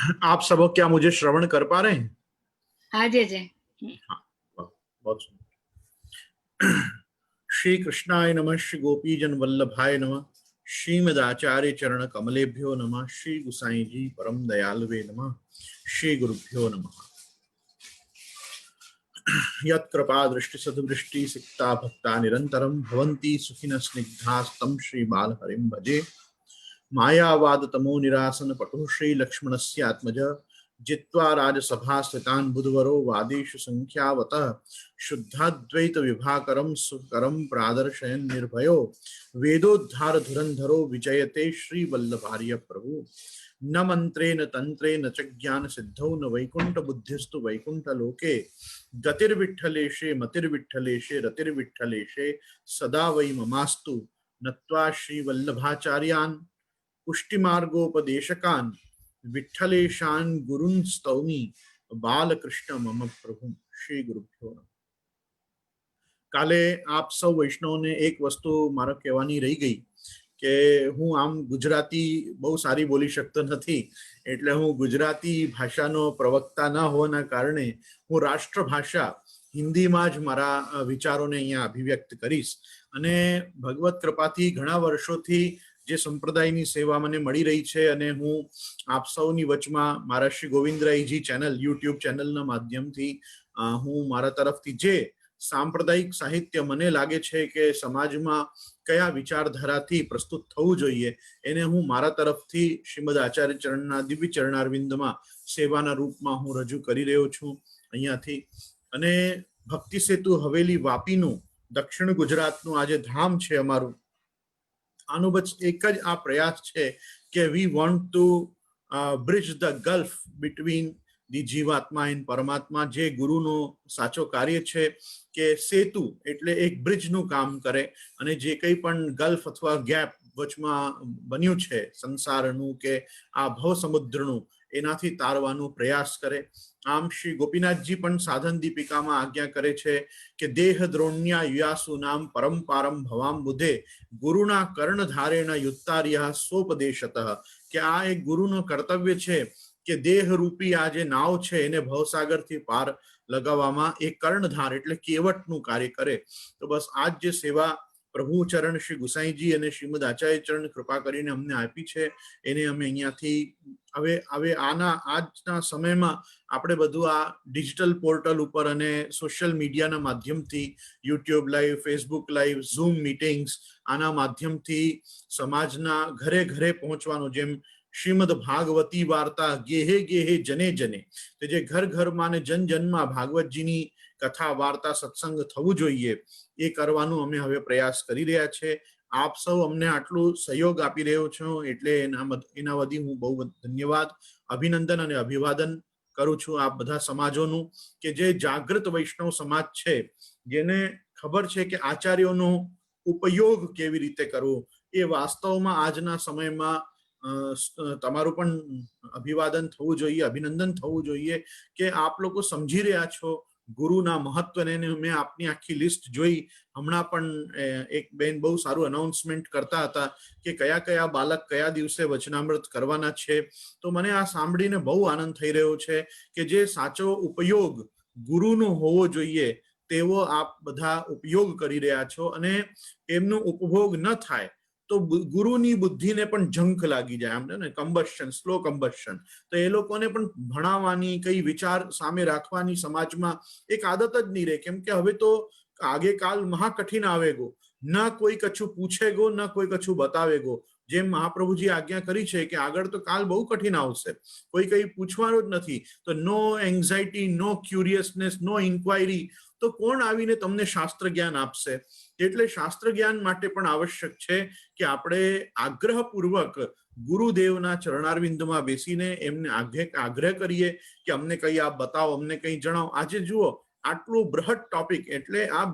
आप सब क्या मुझे श्रवण कर पा रहे हैं? हाँ जी जी। हाँ, बहुत सुंदर। श्री कृष्णाय नमः, श्री गोपीजन वल्लभाय नमः, श्रीमदाचार्य चरण कमलेभ्यो नमः, श्री गुसाई जी परम दयालवे नमः, श्री गुरुभ्यो नमः। यत्कृपा दृष्टि सद्वृष्टि सिक्ता भक्ता निरंतरम भवन्ति सुखिनः स्निग्धास्तं श्री बालहरिं भजे। मायावाद तमो निरासन पटु श्री लक्ष्मणस्य आत्मज जित्वा राजसभा स्थितान् बुधवरो वादेषु संख्यावतः शुद्धाद्वैत विभाकरं सुकरं प्रादर्शयन् निर्भयो वेदोद्धार धुरंधरो विजयते श्री वल्लभार्य प्रभु। न मंत्रे न तंत्रे न च ज्ञान सिद्धौ न वैकुंठ बुद्धिस्तु वैकुंठ लोके गतिर्विठ्ठलेशे मतिर्विठ्ठलेशे रतिर्विठ्ठलेशे सदा वै ममास्तु नत्वा श्री वल्लभाचार्यान् पुष्टिमार्गोपदेशकान् विठ्ठलेशान् गुरुन् स्तौमि बालकृष्ण मम प्रभु। श्री गुरुभ्यो नमः। કાલે આપ સૌ વૈષ્ણવને એક વસ્તુ મારે કહેવાની રહી ગઈ કે હું આમ ગુજરાતી બહુ સારી બોલી શકતો નથી, એટલે હું ગુજરાતી ભાષાનો પ્રવક્તા ન હોવાના કારણે હું રાષ્ટ્રભાષા હિન્દીમાં જ મારા વિચારોને અહીંયા અભિવ્યક્ત કરીશ. અને ભગવત કૃપાથી ઘણા વર્ષોથી જે સંપ્રદાયની સેવા મને મળી રહી છે અને હું આપ સૌની વચમાં મારા શ્રી ગોવિંદરાયજી ચેનલ યુટ્યુબ ચેનલના માધ્યમથી હું મારા તરફથી જે સાંપ્રદાયિક સાહિત્ય મને લાગે છે કે સમાજમાં કયા વિચારધારાથી પ્રસ્તુત થવું જોઈએ એને હું મારા તરફથી શ્રીમદ આચાર્ય ચરણના દિવ્ય ચરણારવિંદમાં સેવાના રૂપમાં હું રજૂ કરી રહ્યો છું અહીંયાથી. અને ભક્તિ સેતુ હવેલી વાપીનું દક્ષિણ ગુજરાતનું આજે ધામ છે અમારું, આનું બસ એક જ આ પ્રયાસ છે કે we want to bridge the gulf between દી જીવાત્મા એન્ડ પરમાત્મા. જે ગુરુનો સાચો કાર્ય છે કે સેતુ એટલે એક બ્રિજનું કામ કરે અને જે કંઈ પણ ગલ્ફ અથવા ગેપ વચમાં બન્યું છે સંસારનું કે આ ભવ સમુદ્રનું એનાથી તારવાનો પ્રયાસ કરે. આમ શ્રી ગોપીનાથજી પણ સાધન દીપિકામાં આજ્ઞા કરે છે કે દેહ દ્રોણ્યા યુયાસુ નામ પરંપારમ ભવામ બુધે ગુરુના કર્ણધારેણ યુત્તાર્યા સોપદેશતઃ, કે આ એક ગુરુનું કર્તવ્ય છે કે દેહ રૂપી આ જે નાવ છે એને ભવસાગરથી પાર લગાવવામાં એ કર્ણધાર એટલે કેવટનું કાર્ય કરે. તો બસ આજ જે સેવા પ્રભુ ચરણ શ્રી ગુસાઈજી અને શ્રીમદ આચાર્ય ચરણ કૃપા કરીને અમને આપી છે એને અમે અહીંયાથી હવે આના આજના સમયમાં આપણે બધું આ ડિજિટલ પોર્ટલ ઉપર અને સોશિયલ મીડિયાના માધ્યમથી YouTube live, Facebook live, zoom meetings આના માધ્યમથી સમાજના ઘરે ઘરે પહોંચવાનું, જેમ શ્રીમદ ભાગવતી વાર્તા ગેહે ગેહે જને જને, તો જે ઘર ઘરમાં ને જન જનમાં ભાગવતજીની કથા વાર્તા સત્સંગ થવું જોઈએ એ કરવાનું અમે હવે પ્રયાસ કરી રહ્યા છે. આપ સૌ અમને આટલું સહયોગ આપી રહ્યો છો એટલે એના વધી હું બહુ ધન્યવાદ, અભિનંદન અને અભિવાદન કરું છું આપ બધા સમાજોનું કે જે જાગૃત વૈષ્ણવ સમાજ છે, જેને ખબર છે કે આચાર્યોનો ઉપયોગ કેવી રીતે કરવો. એ વાસ્તવમાં આજના સમયમાં તમારું પણ અભિવાદન થવું જોઈએ, અભિનંદન થવું જોઈએ કે આપ લોકો સમજી રહ્યા છો ગુરુના મહત્વને. મેં આપની આખી લિસ્ટ જોઈ, હમણાં પણ એક બેન બહુ સારું અનાઉન્સમેન્ટ કરતા હતા કે કયા કયા બાલક કયા દિવસે વચનામૃત કરવાના છે. તો મને આ સાંભળીને બહુ આનંદ થઈ રહ્યો છે કે જે સાચો ઉપયોગ ગુરુનો હોવો જોઈએ તેવો આપ બધા ઉપયોગ કરી રહ્યા છો, અને એમનો ઉપભોગ ન થાય તો ગુરુની બુદ્ધિને પણ ઝંખ લાગી જાય, આમ ને કમ્બશન, સ્લો કમ્બશન. તો એ લોકોને પણ ભણાવવાની, કઈ વિચાર સામે રાખવાની સમાજમાં એક આદત જ નહીં રહે, કેમ કે હવે તો આગે કાલ મહાકઠિન આવેગો, ના કોઈ કછું પૂછેગો ના કોઈ કછું બતાવેગો. જેમ મહાપ્રભુજી આજ્ઞા કરી છે કે આગળ તો કાલ બહુ કઠિન આવશે, કોઈ કઈ પૂછવાનું જ નથી. તો નો એન્ઝાઇટી, નો ક્યુરિયસનેસ, નો ઇન્ક્વાયરી, તો કોણ આવીને તમને શાસ્ત્ર જ્ઞાન આપશે? એટલે શાસ્ત્ર જ્ઞાન માટે પણ આવશ્યક છે કે આપણે આગ્રહપૂર્વક ગુરુદેવના ચરણારવિંદમાં બેસીને એમને આગ્રહ કરીએ કે અમને કઈ આપ બતાવો, અમને કઈ જણાવો. આજે જુઓ આટલું બૃહદ ટોપિક, એટલે આ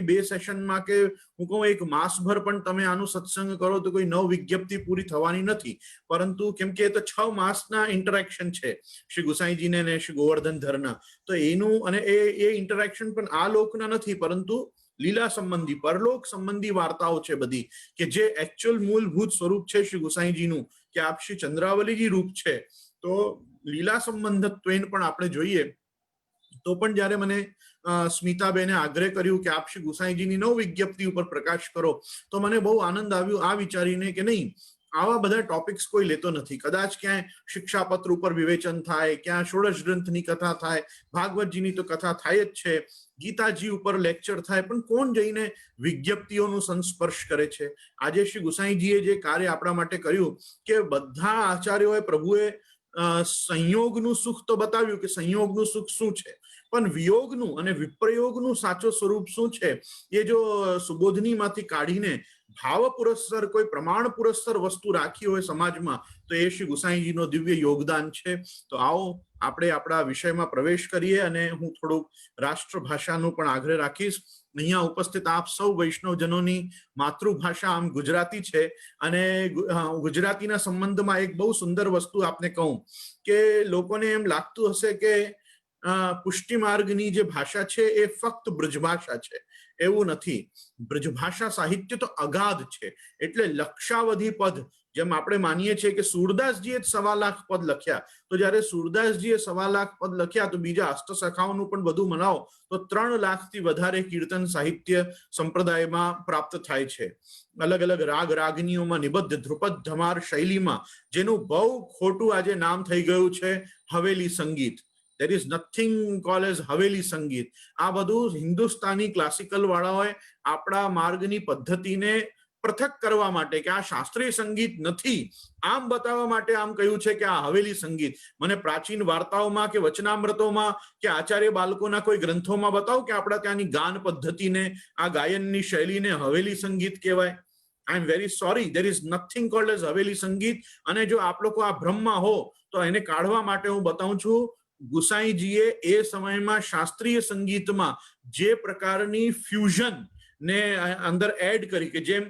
બે સેશનમાં કે હું કહું એક માસભર પણ તમે આનું સત્સંગ કરો તો કોઈ નવ વિજ્ઞપ્તિ પૂરી થવાની નથી, પરંતુ કેમ કે એ તો 6 માસના ઇન્ટરેક્શન છે શ્રી ગુસાઈજીને ને શ્રી ગોવર્ધન ધરના. તો એનું અને એ ઇન્ટરેક્શન પણ આ લોકના નથી, પરંતુ લીલા સંબંધી, પરલોક સંબંધી વાર્તાઓ છે બધી, કે જે એકચ્યુઅલ મૂળભૂત સ્વરૂપ છે શ્રી ગુસાઈજીનું, કે આપ શ્રી ચંદ્રાવલીજી રૂપ છે તો લીલા સંબંધત્વેન પણ આપણે જોઈએ તો પણ જ્યારે મને સ્મિતાબેને આગ્રહ કર્યું કે આપ શ્રી ગુસાઈજીની નવ વિજ્ઞપ્તિ ઉપર પ્રકાશ કરો, તો મને બહુ આનંદ આવ્યો આ વિચારીને કે નહીં, આવા બધા ટોપિક્સ કોઈ લેતો નથી. કદાચ ક્યાંય શિક્ષાપત્ર ઉપર વિવેચન થાય, ક્યાં ષોડશ ગ્રંથની કથા થાય, ભાગવતજીની તો કથા થાય જ છે, ગીતાજી ઉપર લેક્ચર થાય, પણ કોણ જઈને વિજ્ઞપ્તિઓનું સંસ્પર્શ કરે છે? આજે શ્રી ગુસાઈજીએ જે કાર્ય આપણા માટે કર્યું કે બધા આચાર્યોએ પ્રભુએ સંયોગનું સુખ તો બતાવ્યું કે સંયોગનું સુખ શું છે, પણ વિયોગનું અને વિપ્રયોગનું સાચું સ્વરૂપ શું છે એ જો સુબોધનીમાંથી કાઢીને ભાવ પુરસ્સર કોઈ પ્રમાણ પુરસ્સર વસ્તુ રાખી હોય સમાજમાં, તો એ શ્રી ગુસાઈજીનો દિવ્ય યોગદાન છે. તો આવો આપણે આપણા વિષયમાં પ્રવેશ કરીએ, અને હું થોડુંક રાષ્ટ્રભાષાનું પણ આગ્રહ રાખીશ. અહીંયા ઉપસ્થિત આપ સૌ વૈષ્ણવજનોની માતૃભાષા આમ ગુજરાતી છે, અને ગુજરાતીના સંબંધમાં એક બહુ સુંદર વસ્તુ આપને કહું કે લોકોને એમ લાગતું હશે કે પુષ્ટિ માર્ગની જે ભાષા છે એ ફક્ત બ્રજભાષા છે. એવું નથી. બ્રજભાષા સાહિત્ય તો અગાધ છે. એટલે લક્ષાવધિ પદ, જેમ આપણે માનીએ છીએ કે સુરદાસજીએ 1.25 લાખ પદ લખ્યા, તો જયારે સુરદાસજીએ 1.25 લાખ પદ લખ્યા તો બીજા અષ્ટસખાઓનું પણ બધું મનાવો તો 3 લાખથી વધારે કીર્તન સાહિત્ય સંપ્રદાયમાં પ્રાપ્ત થાય છે. અલગ અલગ રાગ રાગનીઓમાં નિબદ્ધ ધ્રુપદ ધમાર શૈલીમાં, જેનું બહુ ખોટું આજે નામ થઈ ગયું છે હવેલી સંગીત. There is nothing called as હવેલી સંગીત. આ બધું હિન્દુસ્તાની ક્લાસિકલ વાળાઓએ આપણા માર્ગની પદ્ધતિને પૃથક કરવા માટે કે આ શાસ્ત્રીય સંગીત નથી આમ બતાવવા માટે આમ કહ્યું છે કે આ હવેલી સંગીત. મને પ્રાચીન વાર્તાઓમાં કે વચનામૃતોમાં કે આચાર્ય બાળકોના કોઈ ગ્રંથોમાં બતાવો કે આપણા ત્યાંની ગાન પદ્ધતિને, આ ગાયનની શૈલીને હવેલી સંગીત કહેવાય. I am very sorry, there is nothing called as હવેલી સંગીત. અને જો આપ લોકો આ ભ્રમમાં હો તો એને કાઢવા માટે હું બતાવું છું, ગુસાઈજીએ એ સમયમાં શાસ્ત્રીય સંગીતમાં જે પ્રકારની ફ્યુઝન ને અંદર એડ કરી કે જેમ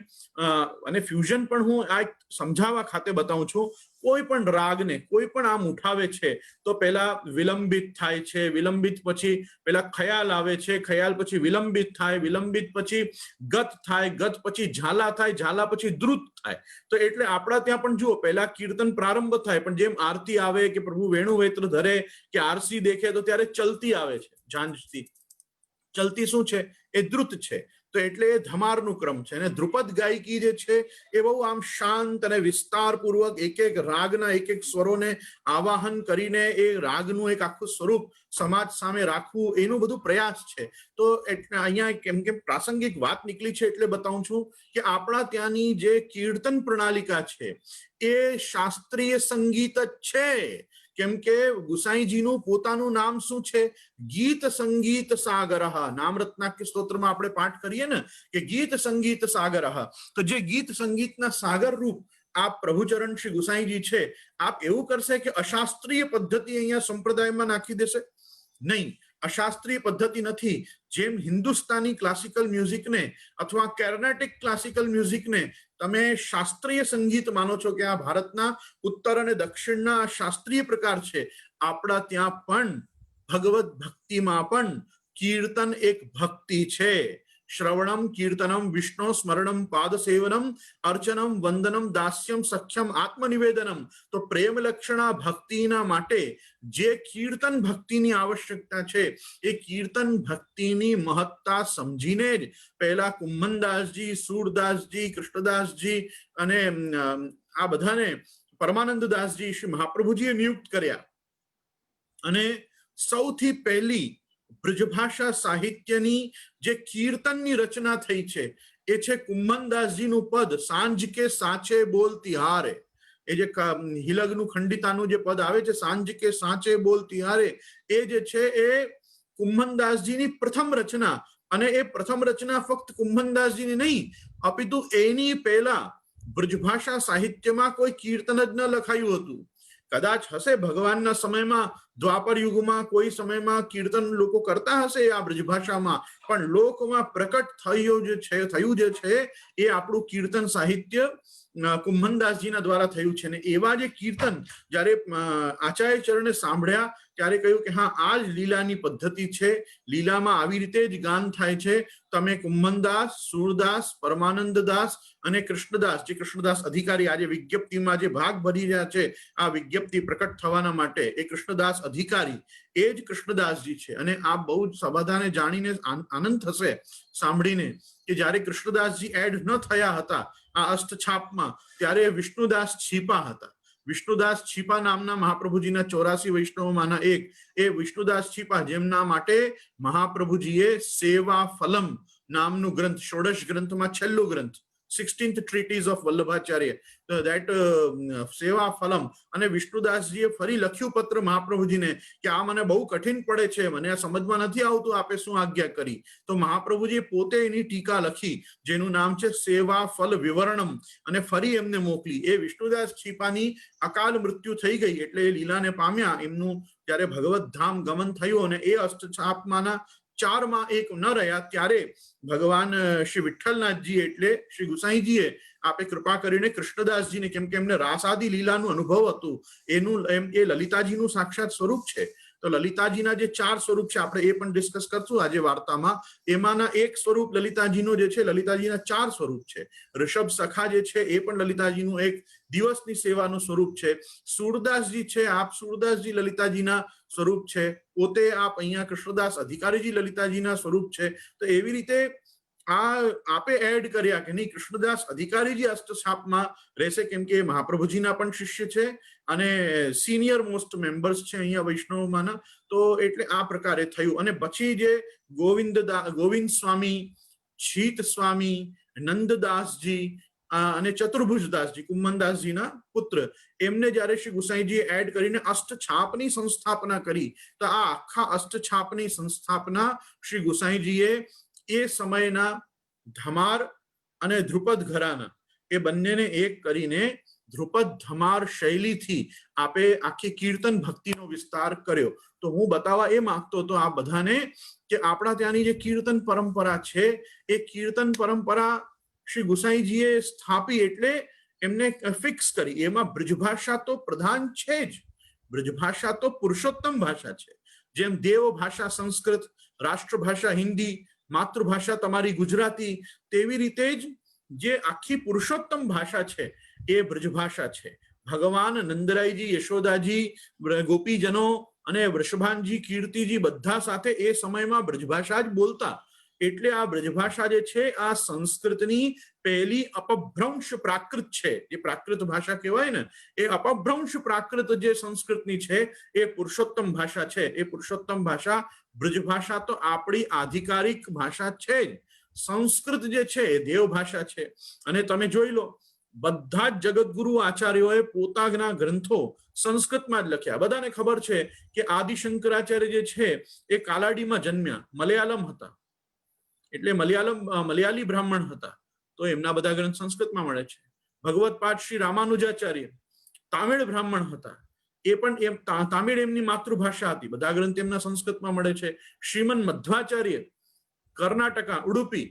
અને ફ્યુઝન પણ હું આ સમજાવવા ખાતે બતાવું છું. કોઈ પણ રાગને કોઈ પણ આમ ઉઠાવે છે તો પહેલા વિલંબિત થાય છે, વિલંબિત પછી પેલા ખયાલ આવે છે, ખયાલ પછી વિલંબિત થાય, વિલંબિત પછી ગત થાય, ગત પછી ઝાલા થાય, ઝાલા પછી દ્રુત થાય. તો એટલે આપણા ત્યાં પણ જુઓ, પહેલા કીર્તન પ્રારંભ થાય, પણ જેમ આરતી આવે કે પ્રભુ વેણુવેત્ર ધરે કે આરસી દેખે તો ત્યારે ચલતી આવે છે. ઝાંઝથી ચલતી શું છે? એ દ્રુત છે. તો એટલે એ ધમારનું ક્રમ છે. અને ધ્રુપદ ગાયકી જે છે એ બહુ આમ શાંત અને વિસ્તારપૂર્વક એક એક રાગના એક એક સ્વરોને આવાહન કરીને એ રાગનું એક આખું સ્વરૂપ સમાજ સામે રાખવું, એનું બધું પ્રયાસ છે. તો અહીંયા કેમ કે પ્રાસંગિક વાત નીકળી છે એટલે બતાવું છું કે આપણા ત્યાંની જે કીર્તન પ્રણાલિકા છે એ શાસ્ત્રીય સંગીત જ છે. કેમ કે ગુસાઈજીનું પોતાનું નામ શું છે? ગીત સંગીત સાગર. નામ રત્નાક્ય સ્તોત્રમાં આપણે પાઠ કરીએ ને કે ગીત સંગીત સાગર. તો જે ગીત સંગીતના સાગર રૂપ આપ પ્રભુચરણ શ્રી ગુસાઈજી છે, આપ એવું કરશે કે અશાસ્ત્રીય પદ્ધતિ અહીંયા સંપ્રદાયમાં નાખી દેશે? નહીં, અશાસ્ત્રીય પદ્ધતિ નથી. જેમ હિન્દુસ્તાની ક્લાસિકલ મ્યુઝિકને અથવા કર્ણાટિક ક્લાસિકલ મ્યુઝિકને તમે શાસ્ત્રીય સંગીત માનો છો કે આ ભારતના ઉત્તર અને દક્ષિણના શાસ્ત્રીય પ્રકાર છે, આપણા ત્યાં પણ ભગવત ભક્તિમાં પણ કીર્તન એક ભક્તિ છે. શ્રવણમ કીર્તનમ વિષ્ણુ સ્મરણમ પાદ સેવનમ અર્ચનમ વંદનમ દાસ્યમ સખ્યમ આત્મનિવેદનમ. તો પ્રેમ લક્ષણા ભક્તિના માટે જે કીર્તન ભક્તિની આવશ્યકતા છે એ કીર્તન ભક્તિની મહત્તા સમજીને જ પહેલા કુમ્મનદાસજી, સુરદાસજી, કૃષ્ણદાસજી અને આ બધાને પરમાનંદદાસજી શ્રી મહાપ્રભુજીએ નિયુક્ત કર્યા. અને સૌથી પહેલી બ્રજભાષા સાહિત્યની જે કીર્તનની રચના થઈ છે એ છે કુમ્મનદાસજીનું પદ સાંજ કે સાચે બોલતી હારે. એ જે હિલગનું ખંડિતાનું જે પદ આવે છે, સાંજ કે સાચે બોલતી હારે, એ જે છે એ કુમ્મનદાસજીની પ્રથમ રચના. અને એ પ્રથમ રચના ફક્ત કુમ્મનદાસજીની નહીં, અપિતુ એની પહેલા બ્રજભાષા સાહિત્યમાં કોઈ કીર્તન જ ન લખાયું હતું. કદાચ હશે ભગવાનના સમયમાં, દ્વાપર યુગમાં કોઈ સમયમાં કીર્તન લોકો કરતા હશે આ બ્રજભાષામાં, પણ લોકમાં પ્રકટ થયું જે છે એ આપણું કીર્તન સાહિત્ય કુમ્મનદાસજીના દ્વારા થયું છે. ને એવા જે કીર્તન જ્યારે આચાર્ય ચરણે સાંભળ્યા ત્યારે કહ્યું કે હા, આ જ લીલાની પદ્ધતિ છે, લીલામાં આવી રીતે જ ગાન થાય છે. તમે કુંભનદાસ, સુરદાસ, પરમાનંદદાસ અને કૃષ્ણદાસ, જે કૃષ્ણદાસ અધિકારી આજે વિજ્ઞપ્તિમાં જે ભાગ ભરી રહ્યા છે આ વિજ્ઞપ્તિ પ્રકટ થવાના માટે, એ કૃષ્ણદાસ અધિકારી એ જ કૃષ્ણદાસજી છે. અને આ બહુ જ બધાને જાણીને આનંદ થશે સાંભળીને કે જ્યારે કૃષ્ણદાસજી એડ ન થયા હતા આ અષ્ટછાપમાં ત્યારે વિષ્ણુદાસ છીપા હતા. વિષ્ણુદાસ છીપા નામના મહાપ્રભુજીના 84 વૈષ્ણવોમાંના એક એ વિષ્ણુદાસ છીપા, જેમના માટે મહાપ્રભુજીએ સેવા ફલમ નામનું ગ્રંથ, ષોડશ ગ્રંથમાં છેલ્લું ગ્રંથ, 16th treatise of Vallabhacharya, that સેવા ફલમ. અને વિષ્ણુદાસજીએ ફરી લખ્યું પત્ર મહાપ્રભુજીને કે આ મને બહુ કઠિન પડે છે, મને આ સમજમાં નથી આવતું, આપે શું આજ્ઞા કરી. તો મહાપ્રભુજીએ પોતે એની ટીકા લખી જેનું નામ છે સેવા ફલ વિવરણમ, અને ફરી એમને મોકલી. એ વિષ્ણુદાસ છીપાની અકાલ મૃત્યુ થઈ ગઈ એટલે એ લીલાને પામ્યા. એમનું જ્યારે ભગવત ધામ ગમન થયું અને એ અષ્ટછાપમાંના 4માં એક ન રહ્યા ત્યારે ભગવાન શ્રી વિઠ્ઠલનાથજી એટલે શ્રી ગુસાઈજીએ આપે કૃપા કરીને કૃષ્ણદાસજીને, કેમ કે એમને રાસાદી લીલાનું અનુભવ હતું, એનું એ લલિતાજીનું સાક્ષાત સ્વરૂપ છે. તો લલિતાજીના જે 4 સ્વરૂપ છે આપણે એ પણ ડિસ્કસ કરશું આજે વાર્તામાં. એમાંના એક સ્વરૂપ લલિતાજીનો જે છે, લલિતાજીના 4 સ્વરૂપ છે. ઋષભ સખા જે છે એ પણ લલિતાજીનું એક દિવસની સેવાનું સ્વરૂપ છે. સુરદાસજી છે, આપ સુરદાસજી લલિતાજીના સ્વરૂપ છે. પોતે આપ અહીંયા કૃષ્ણદાસ અધિકારીજી લલિતાજીના સ્વરૂપ છે. તો એવી રીતે આ આપે એડ કર્યા કે નહીં, કૃષ્ણદાસ અધિકારીજી અષ્ટછાપમાં રહેશે, કેમ કે મહાપ્રભુજીના પણ શિષ્ય છે અને સિનિયર મોસ્ટ મેમ્બર્સ છે અહીંયા વૈષ્ણવમાંના. તો એટલે આ પ્રકારે થયું. અને પછી જે ગોવિંદ સ્વામી, છીત સ્વામી, નંદદાસજી અને ચતુર્ભુજદાસજી, કુંભનદાસજીના પુત્ર, એમને જયારે શ્રી ગુસાઈજીએ એડ કરીને અષ્ટછાપની સંસ્થાપના કરી, તો આ આખા અષ્ટછાપની સંસ્થાપના શ્રી ગુસાઈજીએ એ સમયના ધમાર અને ધ્રુપદ ઘરાના એ બંનેને એક કરીને ધ્રુપદ ધમાર શૈલીથી આપે આખી કીર્તન ભક્તિનો વિસ્તાર કર્યો. તો હું બતાવવા એ માંગતો હતો આ બધાને કે આપણા ત્યાંની જે કીર્તન પરંપરા છે એ કીર્તન પરંપરા શ્રી ગુસાઈજીએ સ્થાપી એટલે એમને ફિક્સ કરી. એમાં બ્રજભાષા તો પ્રધાન છે જ. બ્રજભાષા તો પુરુષોત્તમ ભાષા છે. જેમ દેવ ભાષા સંસ્કૃત, રાષ્ટ્રભાષા હિન્દી, માતૃભાષા તમારી ગુજરાતી, તેવી રીતે જ જે આખી પુરુષોત્તમ ભાષા છે એ બ્રજભાષા છે. ભગવાન નંદરાયજી, યશોદાજી, ગોપીજનો અને વૃષભાનજી, કીર્તિજી બધા સાથે એ સમયમાં બ્રજભાષા જ બોલતા. એટલે આ બ્રજભાષા જે છે આ સંસ્કૃતની પહેલી અપભ્રંશ પ્રાકૃત છે. જે પ્રાકૃત ભાષા કહેવાય ને, એ અપભ્રંશ પ્રાકૃત જે સંસ્કૃતની છે એ પુરુષોત્તમ ભાષા છે. એ પુરુષોત્તમ ભાષા બ્રજભાષા તો આપણી આધિકારિક ભાષા છે જ. સંસ્કૃત જે છે એ દેવ ભાષા છે. અને તમે જોઈ લો, બધા જ જગતગુરુ આચાર્યોએ પોતાના ગ્રંથો સંસ્કૃતમાં જ લખ્યા. બધાને ખબર છે કે આદિશંકરાચાર્ય જે છે એ કાલાડીમાં જન્મ્યા, મલયાલમ હતા, એટલે મલયાલી બ્રાહ્મણ હતા, તો એમના બધા ગ્રંથ સંસ્કૃતમાં મળે છે. ભગવત પાઠ શ્રી રામાનુજાચાર્ય તામિળ બ્રાહ્મણ હતા, એ પણ તામિળ એમની માતૃભાષા હતી, બધા ગ્રંથ એમના સંસ્કૃતમાં મળે છે. શ્રીમન મધ્વાચાર્ય કર્ણાટકા, ઉડુપી,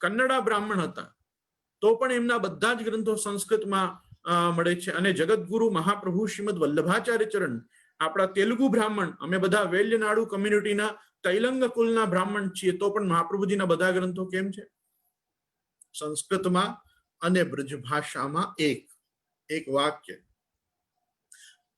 કન્નડા બ્રાહ્મણ હતા, તો પણ એમના બધા જ ગ્રંથો સંસ્કૃતમાં મળે છે. અને જગતગુરુ મહાપ્રભુ શ્રીમદ વલ્લભાચાર્ય ચરણ આપણા તેલુગુ બ્રાહ્મણ, અમે બધા વેલ્યનાડુ કમ્યુનિટીના તૈલંગ કુલના બ્રાહ્મણ છીએ, તો પણ મહાપ્રભુજીના બધા ગ્રંથો કેમ છે? સંસ્કૃતમાં અને બ્રજભાષામાં. એક વાક્ય,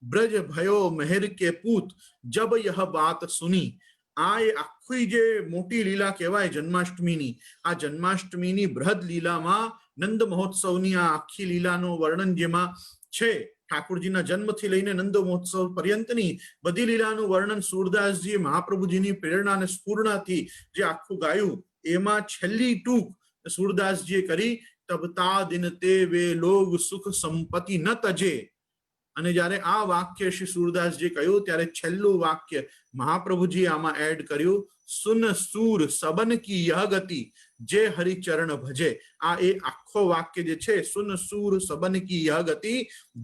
બ્રજ ભયો મહેર કે પૂત જબ યહ બાત સુની. આ એ આખી જે મોટી લીલા કહેવાય જન્માષ્ટમીની, આ જન્માષ્ટમીની બૃહદ લીલામાં નંદ મહોત્સવની આ આખી લીલાનું વર્ણન જેમાં છે, ઠાકોરજીના જન્મથી લઈને નંદ મહોત્સવ પર્યંતની બધી લીલાનું વર્ણન સુરદાસજીએ મહાપ્રભુજીની પ્રેરણા અને સ્ફૂર્ણાથી જે આખું ગાયું, એમાં છેલ્લી ટૂંક સુરદાસજીએ કરી, તબતા દિન તે વે લોગ સુખ સંપત્તિ ન તજે. અને જ્યારે આ વાક્ય શ્રી સુરદાસજી કહ્યું ત્યારે છેલ્લું વાક્ય મહાપ્રભુજી આમાં એડ કર્યું, સુન સૂર સબન કી યહ ગતિ જે હરિચરણ ભજે. આ એ આખો વાક્ય જે છે, સુન સૂર સબન કી યહ ગતિ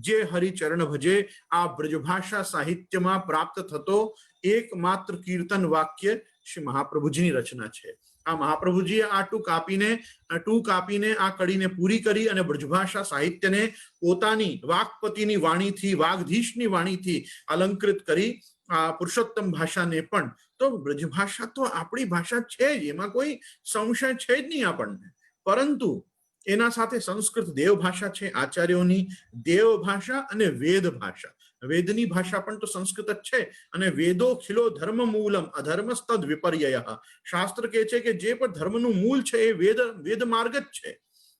જે હરિચરણ ભજે, આ બ્રજભાષા સાહિત્યમાં પ્રાપ્ત થતો એકમાત્ર કીર્તન વાક્ય શ્રી મહાપ્રભુજીની રચના છે. આ મહાપ્રભુજીએ આ ટૂંક આપીને આ કડીને પૂરી કરી અને બ્રજભાષા સાહિત્યને પોતાની વાક્પતિની વાણીથી, વાગધીશની વાણીથી અલંકૃત કરી આ પુરુષોત્તમ ભાષાને પણ, તો બ્રજભાષા તો આપણી ભાષા છે જ, એમાં કોઈ સંશય છે જ નહીં આપણને. પરંતુ એના સાથે સંસ્કૃત દેવ ભાષા છે, આચાર્યોની દેવ ભાષા અને વેદ ભાષા. વેદની ભાષા પણ તો સંસ્કૃત જ છે. અને વેદો ખિલો ધર્મ મૂલમ અધર્મસ્તદ વિપર્યય. શાસ્ત્ર કહે છે કે જે પણ ધર્મનું મૂળ છે એ વેદ માર્ગ જ છે.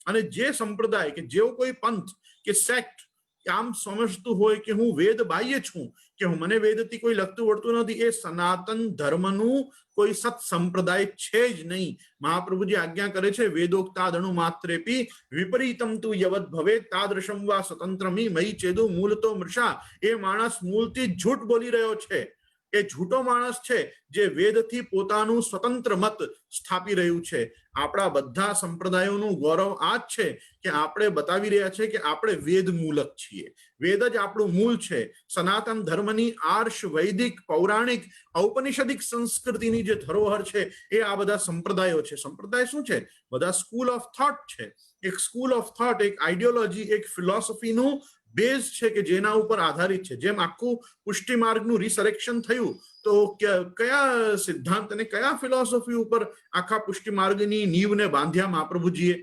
અને જે સંપ્રદાય કે જેવો કોઈ પંથ કે સેક્ટ આમ સમજતું હોય કે હું વેદ બાહ્ય છું, કે હું મને વેદથી કોઈ લગતું વળતું નથી, એ સનાતન ધર્મનું કોઈ સત સંપ્રદાય છે જ નહીં. મહાપ્રભુજી આજ્ઞા કરે છે, વેદોક્તાદણુ માત્રેપી વિપરીતમ તુ યવદ ભવે તાદૃશમ વા સ્વતંત્રમી મયી ચેદુ મૂલતો મૃષા. એ માણસ મૂળથી જૂઠ બોલી રહ્યો છે. એ જૂઠો માણસ છે જે વેદથી પોતાનું સ્વતંત્ર મત સ્થાપી રહ્યું છે. આપણા બધા સંપ્રદાયોનું ગૌરવ આ જ છે કે આપણે બતાવી રહ્યા છે કે આપણે વેદ મૂલક છીએ. વેદ જ આપણું મૂળ છે. સનાતન ધર્મની આર્ષ વૈદિક પૌરાણિક ઔપનિષદિક સંસ્કૃતિની જે ધરોહર છે એ આ બધા સંપ્રદાયો છે. સંપ્રદાય શું છે? બધા સ્કૂલ ઓફ થોટ છે. એક સ્કૂલ ઓફ થોટ, એક આઈડિયોલોજી, એક ફિલોસોફીનું બેઝ છે કે જેના ઉપર આધારિત છે. જેમ આખું પુષ્ટિ માર્ગનું રિસરેક્શન થયું, તો કયા સિદ્ધાંત અને કયા ફિલોસોફી ઉપર આખા પુષ્ટિ માર્ગની નીવને બાંધ્યા મહાપ્રભુજીએ?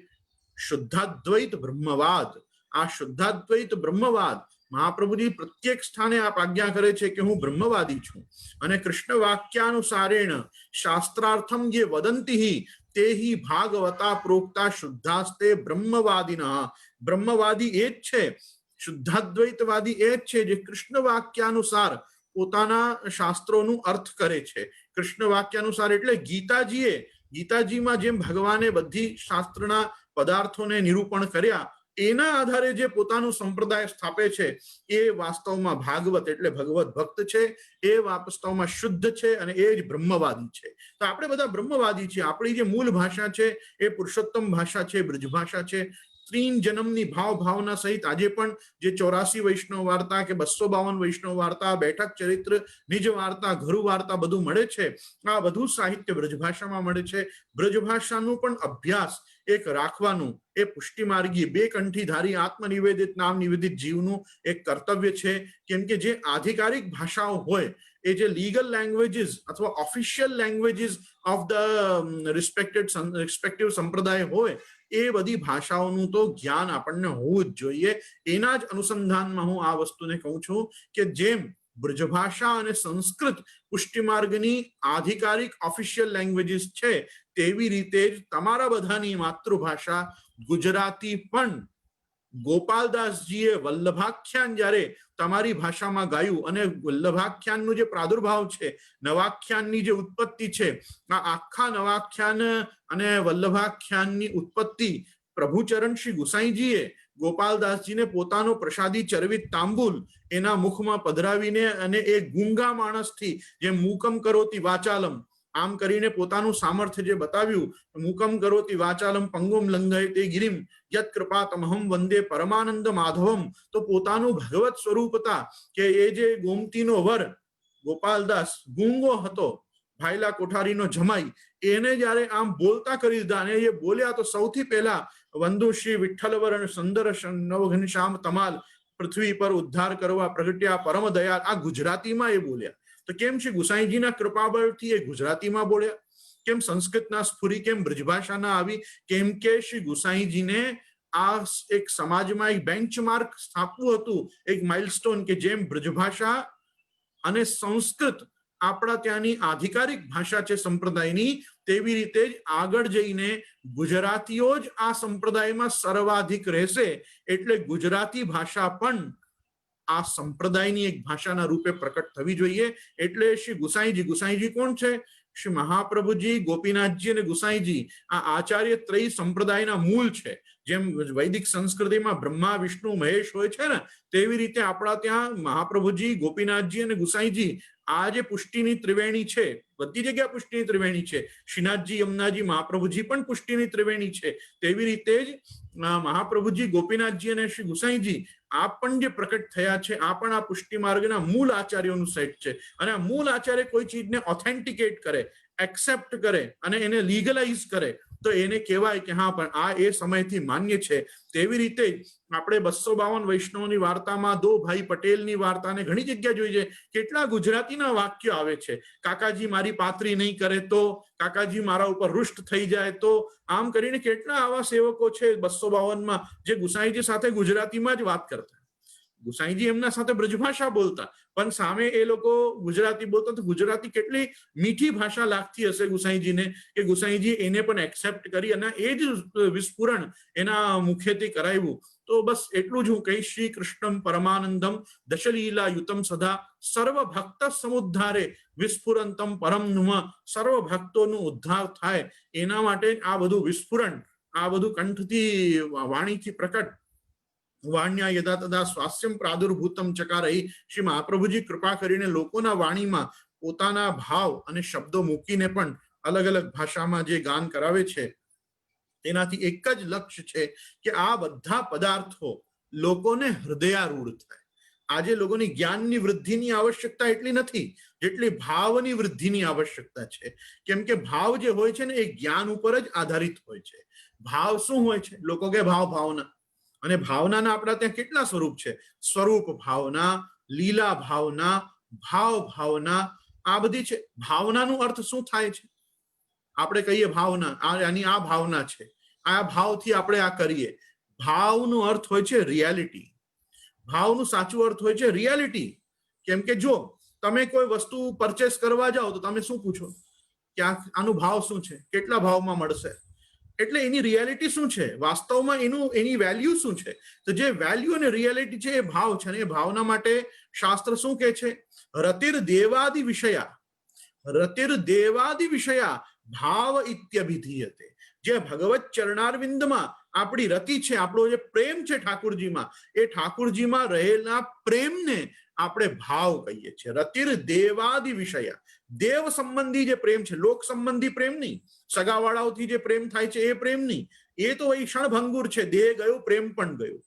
શુદ્ધાદ્વૈત બ્રહ્મવાદ. આ શુદ્ધાદ્વૈત બ્રહ્મવાદ મહાપ્રભુજી પ્રત્યેક સ્થાને આપ આજ્ઞા કરે છે કે હું બ્રહ્મવાદી છું. અને કૃષ્ણ વાક્યાનુસારેણ શાસ્ત્રાર્થમ જે વદંતી તે હિ ભાગવતા પ્રોક્તા શુદ્ધાસ્તે બ્રહ્મવાદિનઃ. બ્રહ્મવાદી એ જ છે, શુદ્ધાદ્વૈતવાદી એ જ છે જે કૃષ્ણ વાક્યાનુસાર પોતાના શાસ્ત્રોનું અર્થ કરે છે. કૃષ્ણ વાક્યાનુસાર એટલે ગીતાજીમાં જેમ ભગવાને બધી શાસ્ત્રના પદાર્થોને નિરૂપણ કર્યા, એના આધારે જે પોતાનું સંપ્રદાય સ્થાપે છે એ વાસ્તવમાં ભાગવત એટલે ભગવત ભક્ત છે. એ વાસ્તવમાં શુદ્ધ છે અને એ જ બ્રહ્મવાદી છે. તો આપણે બધા બ્રહ્મવાદી છીએ. આપણી જે મૂળ ભાષા છે એ પુરુષોત્તમ ભાષા છે, બ્રજભાષા છે. ત્રીન જન્મની ભાવના સહિત આજે પણ જે 84 વૈષ્ણવ વાર્તા કે 252 વૈષ્ણવ વાર્તા, બેઠક ચરિત્ર, નિજ વાર્તા, ઘરુ વાર્તા બધું મળે છે. આ બધું સાહિત્ય બ્રજભાષામાં મળે છે. બ્રજભાષાનું પણ અભ્યાસ એક રાખવાનું એ પુષ્ટિમાર્ગી બે કંઠીધારી આત્મનિવેદિત નામ નિવેદિત જીવનું એક કર્તવ્ય છે. કેમ કે જે આધિકારિક ભાષાઓ હોય, એ જે લીગલ લેંગ્વેજીસ અથવા official languages of the respective સંપ્રદાય હોય, એ બધી ભાષાઓનું તો જ્ઞાન આપણને હોવું જ જોઈએ. એના જ અનુસંધાનમાં હું આ વસ્તુને કહું છું કે જેમ બ્રજભાષા અને સંસ્કૃત પુષ્ટિમાર્ગની આધિકારિક ઓફિશિયલ લેંગ્વેજીસ છે, તેવી રીતે જ તમારા બધાની માતૃભાષા ગુજરાતી પણ ગોપાલદાસજીએ વલ્લભાખ્યાન જ્યારે તમારી ભાષામાં ગાયું, અને વલ્લભાખ્યાનનું જે પ્રાદુર્ભાવ છે, નવાખ્યાનની જે ઉત્પત્તિ છે, આ આખા નવાખ્યાન અને વલ્લભાખ્યાનની ઉત્પત્તિ પ્રભુચરણ શ્રી ગુસાઈજીએ ગોપાલદાસજીને પોતાનો પ્રસાદી ચરવિત તાંબુલ એના મુખમાં પધરાવીને, અને એ ગુંગા માણસથી જે મૂકમ કરોતી વાચાલમ આમ કરીને પોતાનું સામર્થ્ય જે બતાવ્યું, મૂકમ કરોતી વાચાલમ પંગુમ લંઘયતે ગિરિમ યત કૃપાતમહમ વંદે પરમાનંદ માધવમ. તો પોતાનું ભગવત સ્વરૂપતા કે એ જે ગોમતીનો વર ગોપાલદાસ ગુંગો હતો, ભાઈલા કોઠારીનો જમાઈ, એને જયારે આમ બોલતા કરી દીધા, અને એ બોલ્યા તો સૌથી પહેલા વંદુ શ્રી વિઠ્ઠલવર સુંદર નવઘનશ્યામ તમાલ પૃથ્વી પર ઉદ્ધાર કરવા પ્રગટ્યા પરમ દયાળ. આ ગુજરાતીમાં એ બોલ્યા. તો કેમ છે ગુસાઈજીના કૃપાબળથી એ ગુજરાતીમાં બોલ્યા? કેમ સંસ્કૃતના સ્ફુરી, કેમ બ્રજભાષાના આવી? કેમ કે શ્રી ગુસાઈજીને આ એક સમાજમાં એક બેન્ચમાર્ક સ્થાપવું હતું, એક માઇલસ્ટોન, કે જેમ બ્રજભાષા અને સંસ્કૃત આપણા ત્યાંની આધિકારિક ભાષા છે સંપ્રદાયની, તેવી રીતે જ આગળ જઈને ગુજરાતીઓ જ આ સંપ્રદાયમાં સર્વાધિક રહેશે. એટલે ગુજરાતી ભાષા પણ આ સંપ્રદાયની એક ભાષાના રૂપે પ્રકટ થવી જોઈએ. એટલે શ્રી ગુસાઈજી કોણ છે? શ્રી મહાપ્રભુજી, ગોપીનાથજી અને ગુસાઈજી આ આચાર્ય ત્રય સંપ્રદાયના મૂળ છે. જેમ વૈદિક સંસ્કૃતિમાં બ્રહ્મા, વિષ્ણુ, મહેશ હોય છે ને, તેવી રીતે આપણા ત્યાં મહાપ્રભુજી, ગોપીનાથજી અને ગુસાઈજી આ જે પુષ્ટિની ત્રિવેણી છે, બધી જગ્યા પુષ્ટિની ત્રિવેણી છે. શ્રીનાથજી, યમુનાજી, મહાપ્રભુજી પણ પુષ્ટિની ત્રિવેણી છે. તેવી રીતે જ મહાપ્રભુજી, ગોપીનાથજી અને શ્રી ગુસાઈજી આ પણ જે પ્રકટ થયા છે, આ પણ આ પુષ્ટિ માર્ગના મૂળ આચાર્યોનું સેટ છે. અને આ મૂળ આચાર્ય કોઈ ચીજને ઓથેન્ટિકેટ કરે, એક્સેપ્ટ કરે અને એને લીગલાઇઝ કરે, તો એને કહેવાય કે હા પણ આ એ સમયથી માન્ય છે. તેવી રીતે આપણે 252 વૈષ્ણવની વાર્તામાં દો ભાઈ પટેલની વાર્તાને ઘણી જગ્યા જોઈ છે. કેટલા ગુજરાતીના વાક્યો આવે છે. કાકાજી મારી પાતરી નહીં કરે તો, કાકાજી મારા ઉપર રૂષ્ટ થઈ જાય તો, આમ કરીને કેટલા આવા સેવકો છે 252માં જે ગુસાઈજી સાથે ગુજરાતીમાં જ વાત કરતા. ગુસાઈજી એમના સાથે બ્રજભાષા બોલતા, પણ સામે એ લોકો ગુજરાતી બોલતા. તો ગુજરાતી કેટલી મીઠી ભાષા લાગતી હશે ગુસાઈજીને કે ગુસાઈજી એને પણ એક્સેપ્ટ કરી અને એ જ વિસ્ફુરણ એના મુખેથી કરાવ્યું. તો બસ એટલું જ હું કહીશ. શ્રી કૃષ્ણમ પરમાનંદમ દશલીલા યુતમ સદા સર્વ ભક્ત સમુદ્ધારે વિસ્ફુરંતમ પરમ નુમ. સર્વ ભક્તોનો ઉદ્ધાર થાય એના માટે આ બધું વિસ્ફુરણ, આ બધું કંઠથી વાણીથી પ્રકટ, વાણ્યા યદા તદા સ્વાસ્યમ પ્રાદુર્ભૂતમ ચકારહી. શ્રી મહાપ્રભુજી કૃપા કરીને લોકોના વાણીમાં પોતાના ભાવ અને શબ્દો મૂકીને પણ અલગ અલગ ભાષામાં જે ગાન કરાવે છે, તેનાથી એક જ લક્ષ્ય છે કે આ બધા પદાર્થો લોકોને હૃદયારૂઢ થાય. આજે લોકોની જ્ઞાનની વૃદ્ધિની આવશ્યકતા એટલી નથી જેટલી ભાવની વૃદ્ધિની આવશ્યકતા છે. કેમ કે ભાવ જે હોય છે ને એ જ્ઞાન ઉપર જ આધારિત હોય છે. ભાવ શું હોય છે? લોકો કે ભાવ ભાવના, અને ભાવનાના આપણા ત્યાં કેટલા સ્વરૂપ છે. સ્વરૂપ ભાવના, લીલા ભાવના, ભાવ ભાવના, આ બધી છે. ભાવનાનો અર્થ શું થાય છે? આપણે કહીએ ભાવના, આની આ ભાવના છે, આ ભાવથી આપણે આ કરીએ. ભાવનો અર્થ હોય છે રિયાલિટી. ભાવનું સાચું અર્થ હોય છે રિયાલિટી. કેમ કે જો તમે કોઈ વસ્તુ પરચેસ કરવા જાઓ તો તમે શું પૂછો કે આનો ભાવ શું છે, કેટલા ભાવમાં મળશે? એટલે એની રિયાલિટી શું છે? વાસ્તવમાં એની વેલ્યુ શું છે? તો જે વેલ્યુ અને રિયાલિટી છે એ ભાવ છે. અને એ ભાવના માટે શાસ્ત્ર શું કહે છે? રતિર દેવાદિ વિષયા, રતિર દેવાદિ વિષયા ભાવ ઇત્યભિધીયતે. જે ભગવત ચરણારવિંદમાં આપણી રતિ છે, આપણો જે પ્રેમ છે ઠાકુરજીમાં, એ ઠાકુરજીમાં રહેલા પ્રેમને આપણે ભાવ કહીએ છીએ. રતિર દેવાદિ વિષયા, દેવ સંબંધી જે પ્રેમ છે, લોક સંબંધી પ્રેમ નહીં, સગાવાળાઓથી જે પ્રેમ થાય છે એ પ્રેમ નહીં. એ તો એ ક્ષણભંગુર છે, દેહ ગયો પ્રેમ પણ ગયો.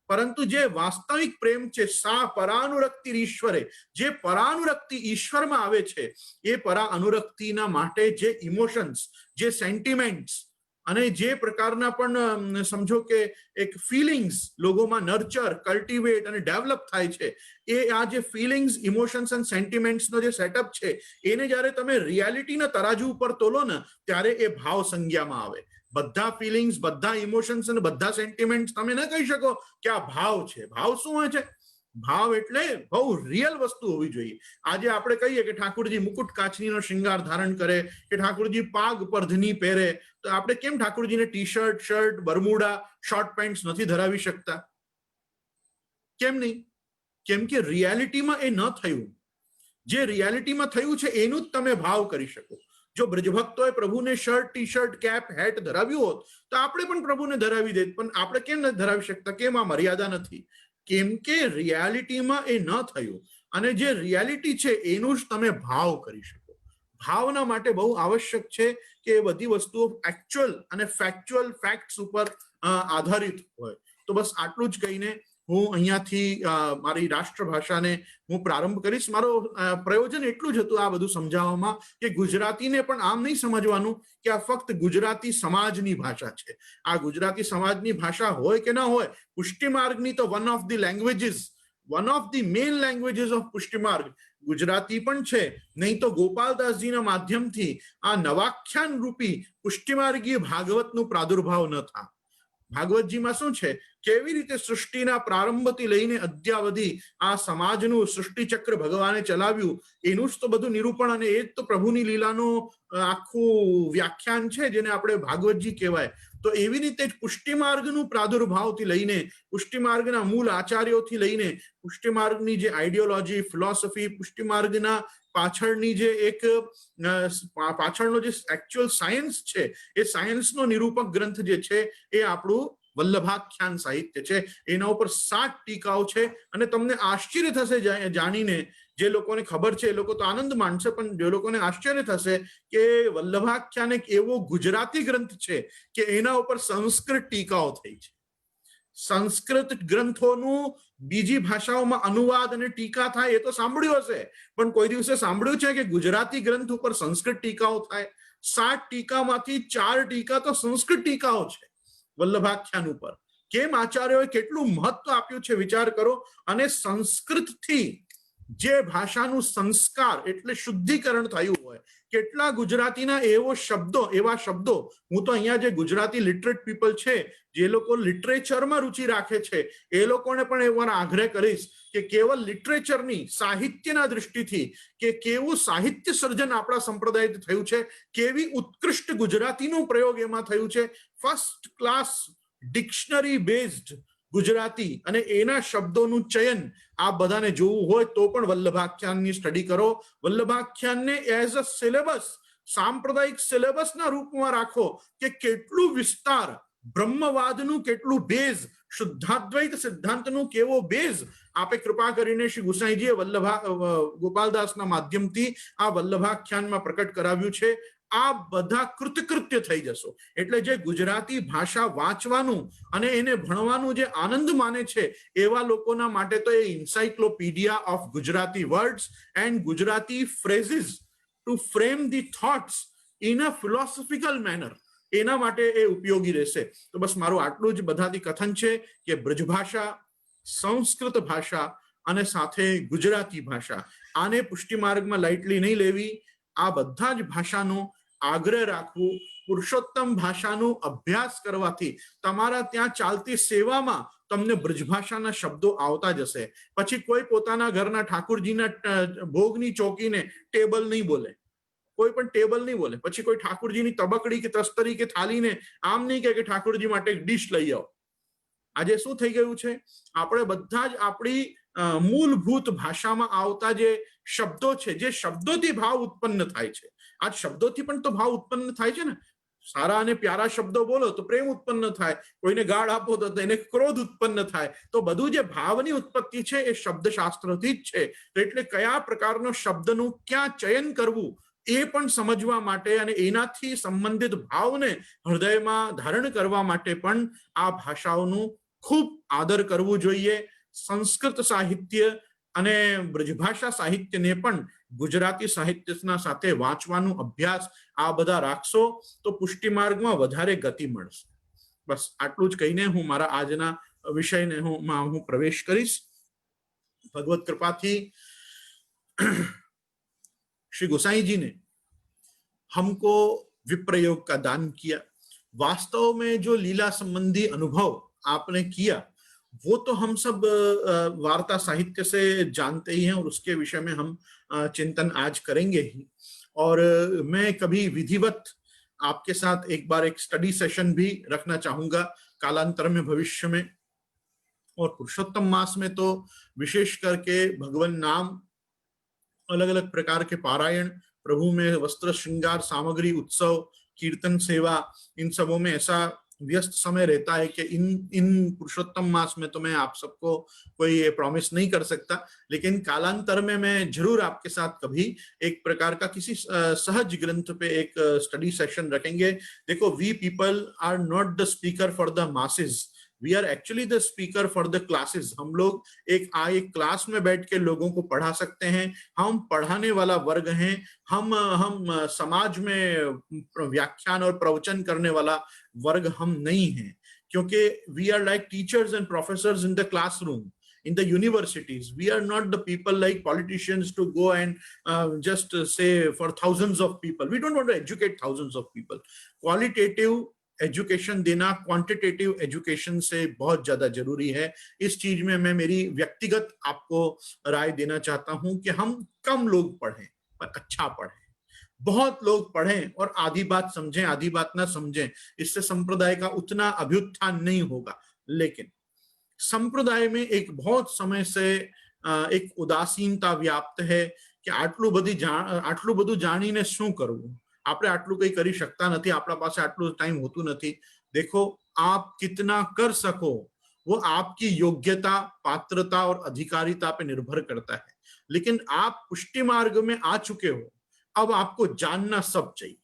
પરંતુ જે વાસ્તવિક પ્રેમ છે, સા પરાનુરક્તિ ઈશ્વરે, જે પરાનુરક્તિ ઈશ્વરમાં આવે છે, એ પરા અનુરક્તિના માટે જે ઇમોશન્સ, જે સેન્ટિમેન્ટ્સ અને જે પ્રકારના પણ સમજો કે એક ફિલિંગ્સ લોકોમાં નર્ચર, કલ્ટિવેટ અને ડેવલપ થાય છે, એ આ જે ફિલિંગ્સ, ઇમોશન્સ અને સેન્ટિમેન્ટ્સનો જે સેટઅપ છે, એને જ્યારે તમે રિયાલિટીના તરાજુ ઉપર તોલો ને, ત્યારે એ ભાવ સંજ્ઞામાં આવે. બધા ફિલિંગ્સ, બધા ઇમોશન્સ અને બધા સેન્ટિમેન્ટ્સ તમે ન કહી શકો કે આ ભાવ છે. ભાવ શું હોય છે? ભાવ એટલે બહુ રિયલ વસ્તુ હોવી જોઈએ. આજે આપણે કહીએ કે ઠાકુરજી મુકુટ કાચનીનો શૃંગાર ધારણ કરે, કે ઠાકુરજી પાગ પરધની પહેરે, તો આપણે કેમ ઠાકુરજીને T shirt, shirt, Bermuda, short pants નથી ધરાવી શકતા? કેમ નહીં? કેમ કે રિયાલિટીમાં એ ન થયું. જે રિયાલિટીમાં થયું છે એનું જ તમે ભાવ કરી શકો. જો બ્રજભક્તોએ પ્રભુને shirt, T shirt, cap, hat ધરાવ્યું હોત તો આપણે પણ પ્રભુને ધરાવી દેત. પણ આપણે કેમ નથી ધરાવી શકતા? કેમ? આ મર્યાદા નથી. કેમ કે રિયાલિટીમાં એ ન થયું. અને જે રિયાલિટી છે એનું જ તમે ભાવ કરી શકો. ભાવના માટે બહુ આવશ્યક છે કે એ બધી વસ્તુઓ એકચ્યુઅલ અને ફેક્ચ્યુઅલ ફેક્ટ્સ ઉપર આધારિત હોય. તો બસ આટલું જ કહીને હું અહીંયાથી મારી રાષ્ટ્રભાષાને હું પ્રારંભ કરીશ. મારો પ્રયોજન એટલું જ હતું આ બધું સમજાવવામાં કે ગુજરાતીને પણ આમ નહીં સમજવાનું કે આ ફક્ત ગુજરાતી સમાજની ભાષા છે. આ ગુજરાતી સમાજની ભાષા હોય કે ના હોય, પુષ્ટિમાર્ગની તો one of the languages, one of the main languages of Pushtimarg Gujarati પણ છે. નહીં તો ગોપાલદાસજીના માધ્યમથી આ નવાખ્યાન રૂપી પુષ્ટિમાર્ગીય ભાગવતનું પ્રાદુર્ભાવ ન થાય. ભાગવતજીમાં શું છે? કેવી રીતે સૃષ્ટિના પ્રારંભથી લઈને અદ્યાવધિ આ સમાજનું સૃષ્ટિચક્ર ભગવાને ચલાવ્યું, એનું જ તો બધું નિરૂપણ, અને એ જ તો પ્રભુની લીલાનું આખું વ્યાખ્યાન છે જેને આપણે ભાગવતજી કહેવાય. તો એવી રીતે જ પુષ્ટિમાર્ગનું પ્રાદુર્ભાવથી લઈને, પુષ્ટિમાર્ગના મૂળ આચાર્યોથી લઈને, પુષ્ટિમાર્ગની જે આઈડિયોલોજી, ફિલોસોફી, પુષ્ટિમાર્ગના પાછળની જે એક પાછળનો જે એકચ્યુઅલ સાયન્સ છે, એ સાયન્સનો નિરૂપક ગ્રંથ જે છે એ આપણું વલ્લભાખ્યાન સાહિત્ય છે. એના ઉપર 7 ટીકાઓ છે. અને તમને આશ્ચર્ય થશે જાણીને, જે લોકોને ખબર છે એ લોકો તો આનંદ માનશે, પણ જે લોકોને આશ્ચર્ય થશે કે વલ્લભાખ્યાન એક એવો ગુજરાતી ગ્રંથ છે કે એના ઉપર સંસ્કૃત ટીકાઓ થઈ છે. સંસ્કૃત ગ્રંથોનું બીજી ભાષાઓમાં અનુવાદ અને ટીકા થાય એ તો સાંભળ્યું હશે, પણ કોઈ દિવસે સાંભળ્યું છે કે ગુજરાતી ગ્રંથ ઉપર સંસ્કૃત ટીકાઓ થાય? 7 ટીકામાંથી 4 ટીકા તો સંસ્કૃત ટીકાઓ છે વલ્લભાખ્યાન ઉપર. કેમ આચાર્યોએ કેટલું મહત્વ આપ્યું છે વિચાર કરો. અને સંસ્કૃતથી જે ભાષાનું સંસ્કાર એટલે શુદ્ધિકરણ થયું હોય, કેટલા ગુજરાતીના એવા શબ્દો, હું તો અહીંયા જે ગુજરાતી લિટરેટ પીપલ છે, જે લોકો લિટરેચરમાં રુચિ રાખે છે, એ લોકોને પણ એવો આગ્રહ કરીશ કે કેવલ લિટરેચરની સાહિત્યના દૃષ્ટિથી કે કેવું સાહિત્ય સર્જન આપણા સંપ્રદાયથી થયું છે, કેવી ઉત્કૃષ્ટ ગુજરાતીનો પ્રયોગ એમાં થયું છે, first class dictionary based Gujarati, અને એના શબ્દોનું ચયન આ બધાને જોવું હોય તો પણ વલ્લભાખ્યાનની સ્ટડી કરો. વલ્લભાખ્યાનને એઝ અ સિલેબસ, સાંપ્રદાયિક સિલેબસના રૂપમાં રાખો કે કેટલું વિસ્તાર, બ્રહ્મવાદનું કેટલું બેઝ, શુદ્ધાદ્વૈત સિદ્ધાંતનું કેવો બેઝ આપે કૃપા કરીને શ્રી ગુસાઈજીએ ગોપાલદાસના માધ્યમથી આ વલ્લભાખ્યાનમાં પ્રકટ કરાવ્યું છે. આ બધા કૃતકૃત્ય થઈ જશો. એટલે જે ગુજરાતી ભાષા વાંચવાનું અને એને ભણવાનું જે આનંદ માને છે એવા લોકોના માટે તો એ encyclopedia of Gujarati words and Gujarati phrases to frame the thoughts in a philosophical manner, એના માટે એ ઉપયોગી રહેશે. તો બસ મારું આટલું જ બધાથી કથન છે કે બ્રજભાષા, સંસ્કૃત ભાષા અને સાથે ગુજરાતી ભાષા, આને પુષ્ટિમાર્ગમાં લાઇટલી નહીં લેવી. આ બધા જ ભાષાનો આગ્રહ રાખવું. પુરુષોત્તમ ભાષાનો અભ્યાસ કરવાથી તમારા ત્યાં ચાલતી સેવામાં તમને બ્રજભાષાના શબ્દો આવતા જશે. પછી કોઈ પોતાના ઘરના ઠાકુરજીના ભોગની ચોકીને ટેબલ નહીં બોલે, કોઈ પણ ટેબલ નહીં બોલે. પછી કોઈ ઠાકુરજીની તબકડી કે તસ્તરી કે થાલીને આમ નહીં કે ઠાકુરજી માટે એક ડીશ લઈ આવો. આજે શું થઈ ગયું છે, આપણે બધા જ આપણી મૂળભૂત ભાષામાં આવતા જે શબ્દો છે, જે શબ્દોથી ભાવ ઉત્પન્ન થાય છે, આ શબ્દોથી પણ તો ભાવ ઉત્પન્ન થાય છે ને. સારા અને પ્યારા શબ્દો બોલો તો પ્રેમ ઉત્પન્ન થાય, કોઈને ગાળ આપો તો એને ક્રોધ ઉત્પન્ન થાય. તો બધું જે ભાવની ઉત્પત્તિ છે એ શબ્દશાસ્ત્રથી જ છે. તો એટલે કયા પ્રકારનો શબ્દનું ક્યાં ચયન કરવું એ પણ સમજવા માટે અને એનાથી સંબંધિત ભાવને હૃદયમાં ધારણ કરવા માટે પણ આ ભાષાઓનું ખૂબ આદર કરવું જોઈએ. સંસ્કૃત સાહિત્ય અને બ્રજભાષા સાહિત્યને પણ ગુજરાતી સાહિત્યના સાથે વાંચવાનો અભ્યાસ આ બધા રાખશો તો પુષ્ટિમાર્ગમાં વધારે ગતિ મળશે. બસ આટલું જ કહીને હું મારા આજના વિષયને હું પ્રવેશ કરીશ. ભગવત कृपाથી श्री गोसाई जी ने हमको विप्रयोग का दान किया. वास्तव में जो लीला संबंधी अनुभव आपने किया वो तो हम सब वार्ता साहित्य से जानते ही हैं और उसके विषय में हम चिंतन आज करेंगे ही. और मैं कभी विधिवत आपके साथ एक बार एक स्टडी सेशन भी रखना चाहूंगा कालांतर में, भविष्य में. और पुरुषोत्तम मास में तो विशेष करके भगवान नाम, अलग अलग प्रकार के पारायण, प्रभु में वस्त्र श्रृंगार सामग्री, उत्सव, कीर्तन सेवा, इन सबों में ऐसा व्यस्त समय रहता है कि इन पुरुषोत्तम मास में तो मैं आप सबको कोई प्रॉमिस नहीं कर सकता. लेकिन कालांतर में मैं जरूर आपके साथ कभी एक प्रकार का किसी सहज ग्रंथ पे एक स्टडी सेशन रखेंगे. देखो, we people are not the speaker for the masses, we are actually the speaker for the classes. हम लोग एक क्लास में बैठ के लोगों को पढ़ा सकते हैं. हम पढ़ाने वाला वर्ग हैं. हम समाज में व्याख्यान और प्रवचन करने वाला वर्ग हम नहीं हैं, क्योंकि we are like teachers and professors in the classroom, in the universities. We are not the people like politicians to go and just say for thousands of people. We don't want to educate thousands of people. Qualitative education देना quantitative education से बहुत ज्यादा जरूरी है. इस चीज में मैं मेरी व्यक्तिगत आपको राय देना चाहता हूं कि हम कम लोग पढ़ें पर अच्छा पढ़ें. बहुत लोग पढ़ें और आधी बात समझें, आधी बात ना समझें, इससे संप्रदाय का उतना अभ्युत्थान नहीं होगा. लेकिन संप्रदाय में एक बहुत समय से एक उदासीनता व्याप्त है कि આટલું બધું જાણીને શું કરવું, આપણે આટલું કંઈ કરી શકતા નથી, આપણા પાસે આટલું ટાઈમ હોતું નથી. देखो, आप कितना कर सको वो आपकी योग्यता, पात्रता और अधिकारिता पे निर्भर करता है. लेकिन आप पुष्टि मार्ग में आ चुके हो, अब आपको जानना सब चाहिए.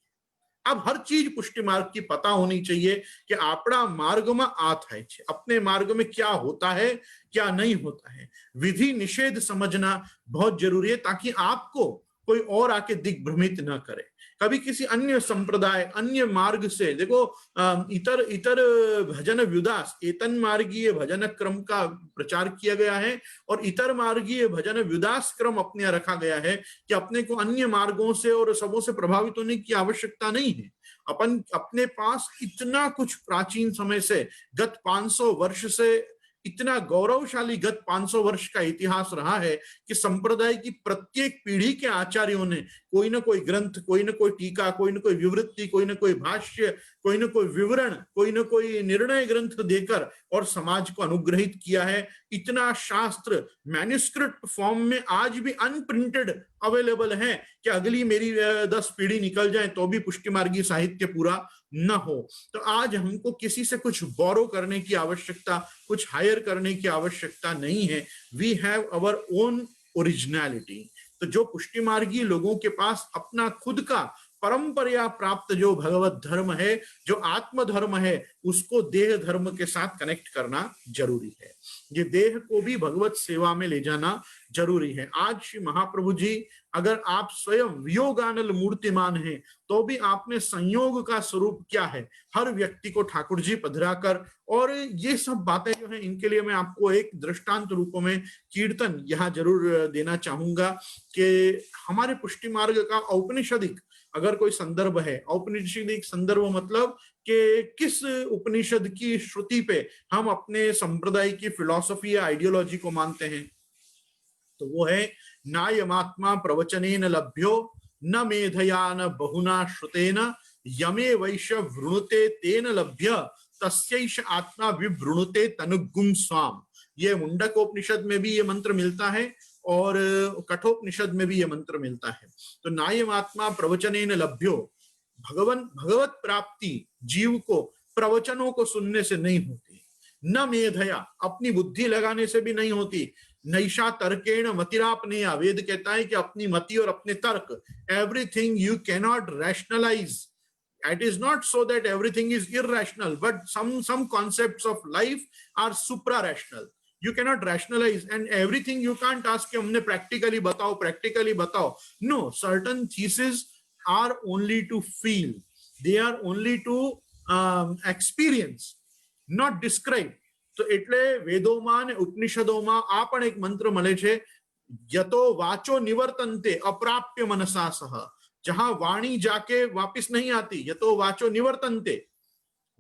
अब हर चीज पुष्टि मार्ग की पता होनी चाहिए कि आपड़ा मार्ग में आ थाय छे, अपने मार्ग में क्या होता है, क्या नहीं होता है. विधि निषेध समझना बहुत जरूरी है ताकि आपको कोई और आके दिग्भ्रमित न करे, कभी किसी अन्य संप्रदाय अन्य मार्ग से। देखो इतर इतर भजन व्युदास, एतन मार्गीय भजन क्रम का प्रचार किया गया है और इतर मार्गीय भजन व्युदास क्रम अपने रखा गया है कि अपने को अन्य मार्गों से और सबों से प्रभावित होने की आवश्यकता नहीं है। अपन अपने पास इतना कुछ प्राचीन समय से, गत 500 वर्ष से इतना गौरवशाली गत 500 वर्ष का इतिहास रहा है कि संप्रदाय की प्रत्येक पीढ़ी के आचार्यों ने कोई ना कोई ग्रंथ, कोई ना कोई टीका, कोई ना कोई विवृत्ति, कोई ना कोई भाष्य, कोई ना कोई विवरण, कोई ना कोई निर्णय ग्रंथ देकर और समाज को अनुग्रहित किया है। इतना शास्त्र मैन्युस्क्रिप्ट फॉर्म में आज भी अनप्रिंटेड अवेलेबल है कि अगली मेरी 10 पीढ़ी निकल जाए तो भी पुष्टि मार्गी साहित्य पूरा न हो। तो आज हमको किसी से कुछ बोरो करने की आवश्यकता, कुछ हायर करने की आवश्यकता नहीं है। We have our own originality. तो जो पुष्टि मार्गी लोगों के पास अपना खुद का परंपरा प्राप्त जो भगवत धर्म है, जो आत्म धर्म है, उसको देह धर्म के साथ कनेक्ट करना जरूरी है। ये देह को भी भगवत सेवा में ले जाना जरूरी है। आज श्री महाप्रभु जी, अगर आप स्वयं वियोगानल मूर्तिमान हैं तो भी आपने संयोग का स्वरूप क्या है, हर व्यक्ति को ठाकुर जी पधराकर, और ये सब बातें जो है इनके लिए मैं आपको एक दृष्टांत रूप में कीर्तन यहाँ जरूर देना चाहूंगा कि हमारे पुष्टि मार्ग का औपनिषदिक अगर कोई संदर्भ है, औपनिषदिक संदर्भ मतलब कि किस उपनिषद की श्रुति पे हम अपने संप्रदाय की फिलॉसफी या आइडियोलॉजी को मानते हैं, तो वो है नायमात्मा प्रवचनेन लभ्यो न मेधया न बहुना श्रुतेन यमे वैश्य वृणुते तेन लभ्य तस्यैष आत्मा विवृणुते तनुगुम स्वाम। ये मुंडकोपनिषद में भी ये मंत्र मिलता है और कठोपनिषद में भी ये मंत्र मिलता है। तो नायमात्मा प्रवचनेन लभ्यो, भगवत प्राप्ति जीव को प्रवचनों को सुनने से नहीं होती, न मेधया अपनी बुद्धि लगाने से भी नहीं होती, नैषा तर्केण मतिरापनेया, वेद कहता है कि अपनी मति और अपने तर्क, everything you cannot rationalise. It is not so that everything is irrational, but some concepts of life are supra-rational. You cannot rationalize, and everything you can't ask कि हमने practically बताओ. No, certain theses are only to feel. They are only to experience, not describe. તો એટલે વેદોમાં અને ઉપનિષદોમાં આ પણ એક મંત્ર મળે છે, યતો વાચો નિવર્તન્તે અપ્રાપ્ય मनसा सह। जहां वाणी जाके वापस नहीं आती, यतो वाचो निवर्तन्ते,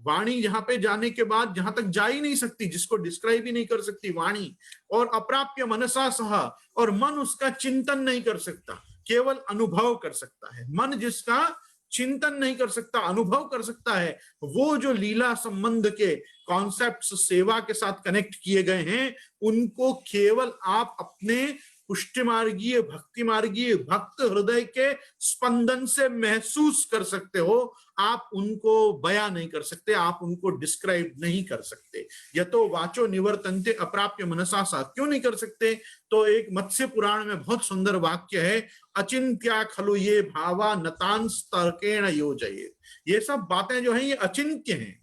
वाणी जहां पे जाने के बाद जहां तक जा ही नहीं सकती, जिसको डिस्क्राइब ही नहीं कर सकती वाणी, और अप्राप्य मनसा सह, और मन उसका चिंतन नहीं कर सकता, केवल अनुभव कर सकता है। मन जिसका चिंतन नहीं कर सकता, अनुभव कर सकता है, वो जो लीला संबंध के कॉन्सेप्ट्स सेवा के साथ कनेक्ट किए गए हैं, उनको केवल आप अपने पुष्टि मार्गीय भक्ति मार्गीय भक्त हृदय के स्पंदन से महसूस कर सकते हो। आप उनको बयां नहीं कर सकते, आप उनको डिस्क्राइब नहीं कर सकते। यतो वाचो निवर्तन्ते अप्राप्य मनसा सा, क्यों नहीं कर सकते? तो एक मत्स्य पुराण में बहुत सुंदर वाक्य है, अचिंत्या खलु ये भावा नतांस तर्केण योजयेत्। ये सब बातें जो हैं ये अचिंत्य हैं,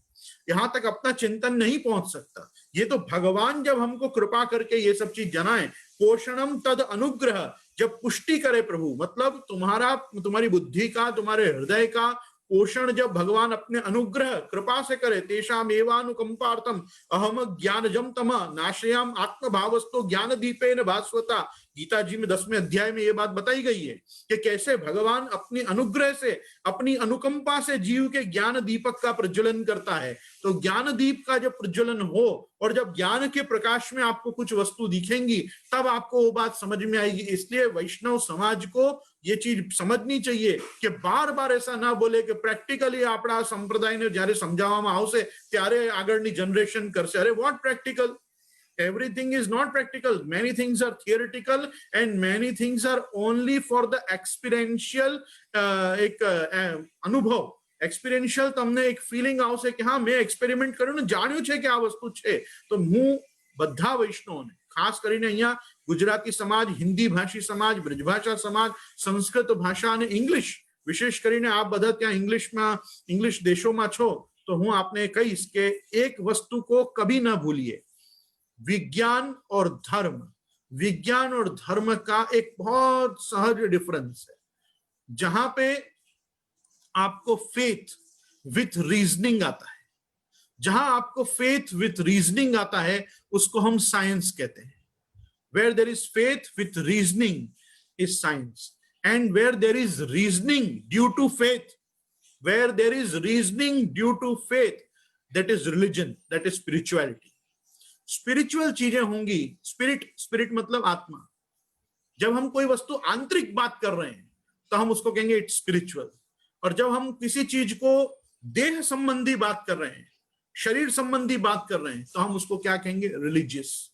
यहां तक अपना चिंतन नहीं पहुंच सकता। ये तो भगवान जब हमको कृपा करके ये सब चीज जनाए, पोषणम तद अनुग्रह, जब पुष्टि करे प्रभु, मतलब तुम्हारी बुद्धि का, तुम्हारे हृदय का पोषण जब भगवान अपने अनुग्रह कृपा से करे, तेषाम एवानुकंपार्थम अहम ज्ञानजम तम नाशयाम आत्मभावस्तो ज्ञान दीपेन भास्वता। गीता जी में 10वें अध्याय में ये बात बताई गई है कि कैसे भगवान अपनी अनुग्रह से, अपनी अनुकंपा से जीव के ज्ञान दीपक का प्रज्वलन करता है। तो ज्ञान दीप का जब प्रज्वलन हो और जब ज्ञान के प्रकाश में आपको कुछ वस्तु दिखेंगी, तब आपको वो बात समझ में आएगी। इसलिए वैष्णव समाज को ये चीज समझनी चाहिए कि बार बार ऐसा ना बोले कि प्रेक्टिकली आपड़ा संप्रदाय ने જ્યારે સમજાવવામાં આવશે ત્યારે આગળની જનરેશન કરશે, અરે what practical? Everything is not practical. Many things are theoretical and many things are only for the experiential एक અનુભવ, एक्सपीरियंशियल તમને એક ફીલિંગ આવશે કે હા મેં એક્સપેરિમેન્ટ કર્યું ને જાણ્યું છે કે આ વસ્તુ છે। તો હું બધા વૈષ્ણવોને, ખાસ કરીને અહીંયા ગુજરાતી સમાજ, હિન્દી ભાષી સમાજ, બ્રજભાષા સમાજ, સંસ્કૃત ભાષા અને ઇંગ્લિશ, વિશેષ કરીને આપ બધા ત્યાં ઇંગ્લિશ દેશોમાં છો, તો હું આપને કહીશ કે એક વસ્તુ को कभी ना भूलिए, विज्ञान और धर्म विज्ञान और धर्म का एक बहुत सहज डिफरेंस है। जहां पे आपको फेथ विथ रीजनिंग आता है, जहां आपको फेथ विथ रीजनिंग आता है, उसको हम साइंस कहते हैं। Where there is faith with reasoning is science, and where there is reasoning due to faith, where there is reasoning due to faith, that is religion, that is spirituality. Spiritual चीजें होंगी, spirit मतलब आत्मा। जब हम कोई वस्तु आंतरिक बात कर रहे हैं तो हम उसको कहेंगे इट्स स्पिरिचुअल, और जब हम किसी चीज को देह संबंधी बात कर रहे हैं, शरीर संबंधी बात कर रहे हैं, तो हम उसको क्या कहेंगे? रिलीजियस।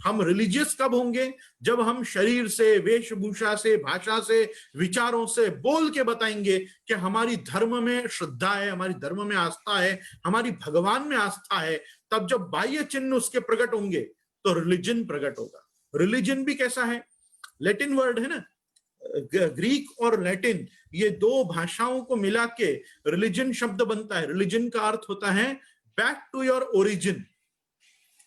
हम रिलीजियस कब होंगे? जब हम शरीर से, वेशभूषा से, भाषा से, विचारों से बोल के बताएंगे कि हमारी धर्म में श्रद्धा है, हमारी धर्म में आस्था है, हमारी भगवान में आस्था है। तब जब बाह्य चिन्ह उसके प्रकट होंगे तो रिलीजन प्रकट होगा। रिलीजन भी कैसा है? लैटिन वर्ड है ना, ग्रीक और लैटिन, ये दो भाषाओं को मिला के रिलीजन शब्द बनता है। रिलीजन का अर्थ होता है back to your origin.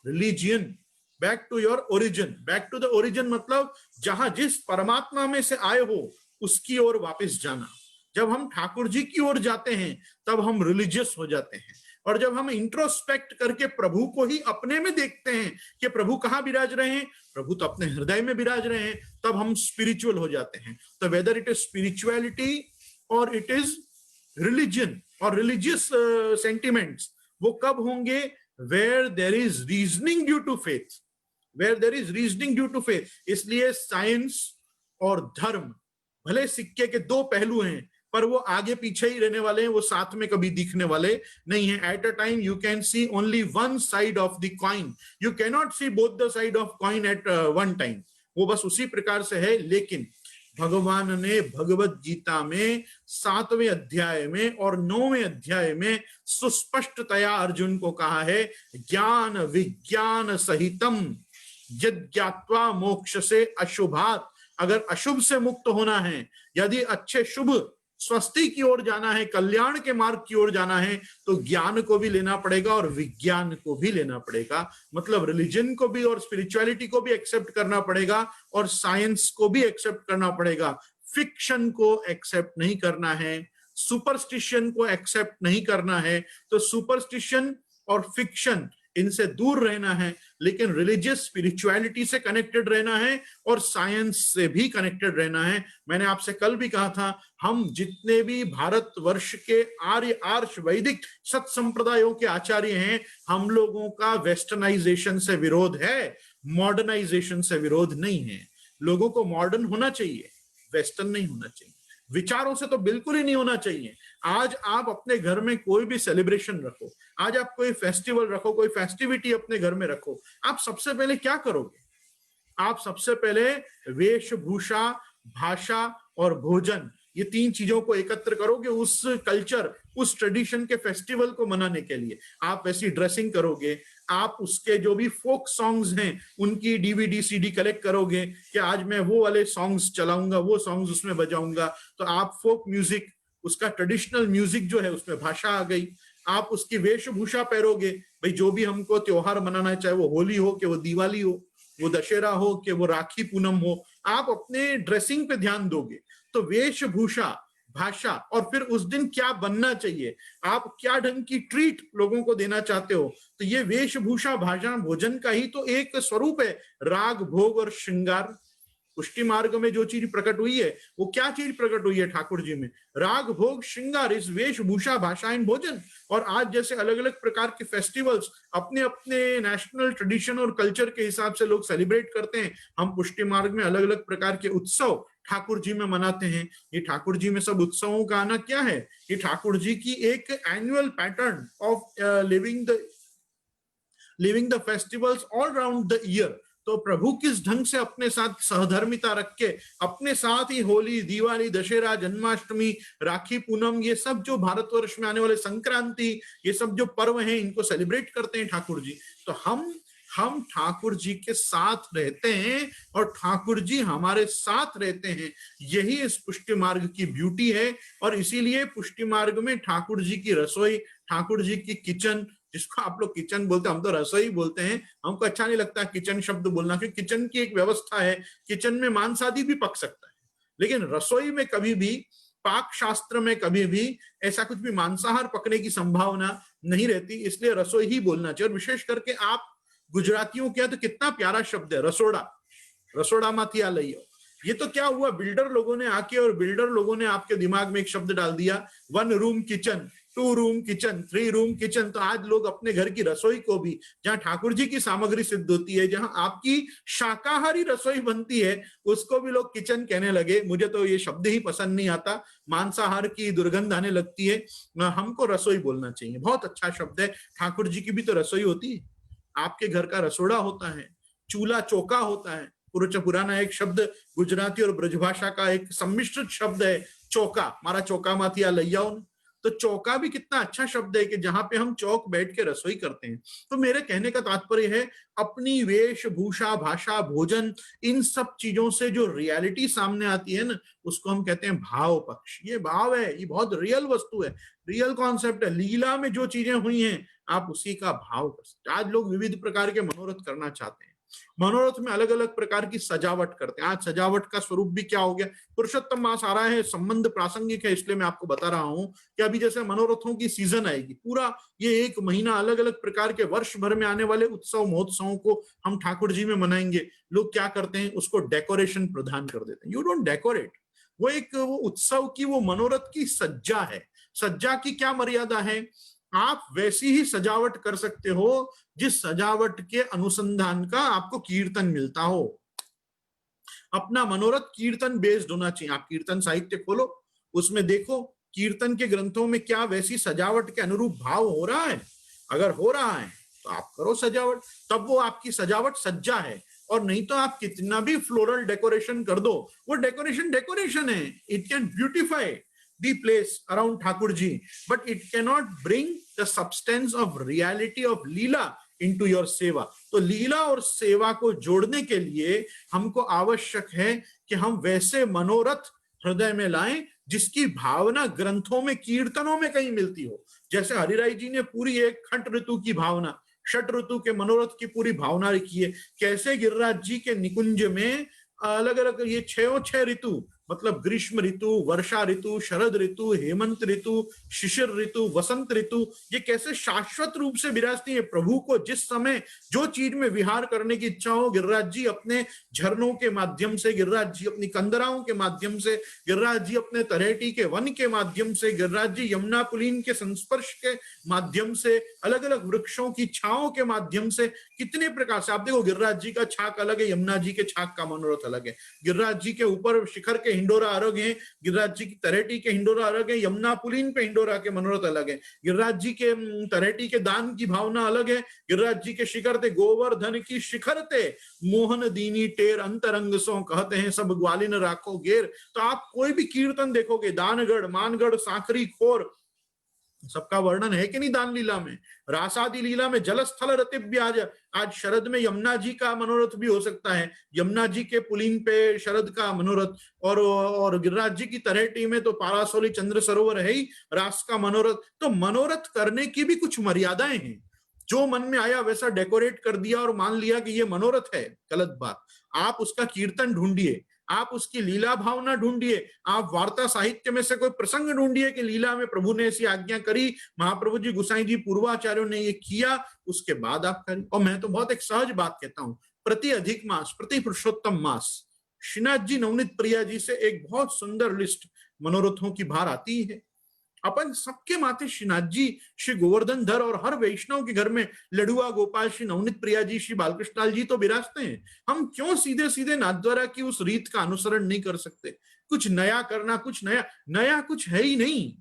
Religion, back to your origin, back to the origin मतलब जहां जिस परमात्मा में से आए हो उसकी ओर वापस जाना। जब हम ठाकुर जी की ओर जाते हैं तब हम रिलीजियस हो जाते हैं, और जब हम इंट्रोस्पेक्ट करके प्रभु को ही अपने में देखते हैं कि प्रभु कहाँ विराज रहे हैं, प्रभु तो अपने हृदय में विराज रहे हैं, तब हम स्पिरिचुअल हो जाते हैं। तो वेदर इट इज स्पिरिचुअलिटी और इट इज रिलीजन और रिलीजियस सेंटिमेंट्स, वो कब होंगे? Where there is reasoning due to faith, where there is reasoning due to faith. इसलिए साइंस और धर्म भले सिक्के के दो पहलू हैं, पर वो आगे पीछे ही रहने वाले हैं, वो साथ में कभी दिखने वाले नहीं है। At a time you can see only one side of the coin, you can not see both the side of coin at one time. वो बस उसी प्रकार से है। लेकिन भगवान ने भगवत गीता में 7वें अध्याय में और 9वें अध्याय में सुस्पष्टतया अर्जुन को कहा है, ज्ञान विज्ञान सहितम यज्ञात्वा मोक्ष से अशुभात। अगर अशुभ से मुक्त होना है, यदि अच्छे शुभ स्वस्ति की ओर जाना है, कल्याण के मार्ग की ओर जाना है, तो ज्ञान को भी लेना पड़ेगा और विज्ञान को भी लेना पड़ेगा। मतलब रिलीजन को भी और स्पिरिचुअलिटी को भी एक्सेप्ट करना पड़ेगा और साइंस को भी एक्सेप्ट करना पड़ेगा। फिक्शन को एक्सेप्ट नहीं करना है, सुपरस्टिशन को एक्सेप्ट नहीं करना है। तो सुपरस्टिशन और फिक्शन, इनसे दूर रहना है, लेकिन रिलीजियस स्पिरिचुअलिटी से कनेक्टेड रहना है और साइंस से भी कनेक्टेड रहना है। मैंने आपसे कल भी कहा था, हम जितने भी भारतवर्ष के आर्य आर्ष वैदिक सत संप्रदायों के आचार्य हैं, हम लोगों का वेस्टर्नाइजेशन से विरोध है, मॉडर्नाइजेशन से विरोध नहीं है। लोगों को मॉडर्न होना चाहिए, वेस्टर्न नहीं होना चाहिए। विचारों से तो बिल्कुल ही नहीं होना चाहिए। आज आप अपने घर में कोई भी सेलिब्रेशन रखो, आज आप कोई फेस्टिवल रखो, कोई फेस्टिविटी अपने घर में रखो, आप सबसे पहले क्या करोगे? आप सबसे पहले वेशभूषा, भाषा और भोजन, ये तीन चीजों को एकत्र करोगे उस कल्चर, उस ट्रेडिशन के फेस्टिवल को मनाने के लिए। आप वैसी ड्रेसिंग करोगे, आप उसके जो भी फोक सॉन्ग्स हैं उनकी डीवीडी सीडी कलेक्ट करोगे कि आज मैं वो वाले सॉन्ग्स चलाऊंगा, वो सॉन्ग्स उसमें बजाऊंगा। तो आप फोक म्यूजिक, उसका ट्रेडिशनल म्यूजिक जो है उसमें भाषा आ गई। आप उसकी वेशभूषा पहनोगे, भाई जो भी हमको त्योहार मनाना है, चाहे वो होली हो कि वो दिवाली हो, वो दशहरा हो कि वो राखी पूनम हो, आप अपने ड्रेसिंग पे ध्यान दोगे। तो वेशभूषा, भाषा, और फिर उस दिन क्या बनना चाहिए, आप क्या ढंग की ट्रीट लोगों को देना चाहते हो, तो ये वेशभूषा, भाषा, भोजन का ही तो एक स्वरूप है। राग, भोग और श्रृंगार। पुष्टि मार्ग में जो चीज प्रकट हुई है वो क्या चीज प्रकट हुई है ठाकुर जी में? राग, भोग, श्रृंगार, इस वेशभूषा, भाषा एंड भोजन। और आज जैसे अलग अलग प्रकार के फेस्टिवल्स अपने अपने नेशनल ट्रेडिशन और कल्चर के हिसाब से लोग सेलिब्रेट करते हैं, हम पुष्टि मार्ग में अलग अलग प्रकार के उत्सव ठाकुर जी में मनाते हैं। ये ठाकुर जी में सब उत्सवों का आना क्या है? ये ठाकुर जी की एक annual pattern of living the festivals all around the year. तो प्रभु किस ढंग से अपने साथ सहधर्मिता रख के अपने साथ ही होली, दिवाली, दशहरा, जन्माष्टमी, राखी पूनम, ये सब जो भारतवर्ष में आने वाले संक्रांति, ये सब जो पर्व हैं, इनको सेलिब्रेट करते हैं ठाकुर जी। तो हम ठाकुर जी के साथ रहते हैं और ठाकुर जी हमारे साथ रहते हैं। यही इस पुष्टि मार्ग की ब्यूटी है। और इसीलिए पुष्टि मार्ग में ठाकुर जी की रसोई, ठाकुर जी की किचन जिसको आप लोग किचन बोलते हैं, हम तो रसोई बोलते हैं, हमको अच्छा नहीं लगता किचन शब्द बोलना, क्योंकि किचन की एक व्यवस्था है, किचन में मांस आदि भी पक सकता है, लेकिन रसोई में कभी भी, पाक शास्त्र में कभी भी ऐसा कुछ भी मांसाहार पकने की संभावना नहीं रहती, इसलिए रसोई ही बोलना चाहिए। और विशेष करके आप गुजरातियों के यहाँ तो कितना प्यारा शब्द है रसोड़ा, रसोड़ा माथी आ लइयो। ये तो क्या हुआ, बिल्डर लोगों ने आके और बिल्डर लोगों ने आपके दिमाग में एक शब्द डाल दिया, 1 room kitchen, 2 room kitchen, 3 room kitchen. तो आज लोग अपने घर की रसोई को भी, जहां ठाकुर जी की सामग्री सिद्ध होती है, जहां आपकी शाकाहारी रसोई बनती है, उसको भी लोग किचन कहने लगे। मुझे तो ये शब्द ही पसंद नहीं आता, मांसाहार की दुर्गंध आने लगती है। हमको रसोई बोलना चाहिए, बहुत अच्छा शब्द है। ठाकुर जी की भी तो रसोई होती है, आपके घर का रसोड़ा होता है, चूल्हा चौका होता है। पुराना एक शब्द गुजराती और ब्रजभाषा का एक सम्मिश्रित शब्द है चौका, मारा चौका माथी आ लइयाओ। तो चौका भी कितना अच्छा शब्द है कि जहां पे हम चौक बैठ के रसोई करते हैं। तो मेरे कहने का तात्पर्य है, अपनी वेशभूषा, भाषा, भोजन, इन सब चीजों से जो रियलिटी सामने आती है ना, उसको हम कहते हैं भाव पक्ष। ये भाव है, ये बहुत रियल वस्तु है, रियल कॉन्सेप्ट है। लीला में जो चीजें हुई हैं, आप उसी का भाव कर सकते। आज लोग विविध प्रकार के मनोरथ करना चाहते हैं, मनोरथ में अलग अलग प्रकार की सजावट करते हैं। आज सजावट का स्वरूप भी क्या हो गया, पुरुषोत्तम मास आ रहा है, संबंध प्रासंगिक है, इसलिए मैं आपको बता रहा हूं कि अभी जैसे मनोरथों की सीजन आएगी, पूरा ये 1 महीना अलग अलग प्रकार के वर्ष भर में आने वाले उत्सव महोत्सवों को हम ठाकुर जी में मनाएंगे। लोग क्या करते हैं, उसको डेकोरेशन प्रदान कर देते हैं। यू डोंट डेकोरेट, वो एक वो उत्सव की, वो मनोरथ की सज्जा है। सज्जा की क्या मर्यादा है, आप वैसी ही सजावट कर सकते हो जिस सजावट के अनुसंधान का आपको कीर्तन मिलता हो। अपना मनोरथ कीर्तन बेस्ड होना चाहिए। आप कीर्तन साहित्य खोलो, उसमें देखो कीर्तन के ग्रंथों में क्या वैसी सजावट के अनुरूप भाव हो रहा है। अगर हो रहा है तो आप करो सजावट, तब वो आपकी सजावट सज्जा है। और नहीं तो आप कितना भी फ्लोरल डेकोरेशन कर दो, वो डेकोरेशन डेकोरेशन है। It can beautify the place around Thakur ji, but it cannot bring the substance of reality of Leela into your सेवा। तो लीला और सेवा को जोड़ने के लिए हमको आवश्यक है कि हम वैसे मनोरथ हृदय में लाएं जिसकी भावना ग्रंथों में, कीर्तनों में कहीं मिलती हो। जैसे हरिराय जी ने पूरी एक खंड ऋतु की भावना, षट ऋतु के मनोरथ की पूरी भावना लिखी है। कैसे गिरिराज जी के निकुंज में अलग अलग ये 6 ऋतु, मतलब ग्रीष्म ऋतु, वर्षा ऋतु, शरद ऋतु, हेमंत ऋतु, शिशिर ऋतु, वसंत ऋतु, ये कैसे शाश्वत रूप से विराजती है। प्रभु को जिस समय जो चीज में विहार करने की इच्छा हो, गिरिराज जी अपने झरनों के माध्यम से, गिरिराज जी अपनी कंदराओं के माध्यम से, गिरिराज जी अपने तरेटी के वन के माध्यम से, गिरिराज जी यमुना पुलीन के संस्पर्श के माध्यम से, अलग अलग वृक्षों की छाओं के माध्यम से, कितने प्रकार से। आप देखो गिरिराज जी का छाक अलग है, यमुना जी के छाक का मनोरथ अलग है। गिरिराज जी के ऊपर शिखर के हिंडोरा अलग है, गिरिराज जी की तरेटी के हिंडोरा अलग है, यमुना पुलीन पे हिंडोरा के मनोरथ अलग है। गिरिराज जी के तरेटी के दान की भावना अलग है। गिरिराज जी के शिखर ते गोवर्धन की शिखर ते मोहन दीनी टेर अंतरंग सो, कहते हैं सब ग्वालिन राखो घेर। तो आप कोई भी कीर्तन देखोगे, दानगढ़, मानगढ़, सांकरी, खोर, सबका वर्णन है कि नहीं दान लीला में। रासादी लीला में जलस्थल रतिव्याज, आज शरद में यमुना जी का मनोरथ भी हो सकता है, यमुना जी के पुलिन पे शरद का मनोरथ। और गिरिराज जी की तरेटी में तो पारासोली चंद्र सरोवर है ही, रास का मनोरथ। तो मनोरथ करने की भी कुछ मर्यादाएं हैं। जो मन में आया वैसा डेकोरेट कर दिया और मान लिया कि ये मनोरथ है, गलत बात। आप उसका कीर्तन ढूंढिए, आप उसकी लीला भावना ढूंढिए, आप वार्ता साहित्य में से कोई प्रसंग ढूंढिए कि लीला में प्रभु ने ऐसी आज्ञा करी, महाप्रभु जी, गुसाई जी, पूर्वाचार्यों ने ये किया, उसके बाद आप करें। और मैं तो बहुत एक सहज बात कहता हूं, प्रति अधिक मास, प्रति पुरुषोत्तम मास, श्रीनाथ जी नवनीत प्रिया जी से एक बहुत सुंदर लिस्ट मनोरथों की बाहर आती है। अपन सबके माथे श्रीनाथ जी, श्री गोवर्धन धर, और हर वैष्णव के घर में लडुआ गोपाल, श्री नवनीत प्रिया जी, श्री बालकृष्णलाल जी तो विराजते हैं। हम क्यों सीधे सीधे नाथद्वारा की उस रीत का अनुसरण नहीं कर सकते? कुछ नया करना, कुछ नया कुछ है ही नहीं।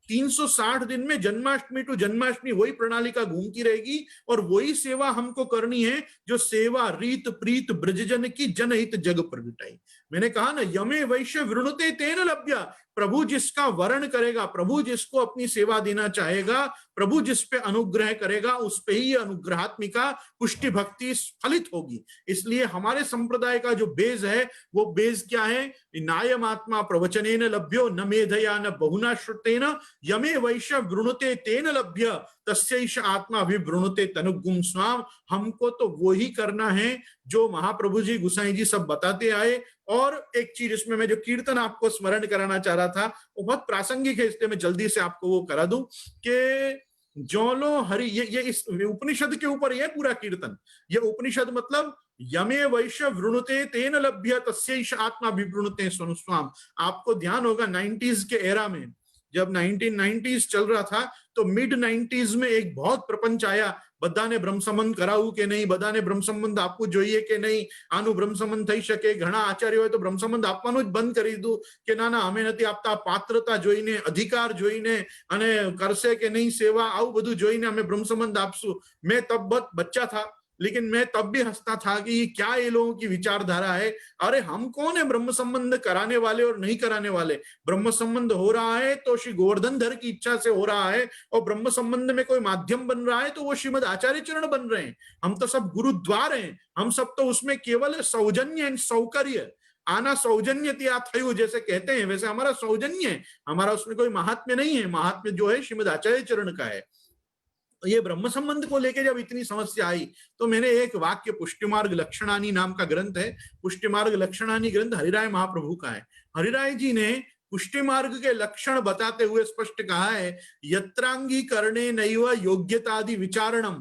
360 दिन में जन्माष्टमी टू जन्माष्टमी वही प्रणालिका घूमती रहेगी और वही सेवा हमको करनी है, जो सेवा रीत प्रीत ब्रजजन की जनहित जग प्रगटाई। मैंने कहा ना, यमे वैश्य वृणुते तेन लभ्य, प्रभु जिसका वर्ण करेगा, प्रभु जिसको अपनी सेवा देना चाहेगा, प्रभु जिस पे अनुग्रह करेगा, उस पे ही अनुग्रहात्मिका पुष्टि भक्ति फलित होगी। इसलिए हमारे संप्रदाय का जो बेज है, वो बेज क्या है? नायमात्मा प्रवचनेन लभ्यो न मेधया न बहुना श्रुतेन यमे वैश्य वृणुते तेन लभ्य तस्यैष आत्मा विवृणुते तनुगुम स्वाम। हमको तो वो ही करना है जो महाप्रभु जी, गुसाई जी सब बताते आए। और एक चीज इसमें मैं जो कीर्तन आपको स्मरण कराना चाह रहा था वो बहुत प्रासंगिक है, इसलिए मैं जल्दी से आपको वो करा दूं कि जोलो हरि, ये इस उपनिषद के ऊपर ये पूरा कीर्तन। ये उपनिषद मतलब यमे वैश्य वृणुते तेन लभ्य तस्यैष आत्मा विवृणुते स्वनुस्वाम। आपको ध्यान होगा 90s के एरा में, जब 1990s चल रहा था, तो मिड 90s में एक बहुत प्रपंच आया, બધાને બ્રહ્મ સંબંધ કરાવવું કે નહીં, બધાને બ્રહ્મ સંબંધ આપવું જોઈએ કે નહીં, આનું બ્રહ્મ સંબંધ થઈ શકે। ઘણા આચાર્યોએ તો બ્રહ્મ સંબંધ આપવાનું જ બંધ કરી દીધું કે ના ના, અમે નથી આપતા, પાત્રતા જોઈને, અધિકાર જોઈને અને કરશે કે નહીં સેવા, આવું બધું જોઈને અમે બ્રહ્મ સંબંધ આપશું। मैं तब बच्चा था, लेकिन मैं तब भी हंसता था कि ये क्या ये लोगों की विचारधारा है। अरे हम कौन है ब्रह्म संबंध कराने वाले और नहीं कराने वाले? ब्रह्म संबंध हो रहा है तो श्री गोवर्धन धर की इच्छा से हो रहा है, और ब्रह्म संबंध में कोई माध्यम बन रहा है तो वो श्रीमद आचार्य चरण बन रहे हैं। हम तो सब गुरुद्वार हैं, हम सब तो उसमें केवल सौजन्य एंड सौकर्य, आना सौजन्य थयु जैसे कहते हैं, वैसे हमारा सौजन्य है, हमारा उसमें कोई महात्म्य नहीं है। महात्म्य जो है श्रीमद आचार्य चरण का है। ये ब्रह्म संबंध को लेकर जब इतनी समस्या आई तो मैंने एक वाक्य, पुष्टिमार्ग लक्षणानी नाम का ग्रंथ है, पुष्टिमार्ग लक्षणानी ग्रंथ हरिराय महाप्रभु का है। हरिराय जी ने पुष्टि मार्ग के लक्षण बताते हुए स्पष्ट कहा है, यत्रांगी करणे नैव योग्यतादि विचारणम,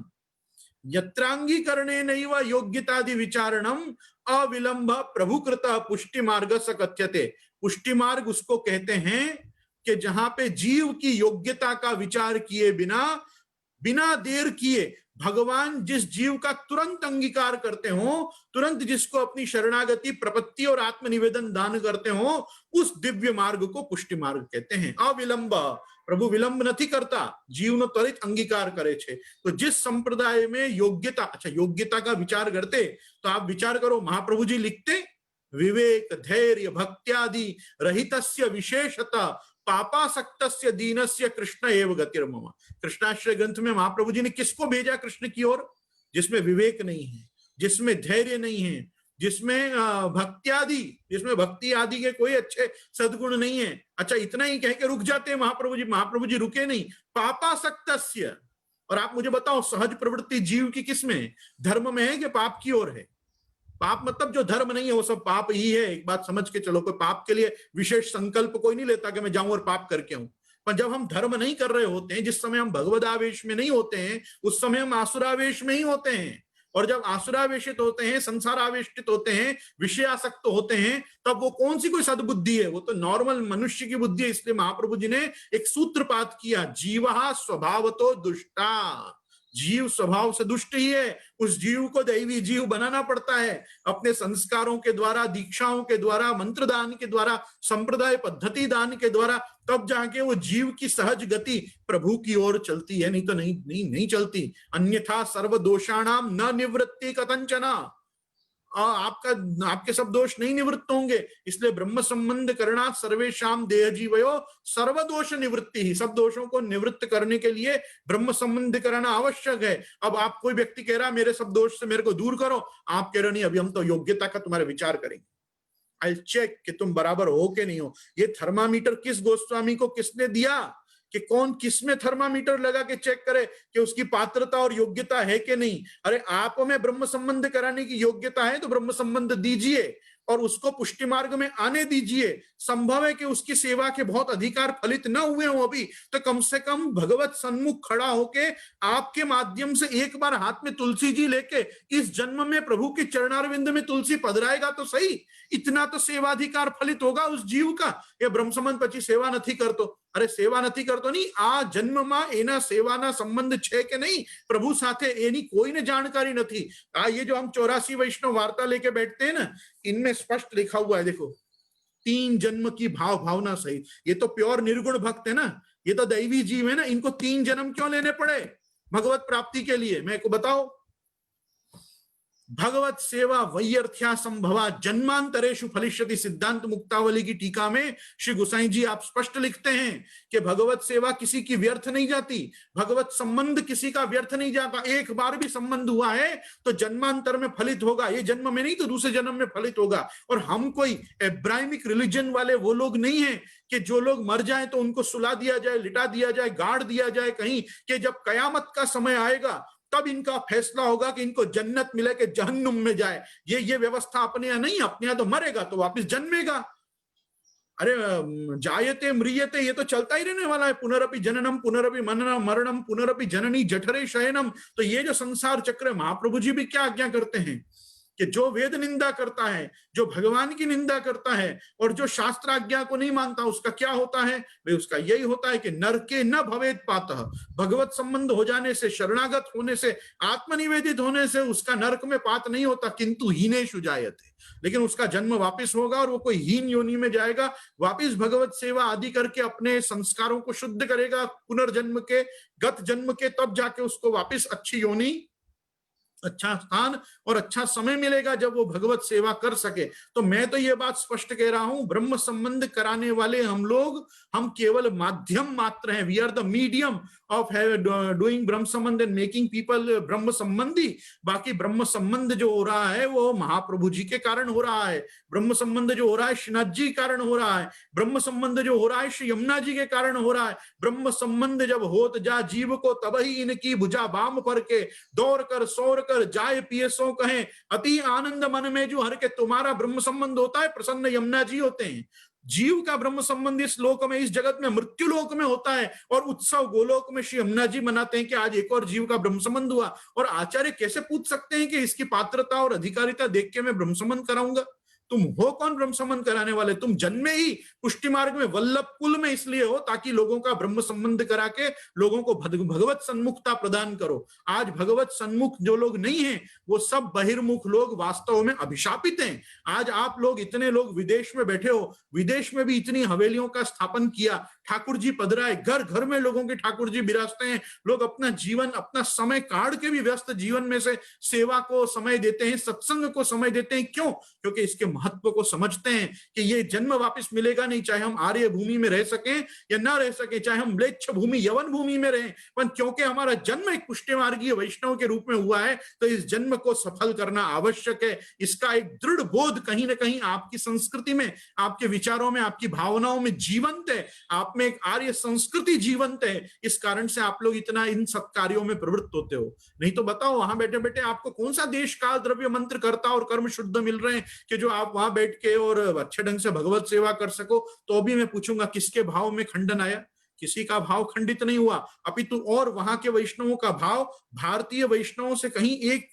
यत्रांगी करणे नैव योग्यतादि विचारणम अविलंब प्रभुकृत पुष्टि मार्ग स कथ्यते। पुष्टि मार्ग उसको कहते हैं कि जहां पे जीव की योग्यता का विचार किए बिना, बिना देर किए भगवान जिस जीव का तुरंत अंगीकार करते हो, तुरंत जिसको अपनी शरणागति, प्रपत्ति और आत्मनिवेदन दान करते हो, उस दिव्य मार्ग को पुष्टि मार्ग कहते हैं। अविलंब, प्रभु विलंब नहीं करता, जीव नो त्वरित अंगीकार करे छे। तो जिस संप्रदाय में योग्यता, अच्छा योग्यता का विचार करते, तो आप विचार करो, महाप्रभु जी लिखते, विवेक धैर्य भक्त्यादि रहितस्य विशेषता पापासक्तस्य दीनस्य कृष्ण एव गतिर्मम। कृष्णाश्रय ग्रंथ में महाप्रभु जी ने किसको भेजा कृष्ण की ओर? जिसमें विवेक नहीं है, जिसमें धैर्य नहीं है, जिसमें भक्त्यादि, जिसमें भक्ति आदि के कोई अच्छे सद्गुण नहीं है। अच्छा इतना ही कह के रुक जाते हैं महाप्रभु जी। महाप्रभु जी रुके नहीं, पापासक्तस्य। और आप मुझे बताओ, सहज प्रवृत्ति जीव की किस में है? धर्म में है कि पाप की ओर है? पाप मतलब जो धर्म नहीं है वो सब पाप ही है, एक बात समझ के चलो। कोई पाप के लिए विशेष संकल्प कोई नहीं लेता कि मैं जाऊं और पाप करके आऊं। पर जब हम धर्म नहीं कर रहे होते हैं, जिस समय हम भगवदावेश में नहीं होते हैं, उस समय हम आसुरावेश में ही होते हैं। और जब आसुरावेशित होते हैं, संसार आवेशित होते हैं, विषयासक्त होते हैं, तब वो कौन सी कोई सद्बुद्धि है? वो तो नॉर्मल मनुष्य की बुद्धि है। इसलिए महाप्रभु जी ने एक सूत्रपात किया, जीवः स्वभावतो दुष्टा। जीव स्वभाव से दुष्ट ही है, उस जीव को दैवी जीव बनाना पड़ता है अपने संस्कारों के द्वारा, दीक्षाओं के द्वारा, मंत्र दान के द्वारा, संप्रदाय पद्धति दान के द्वारा, तब जाके वो जीव की सहज गति प्रभु की ओर चलती है, नहीं तो नहीं चलती। अन्यथा सर्व दोषाणाम न निवृत्ति कथंचना। आपके सब दोष नहीं निवृत्त होंगे। इसलिए ब्रह्म संबंध करना सर्वेशाम देह जीवयो सर्व दोष निवृत्ति ही, सब दोषों को निवृत्त करने के लिए ब्रह्म संबंध कराना आवश्यक है। अब आप, कोई व्यक्ति कह रहा मेरे सब दोष से मेरे को दूर करो, आप कह रहे नहीं अभी हम तो योग्यता का तुम्हारे विचार करेंगे, आई चेक कि तुम बराबर हो कि नहीं हो। ये थर्मामीटर किस गोस्वामी को किसने दिया कि कौन किस में थर्मामीटर लगा के चेक करे कि उसकी पात्रता और योग्यता है कि नहीं? अरे आप में ब्रह्म संबंध कराने की योग्यता है तो ब्रह्म संबंध दीजिए और उसको पुष्टि मार्ग में आने दीजिए। संभव है कि उसकी सेवा के बहुत अधिकार फलित न हुए हो अभी, तो कम से कम भगवत सन्मुख खड़ा होके आपके माध्यम से एक बार हाथ में तुलसी जी लेके इस जन्म में प्रभु के चरणारविंद में तुलसी पधराएगा तो सही। इतना तो सेवाधिकार फलित होगा उस जीव का। ये ब्रह्म संबंध पची सेवा नहीं करतो, अरे सेवा नहीं करतो नहीं, आ जन्म में एना सेवाना संबंध छे के नहीं प्रभु साथे, एनी कोईने जानकारी नहीं। ये जो हम 84 वैष्णव वार्ता लेके बैठते हैं ना, इनमें स्पष्ट लिखा हुआ है, देखो, 3 जन्म की भावना सहित। ये तो प्योर निर्गुण भक्त है ना, ये तो दैवी जीव है ना, इनको 3 जन्म क्यों लेने पड़े भगवत प्राप्ति के लिए? मैं को बताओ, भगवत सेवा वैयर्थ्या संभवा जन्मांतरेषु फलिष्यति सिद्धांत मुक्तावली की टीका में श्री गोसाई जी आप स्पष्ट लिखते हैं कि भगवत सेवा किसी की व्यर्थ नहीं जाती, भगवत संबंध किसी का व्यर्थ नहीं जाता। एक बार भी संबंध हुआ है तो जन्मांतर में फलित होगा, ये जन्म में नहीं तो दूसरे जन्म में फलित होगा। और हम कोई एब्राहिमिक रिलीजन वाले वो लोग नहीं है कि जो लोग मर जाए तो उनको सुला दिया जाए, लिटा दिया जाए, गाड़ दिया जाए कहीं, कि जब कयामत का समय आएगा तब इनका फैसला होगा कि इनको जन्नत मिले कि जहन्नुम में जाए। ये व्यवस्था अपने यहाँ नहीं, अपने यहाँ तो मरेगा तो वापस जन्मेगा। अरे जायते म्रियते ये तो चलता ही रहने वाला है, पुनरपि जननम पुनरपि मननम मरणम पुनरपि जननी जठरे शयनम। तो ये जो संसार चक्र, महाप्रभु जी भी क्या आज्ञा करते हैं कि जो वेद निंदा करता है, जो भगवान की निंदा करता है और जो शास्त्र आज्ञा को नहीं मानता, उसका क्या होता है भाई? उसका यही होता है कि नरके न भवेद पातः, भगवत संबंध हो जाने से, शरणागत होने से, आत्मनिवेदित होने से उसका नरक में पात नहीं होता, किंतु हीनेषु जायते, लेकिन उसका जन्म वापिस होगा और वो कोई हीन योनि में जाएगा, वापिस भगवत सेवा आदि करके अपने संस्कारों को शुद्ध करेगा पुनर्जन्म के, गत जन्म के, तब जाके उसको वापिस अच्छी योनि, अच्छा स्थान और अच्छा समय मिलेगा जब वो भगवत सेवा कर सके। तो मैं तो ये बात स्पष्ट कह रहा हूं, ब्रह्म संबंध कराने वाले हम लोग, हम केवल माध्यम मात्र हैं। We are the medium of doing Brahma Sambandh and making people ब्रह्म संबंधी। बाकी ब्रह्म संबंध जो हो रहा है वो महाप्रभु जी के कारण हो रहा है, ब्रह्म संबंध जो हो रहा है श्रीनाथ जी के कारण हो रहा है, ब्रह्म संबंध जो हो रहा है श्री यमुना जी के कारण हो रहा है। ब्रह्म संबंध जब होत जा जीव को तब ही इनकी भुजा बाम पर के, दौड़ कर सौर कर जाए पिए सो कहें, अति आनंद मन में जो हर के। तुम्हारा ब्रह्म संबंध होता है, प्रसन्न यमुना जी होते हैं। जीव का ब्रह्म संबंध इस लोक में, इस जगत में, मृत्यु लोक में होता है, और उत्सव गोलोक में श्री यमुना जी मनाते हैं कि आज एक और जीव का ब्रह्म संबंध हुआ। और आचार्य कैसे पूछ सकते हैं कि इसकी पात्रता और अधिकारिता देख के मैं ब्रह्म संबंध कराऊंगा? तुम हो कौन ब्रह्म संबंध कराने वाले? तुम जन्मे ही पुष्टि मार्ग में वल्लभ कुल में इसलिए हो ताकि लोगों का ब्रह्म संबंध करा के लोगों को भगवत सन्मुखता प्रदान करो। आज भगवत सन्मुख जो लोग नहीं हैं वो सब बहिर्मुख लोग वास्तव में अभिशापित हैं। आज आप लोग, इतने लोग विदेश में बैठे हो, विदेश में भी इतनी हवेलियों का स्थापन किया, ठाकुर जी पधराए, घर घर में लोगों के ठाकुर जी विराजते हैं, लोग अपना जीवन, अपना समय काढ़ के भी व्यस्त जीवन में से सेवा को समय देते हैं, सत्संग को समय देते हैं। क्यों? क्योंकि इसके महत्व को समझते हैं कि ये जन्म वापस मिलेगा नहीं, चाहे हम आर्य भूमि में रह सकें या ना रह सके, चाहे हम म्लेच्छ भूमि, यवन भूमि में रहें, पर क्योंकि हमारा जन्म एक पुष्टि मार्गीय वैष्णव के रूप में हुआ है तो इस जन्म को सफल करना आवश्यक है। इसका एक दृढ़ बोध कहीं ना कहीं आपकी संस्कृति में, आपके विचारों में, आपकी भावनाओं में जीवंत है, आप में एक आर्य संस्कृति जीवंत है। इस कारण से आप लोग इतना इन सत्कार्यों में प्रवृत्त होते हो। नहीं तो बताओ, वहां बैठे बैठे आपको कौन सा देश काल द्रव्य मंत्र करता और कर्म शुद्ध मिल रहे हैं कि जो आप वहां बैठ के और अच्छे ढंग से भगवत सेवा कर सको? तो भी मैं पूछूंगा किसके भाव में खंडन आया? किसी का भाव खंडित नहीं हुआ, अपितु और वहां के वैष्णवों का भाव भारतीय वैष्णवों से कहीं एक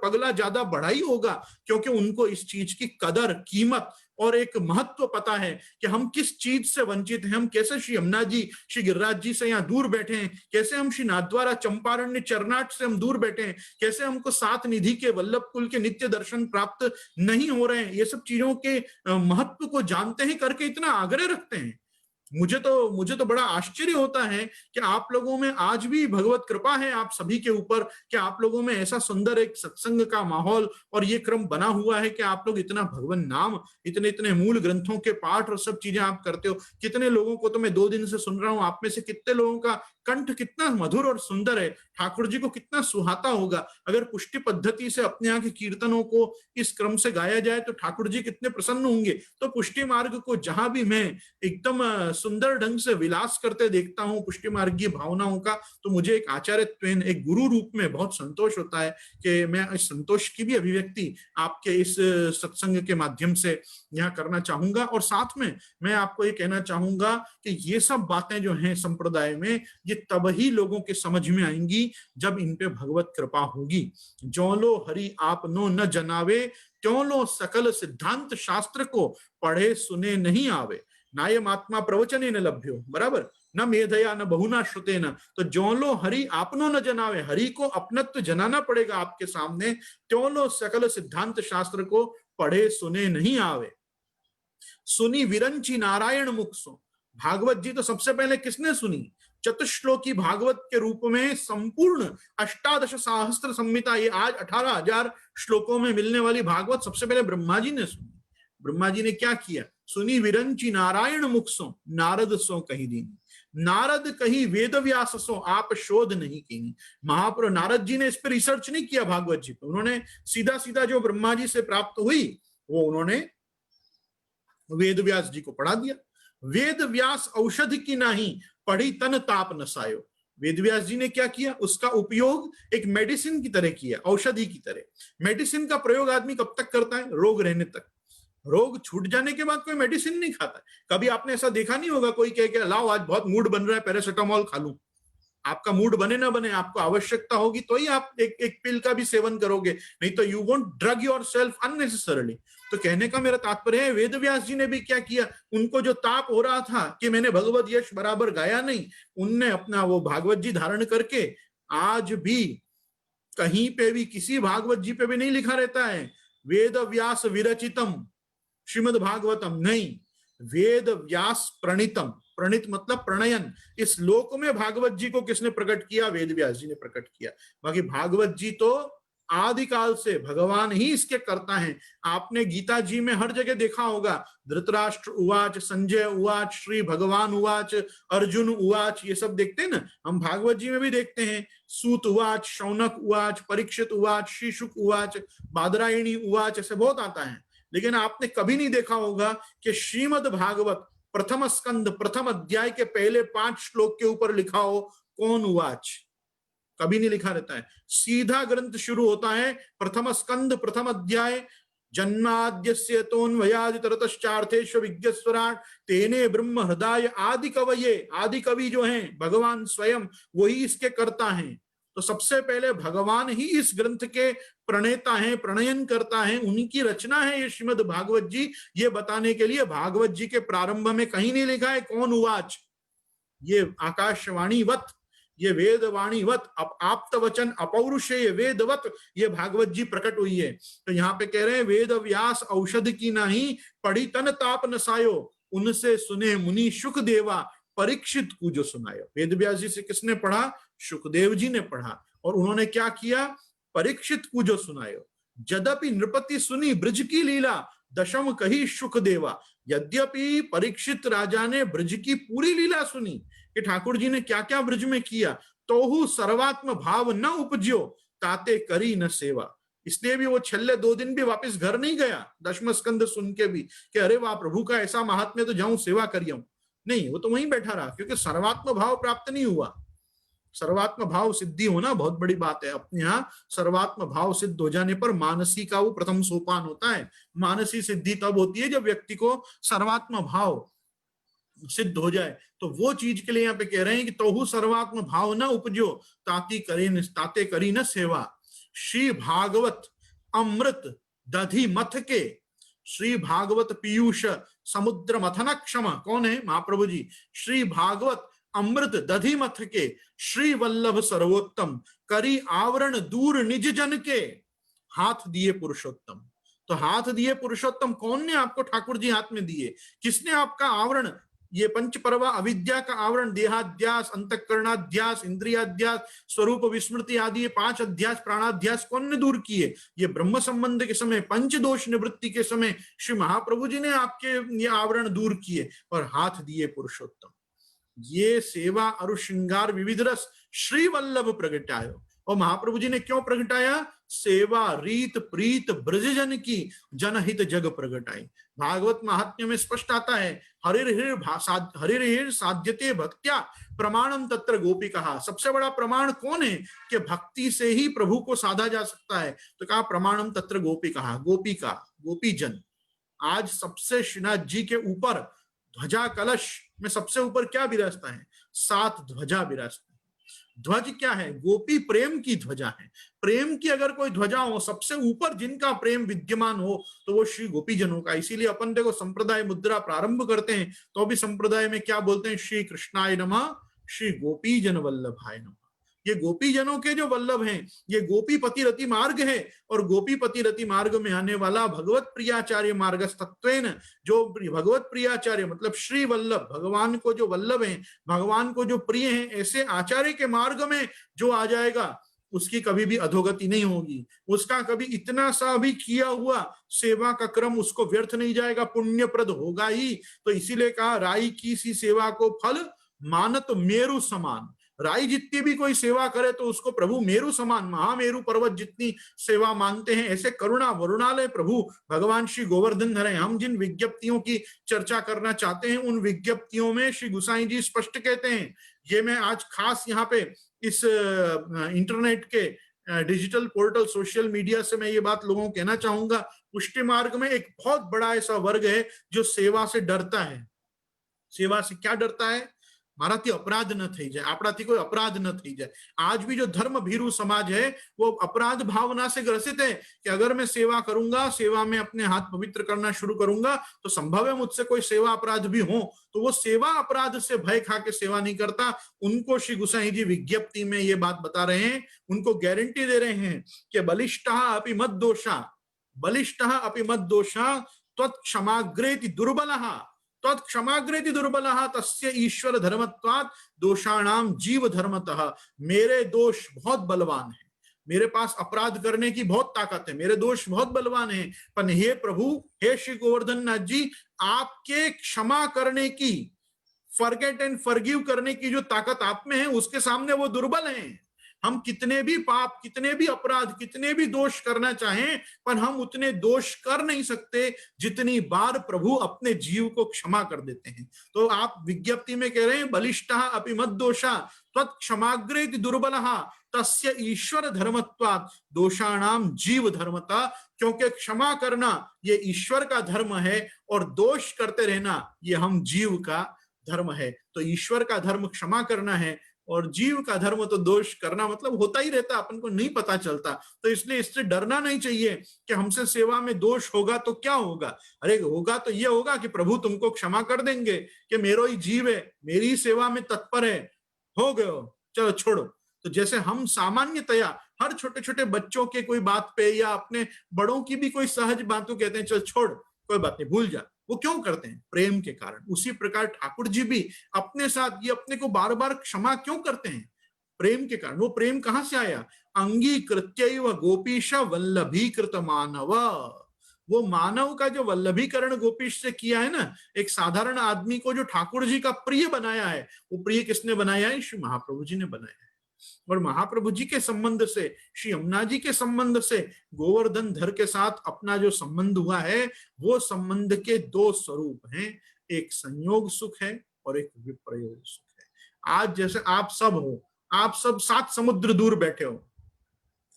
पगला ज्यादा बढ़ा ही होगा, क्योंकि उनको इस चीज की कदर, कीमत और एक महत्व पता है कि हम किस चीज से वंचित हैं। हम कैसे श्री यमुना जी, श्री गिरिराज जी से यहाँ दूर बैठे हैं, कैसे हम श्री नाथद्वारा चंपारण्य चरनाट से हम दूर बैठे हैं, कैसे हमको सात निधि के वल्लभ कुल के नित्य दर्शन प्राप्त नहीं हो रहे हैं। ये सब चीजों के महत्व को जानते हैं करके इतना आग्रह रखते हैं। मुझे तो बड़ा आश्चर्य होता है कि आप लोगों में आज भी भगवत कृपा है आप सभी के ऊपर कि आप लोगों में ऐसा सुंदर एक सत्संग का माहौल और ये क्रम बना हुआ है कि आप लोग इतना भगवान नाम, इतने इतने मूल ग्रंथों के पाठ और सब चीजें आप करते हो। कितने लोगों को तो मैं 2 दिन से सुन रहा हूं, आप में से कितने लोगों का कंठ कितना मधुर और सुंदर है, ठाकुर जी को कितना सुहाता होगा। अगर पुष्टि पद्धति से अपने यहाँ के कीर्तनों को इस क्रम से गाया जाए तो ठाकुर जी कितने प्रसन्न होंगे। तो पुष्टि मार्ग को जहां भी मैं एकदम सुंदर ढंग से विलास करते देखता हूँ पुष्टि मार्गीय भावनाओं का, तो मुझे एक आचार्यत्वेन, एक गुरु रूप में बहुत संतोष होता है कि मैं इस संतोष की भी अभिव्यक्ति आपके इस सत्संग के माध्यम से यहाँ करना चाहूंगा। और साथ में मैं आपको ये कहना चाहूंगा कि ये सब बातें जो हैं संप्रदाय में, ये तब ही लोगों के समझ में आएंगी जब इन पे भगवत कृपा होगी। जो लो हरि आप नो न जनावे, त्यों लो सकल सिद्धांत शास्त्र को पढ़े सुने नहीं आवे। नायम आत्मा प्रवचने न लभ्यो, बराबर, न मेधया न बहुना श्रुते न। तो जो लो हरि आपनो न जनावे, हरि को अपनत्व जनाना पड़ेगा आपके सामने। त्यों लो सकल सिद्धांत शास्त्र को पढ़े सुने नहीं आवे। सुनी विरंची नारायण मुख सो, भागवत जी तो सबसे पहले किसने सुनी? चतुश्लोकी भागवत के रूप में संपूर्ण अष्टादश सहस्त्र संहिता, ये आज 18,000 श्लोकों में मिलने वाली भागवत सबसे पहले ब्रह्मा जी ने सुनी। ब्रह्मा जी ने क्या किया? सुनी विरंची नारायण मुख सो, नारद सो कही दीनी, नारद कही वेद व्यास सो, आप शोध नहीं कीनी। महापुरुष नारद जी ने इस पर रिसर्च नहीं किया भागवत जी पे, उन्होंने सीधा सीधा जो ब्रह्मा जी से प्राप्त हुई वो उन्होंने वेद व्यास जी को पढ़ा दिया। वेद व्यास औषधि की नाही, पढ़ी तन ताप नसायो। वेद व्यास जी ने क्या किया? उसका उपयोग एक मेडिसिन की तरह किया, औषधि की तरह। मेडिसिन का प्रयोग आदमी कब तक करता है? रोग रहने तक। रोग छूट जाने के बाद कोई मेडिसिन नहीं खाता। कभी आपने ऐसा देखा नहीं होगा कोई कह के लाओ आज बहुत मूड बन रहा है पैरासिटामोल खा लूं। आपका मूड बने ना बने, आपको आवश्यकता होगी तो ही आप एक पिल का भी सेवन करोगे, नहीं तो you won't drug yourself unnecessarily. तो कहने का मेरा तात्पर्य है, वेद व्यास जी ने भी क्या किया? उनको जो ताप हो रहा था कि मैंने भगवत यश बराबर गाया नहीं, उनने अपना वो भागवत जी धारण करके, आज भी कहीं पे भी किसी भागवत जी पे भी नहीं लिखा रहता है वेद व्यास विरचितम श्रीमद भागवतम, नहीं, वेद व्यास प्रणीतम। प्रणीत मतलब प्रणयन। इस लोक में भागवत जी को किसने प्रकट किया? वेद व्यास जी ने प्रकट किया। बाकी भागवत जी तो आदिकाल से भगवान ही इसके करता है। आपने गीता जी में हर जगह देखा होगा, धृतराष्ट्र उवाच, संजय उवाच, श्री भगवान उवाच, अर्जुन उवाच, ये सब देखते हैं ना। हम भागवत जी में भी देखते हैं, सूत उवाच, शौनक उवाच, परीक्षित उवाच, श्रीशुक उवाच, बादरायणी उवाच, ऐसे बहुत आता है। लेकिन आपने कभी नहीं देखा होगा कि श्रीमद भागवत प्रथम स्कंद प्रथम अध्याय के पहले 5 श्लोक के ऊपर लिखा हो कौन उवाच। कभी नहीं लिखा रहता है। सीधा ग्रंथ शुरू होता है प्रथम स्कंद प्रथम अध्याय, जन्माद्यस्य तोन्वयादितरतश्चार्थेषु विज्ञस्वराट् तेने ब्रह्म हृदय आदि कवये। आदि कवि जो हैं भगवान स्वयं, वही इसके करता हैं। तो सबसे पहले भगवान ही इस ग्रंथ के प्रणेता हैं, प्रणयन करता है, उन्हीं की रचना है ये श्रीमद् भागवत जी। ये बताने के लिए भागवत जी के प्रारंभ में कहीं नहीं लिखा है कौन उवाच। ये आकाशवाणी वत, ये वेदवाणी वत, आप्त वचन अपौरुषेय वेदवत ये भागवत जी प्रकट हुई है। तो यहाँ पे कह रहे हैं वेद व्यास औषध की नाही, पढ़ी तन ताप नसायो, उनसे सुने मुनि सुख देवा, परीक्षित को जो सुनायो। वेद व्यास जी से किसने पढ़ा? सुखदेव जी ने पढ़ा। और उन्होंने क्या किया? परीक्षित को जो सुनायो। यद्यपि नृपति सुनी ब्रज की लीला, दशम कही सुख देवा। यद्यपि परीक्षित राजा ने ब्रज की पूरी लीला सुनी कि ठाकुर जी ने क्या क्या ब्रज में किया, तो सर्वात्म भाव न उपज्यो, ताते करी न सेवा। इसलिए भी वो छल्ले 2 दिन भी वापस घर नहीं गया दशम स्कंद सुन के भी कि अरे वाह प्रभु का ऐसा महात्म्य, तो जाऊं सेवा करियो। नहीं, वो तो वहीं बैठा रहा, क्योंकि सर्वात्म भाव प्राप्त नहीं हुआ। सर्वात्म भाव सिद्धि होना बहुत बड़ी बात है। अपने यहाँ सर्वात्म भाव सिद्ध हो जाने पर मानसी का वो प्रथम सोपान होता है। मानसी सिद्धि तब होती है जब व्यक्ति को सर्वात्म भाव सिद्ध हो जाए। तो वो चीज के लिए यहाँ पे कह रहे हैं कि तोहु सर्वात्म भाव न उपजो, ताते करी न सेवा। श्री भागवत अमृत दधि मथ के, श्री भागवत पीयूष समुद्र मथन क्षमा। कौन है? महाप्रभु जी। श्री भागवत अमृत दधि मथ के, श्री वल्लभ सर्वोत्तम, करी आवरण दूर निज जन के, हाथ दिए पुरुषोत्तम। तो हाथ दिए पुरुषोत्तम कौन ने आपको? ठाकुर जी हाथ में दिए। किसने आपका आवरण, ये पंच पर्वा अविद्या का आवरण, देहाध्यास, अंतःकरणाध्यास, इंद्रियाध्यास, स्वरूप विस्मृति आदि ये 5 अध्यास प्राणाध्यास कौन ने दूर किए? ये ब्रह्म संबंध के समय, पंच दोष निवृत्ति के समय श्री महाप्रभु जी ने आपके ये आवरण दूर किए और हाथ दिए पुरुषोत्तम। ये सेवा अरु श्रृंगार विविध रस श्री वल्लभ प्रगटायो। और महाप्रभु जी ने क्यों प्रगटाया? सेवा रीत प्रीत ब्रजजन की, जनहित जग प्रगटाई। भागवत महात्म्य में स्पष्ट आता है, हरिर्हिर साध्यते भक्त्या प्रमाणम तत्र गोपी कहा। सबसे बड़ा प्रमाण कौन है कि भक्ति से ही प्रभु को साधा जा सकता है? तो कहा प्रमाणम तत्र गोपी कहा, गोपी का, गोपी जन। आज सबसे श्रीनाथ जी के ऊपर ध्वजा कलश में सबसे ऊपर क्या विराजता है? 7 ध्वजा विराजता है। ध्वज क्या है? गोपी प्रेम की ध्वजा है। प्रेम की अगर कोई ध्वजा हो, सबसे ऊपर जिनका प्रेम विद्यमान हो, तो वो श्री गोपी जनों का। इसीलिए अपन देखो संप्रदाय मुद्रा प्रारंभ करते हैं तो भी संप्रदाय में क्या बोलते हैं? श्री कृष्णाय नमः, श्री गोपी जन वल्लभाय नमः। ये गोपी जनों के जो वल्लभ हैं, ये गोपीपति रति मार्ग है, और गोपीपति रति मार्ग में आने वाला भगवत प्रियाचार्य मार्गस्तत्वेन, जो भगवत प्रियाचार्य मतलब श्री वल्लभ, भगवान को जो वल्लभ है, भगवान को जो प्रिय है, ऐसे आचार्य के मार्ग में जो आ जाएगा उसकी कभी भी अधोगति नहीं होगी, उसका कभी इतना सा भी किया हुआ सेवा का क्रम उसको व्यर्थ नहीं जाएगा, पुण्यप्रद होगा ही। तो इसीलिए कहा राई की सी सेवा को फल मानत मेरु समान। राई जितनी भी कोई सेवा करे तो उसको प्रभु मेरु समान, महामेरु पर्वत जितनी सेवा मानते हैं। ऐसे करुणा वरुणालय प्रभु भगवान श्री गोवर्धन धर हैं। हम जिन विज्ञप्तियों की चर्चा करना चाहते हैं उन विज्ञप्तियों में श्री गुसाई जी स्पष्ट कहते हैं, ये मैं आज खास यहाँ पे इस इंटरनेट के डिजिटल पोर्टल सोशल मीडिया से मैं ये बात लोगों को कहना चाहूंगा, पुष्टि मार्ग में एक बहुत बड़ा ऐसा वर्ग है जो सेवा से डरता है। सेवा से क्या डरता है? माराथी अपराध न थी जाए, आपराथी कोई अपराध न थी जाए। आज भी जो धर्म भीरू समाज है वो अपराध भावना से ग्रसित है कि अगर मैं सेवा करूंगा, सेवा में अपने हाथ पवित्र करना शुरू करूंगा तो संभव है मुझसे कोई सेवा अपराध भी हो, तो वो सेवा अपराध से भय खा के सेवा नहीं करता। उनको श्री गुसाई जी विज्ञप्ति में ये बात बता रहे हैं, उनको गारंटी दे रहे हैं कि बलिष्ठः अपि मद दोषा, बलिष्ठः अपि मद दोषा त्वत्क्षमाग्रेति दुर्बलः, तत्क्षमाग्रेति दुर्बलः तस्य ईश्वर धर्मत्वात् दोषाणाम जीव धर्मतः। मेरे दोष बहुत बलवान है, मेरे पास अपराध करने की बहुत ताकत है, मेरे दोष बहुत बलवान है, पर हे प्रभु, हे श्री गोवर्धन नाथ जी, आपके क्षमा करने की, फॉरगेट एंड फॉरगिव करने की जो ताकत आप में है उसके सामने वो दुर्बल हैं। हम कितने भी पाप, कितने भी अपराध, कितने भी दोष करना चाहें, पर हम उतने दोष कर नहीं सकते जितनी बार प्रभु अपने जीव को क्षमा कर देते हैं। तो आप विज्ञप्ति में कह रहे हैं बलिष्ठः अपि मद दोषा त्वत्क्षमाग्रेति दुर्बलः तस्य ईश्वर धर्मत्वात् दोषाणाम जीव धर्मता। क्योंकि क्षमा करना ये ईश्वर का धर्म है और दोष करते रहना ये हम जीव का धर्म है। तो ईश्वर का धर्म क्षमा करना है और जीव का धर्म तो दोष करना, मतलब होता ही रहता, अपन को नहीं पता चलता। तो इसलिए इससे डरना नहीं चाहिए कि हमसे सेवा में दोष होगा तो क्या होगा। अरे होगा तो ये होगा कि प्रभु तुमको क्षमा कर देंगे कि मेरो ही जीव है, मेरी ही सेवा में तत्पर है, हो गए हो, चलो छोड़ो। तो जैसे हम सामान्यतया हर छोटे छोटे बच्चों के कोई बात पे या अपने बड़ों की भी कोई सहज बातों कहते हैं चल छोड़, कोई बात नहीं, भूल जा, वो क्यों करते हैं? प्रेम के कारण। उसी प्रकार ठाकुर जी भी अपने साथ ये अपने को बार बार क्षमा क्यों करते हैं? प्रेम के कारण। वो प्रेम कहां से आया? अंगीकृत्यैव गोपीश वल्लभीकृत मानव। वो मानव का जो वल्लभीकरण गोपीश से किया है ना, एक साधारण आदमी को जो ठाकुर जी का प्रिय बनाया है, वो प्रिय किसने बनाया है? श्री महाप्रभु जी ने बनाया है। और महाप्रभु जी के संबंध से, श्री यमुना जी के संबंध से गोवर्धन धर के साथ अपना जो संबंध हुआ है वो संबंध के दो स्वरूप हैं, एक संयोग सुख है और एक विप्रयोग सुख है। आज जैसे आप सब हो, आप सब 7 समुद्र दूर बैठे हो,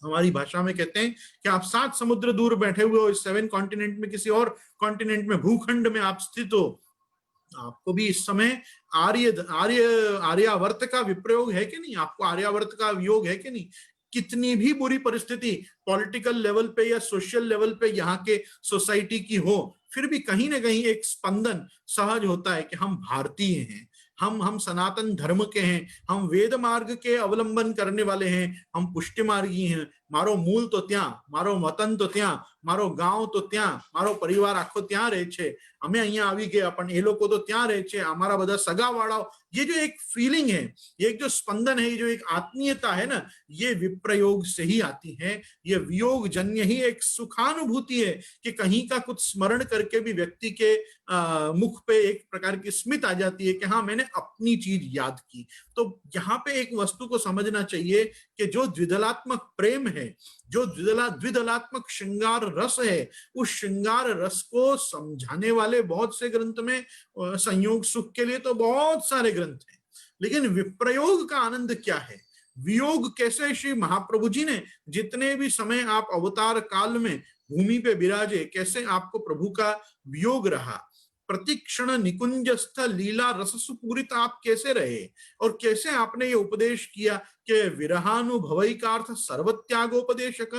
हमारी भाषा में कहते हैं कि आप 7 समुद्र दूर बैठे हुए हो, इस 7 कॉन्टिनेंट में, किसी और कॉन्टिनेंट में, भूखंड में आप स्थित हो। आपको भी इस समय आर्यावर्त का विप्रयोग है कि नहीं? आपको आर्यावर्त का वियोग है कि नहीं? कितनी भी बुरी परिस्थिति पॉलिटिकल लेवल पे या सोशल लेवल पे यहाँ के सोसाइटी की हो, फिर भी कहीं ना कहीं एक स्पंदन सहज होता है कि हम भारतीय हैं, हम सनातन धर्म के हैं, हम वेद मार्ग के अवलंबन करने वाले हैं, हम पुष्टि मार्गी हैं। मारो मूल तो त्या, मारो वतन तो त्या, मारो गांव तो त्या, मारो परिवार आखो त्या रहे छे, અમે અહીંયા આવી ગયા પણ એ લોકો તો ત્યાં રહે છે, અમારા બધા સગાવાળાઓ। ये जो एक फीलिंग है, ये एक जो स्पंदन है, ये जो एक आत्मीयता है ना, ये विप्रयोग से ही आती है। ये वियोग जन्य ही एक सुखानुभूति है कि कहीं का कुछ स्मरण करके भी व्यक्ति के मुख पे एक प्रकार की स्मित आ जाती है कि हाँ मैंने अपनी चीज याद की। तो यहाँ पे एक वस्तु को समझना चाहिए कि जो द्विदलात्मक प्रेम है, जो द्विदलात्मक श्रृंगार रस है, उस श्रृंगार रस को समझाने वाले बहुत से ग्रंथ में, संयोग सुख के लिए तो बहुत सारे ग्रंथ हैं, लेकिन विप्रयोग का आनंद क्या है? वियोग कैसे? श्री महाप्रभु जी ने जितने भी समय आप अवतार काल में भूमि पे विराजे, कैसे आपको प्रभु का वियोग रहा, प्रतिक्षण निकुंजस्थ लीला रस सुपूरित आप कैसे रहे, और कैसे आपने ये उपदेश किया कि विरहानुभवई का अर्थ सर्वत्यागोपदेशक।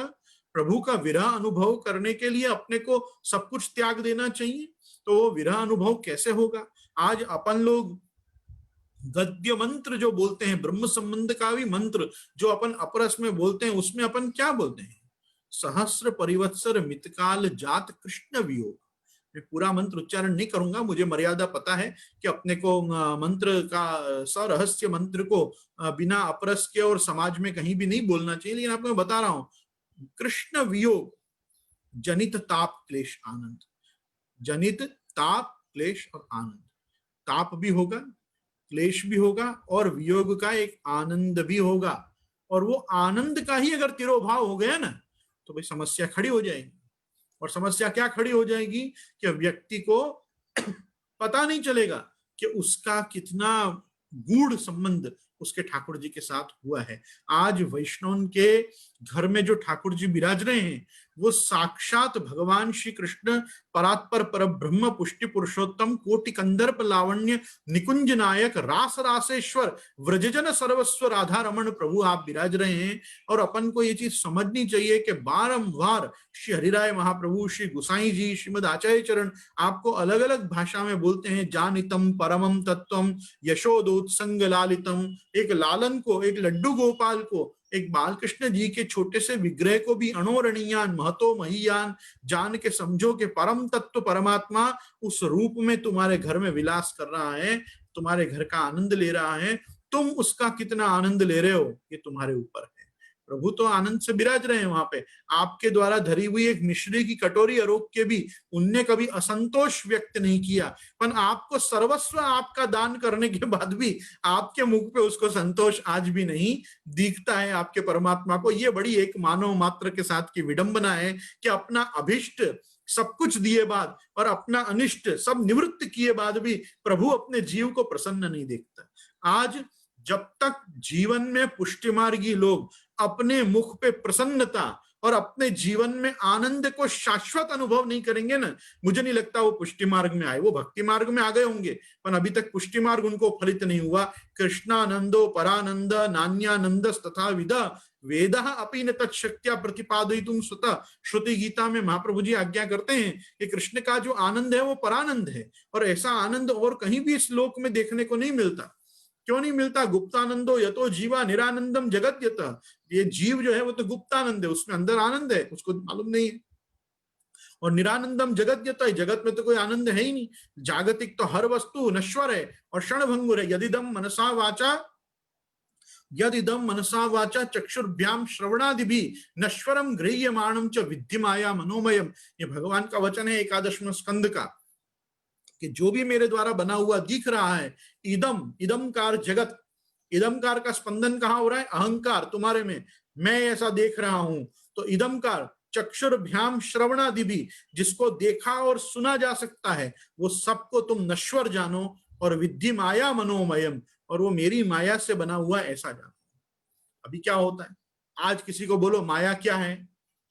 प्रभु का विरह अनुभव करने के लिए अपने को सब कुछ त्याग देना चाहिए। तो वो विरह अनुभव कैसे होगा? आज अपन लोग गद्य मंत्र जो बोलते हैं, ब्रह्म संबंध का भी मंत्र जो अपन अपरस में बोलते हैं, उसमें अपन क्या बोलते हैं? सहस्र परिवत्सर मितकाल जात कृष्ण वियोग। मैं पूरा मंत्र उच्चारण नहीं करूंगा, मुझे मर्यादा पता है कि अपने को मंत्र का सरहस्य मंत्र को बिना अपरस के और समाज में कहीं भी नहीं बोलना चाहिए, लेकिन आपको मैं बता रहा हूं, कृष्ण वियोग जनित ताप क्लेश आनंद, जनित ताप क्लेश और आनंद। ताप भी होगा, क्लेश भी होगा और वियोग का एक आनंद भी होगा। और वो आनंद का ही अगर तिरोभाव हो गया ना, तो भाई समस्या खड़ी हो जाएगी। और समस्या क्या खड़ी हो जाएगी कि व्यक्ति को पता नहीं चलेगा कि उसका कितना गूढ़ संबंध उसके ठाकुर जी के साथ हुआ है। आज वैष्णव के घर में जो ठाकुर जी विराज रहे हैं, वो साक्षात भगवान श्री कृष्ण परात्पर पर ब्रह्म पुष्टि पुरुषोत्तम कोटि कंदर्प लावण्य निकुंज नायक रास रासेश्वर व्रजजन सर्वस्व राधा रमण प्रभु आप विराज रहे हैं। और अपन को ये चीज समझनी चाहिए कि बारंबार श्री हरिराय महाप्रभु, श्री गुसाई जी, श्रीमद आचार्य चरण आपको अलग अलग भाषा में बोलते हैं, जानितम परमम तत्वम यशोदोत्संग लालितम। एक लालन को, एक लड्डू गोपाल को, एक बालकृष्ण जी के छोटे से विग्रह को भी अणोरणीयान महतो महियान जान के समझो कि परम तत्व परमात्मा उस रूप में तुम्हारे घर में विलास कर रहा है, तुम्हारे घर का आनंद ले रहा है। तुम उसका कितना आनंद ले रहे हो ये तुम्हारे ऊपर है। प्रभु तो आनंद से विराज रहे हैं वहां पे। आपके द्वारा धरी हुई एक मिश्री की कटोरी आरोप के भी उनने कभी असंतोष व्यक्त नहीं किया, पर आपको सर्वस्व आपका दान करने के बाद भी आपके मुख पे उसको संतोष आज भी नहीं दिखता है आपके परमात्मा को। ये बड़ी एक मानव मात्र के साथ की विडंबना है कि अपना अभिष्ट सब कुछ दिए बाद और अपना अनिष्ट सब निवृत्त किए बाद भी प्रभु अपने जीव को प्रसन्न नहीं देखता। आज जब तक जीवन में पुष्टिमार्गी लोग अपने मुख पे प्रसन्नता और अपने जीवन में आनंद को शाश्वत अनुभव नहीं करेंगे ना, मुझे नहीं लगता वो पुष्टि मार्ग में आए। वो भक्ति मार्ग में आ गए होंगे, पर अभी तक पुष्टि मार्ग उनको फलित नहीं हुआ। कृष्णानंदो परानंद नान्यानंद तथा विदा वेद अपि न तत्शक्त्या प्रतिपादयितुम स्वतः। श्रुति गीता में महाप्रभु जी आज्ञा करते हैं कि कृष्ण का जो आनंद है वो परानंद है, और ऐसा आनंद और कहीं भी इस लोक में देखने को नहीं मिलता। क्यों नहीं मिलता? गुप्तानंदो यतो जीवा निरानंदम जगत यत। ये जीव जो है वो तो गुप्तानंद है, उसमें अंदर आनंद है, उसको मालूम नहीं है। और निरानंदम जगत यत, जगत में तो कोई आनंद है ही नहीं। जागतिक तो हर वस्तु नश्वर है और क्षणभंगुर है। यदिदम मनसा वाचा चक्षुर्भ्याम श्रवणादिभि नश्वरम गृह्यमाणम च विद्धि माया मनोमयम। ये भगवान का वचन है 11वें स्कंद का, कि जो भी मेरे द्वारा बना हुआ दिख रहा है, इदमकार जगत, इदमकार का स्पंदन कहाँ हो रहा है? अहंकार तुम्हारे में, मैं ऐसा देख रहा हूं। तो इदमकार चक्षुर्भ्याम श्रवणादि भी, जिसको देखा और सुना जा सकता है, वो सबको तुम नश्वर जानो। और विद्धि माया मनोमयम, और वो मेरी माया से बना हुआ ऐसा जानो। अभी क्या होता है, आज किसी को बोलो माया क्या है,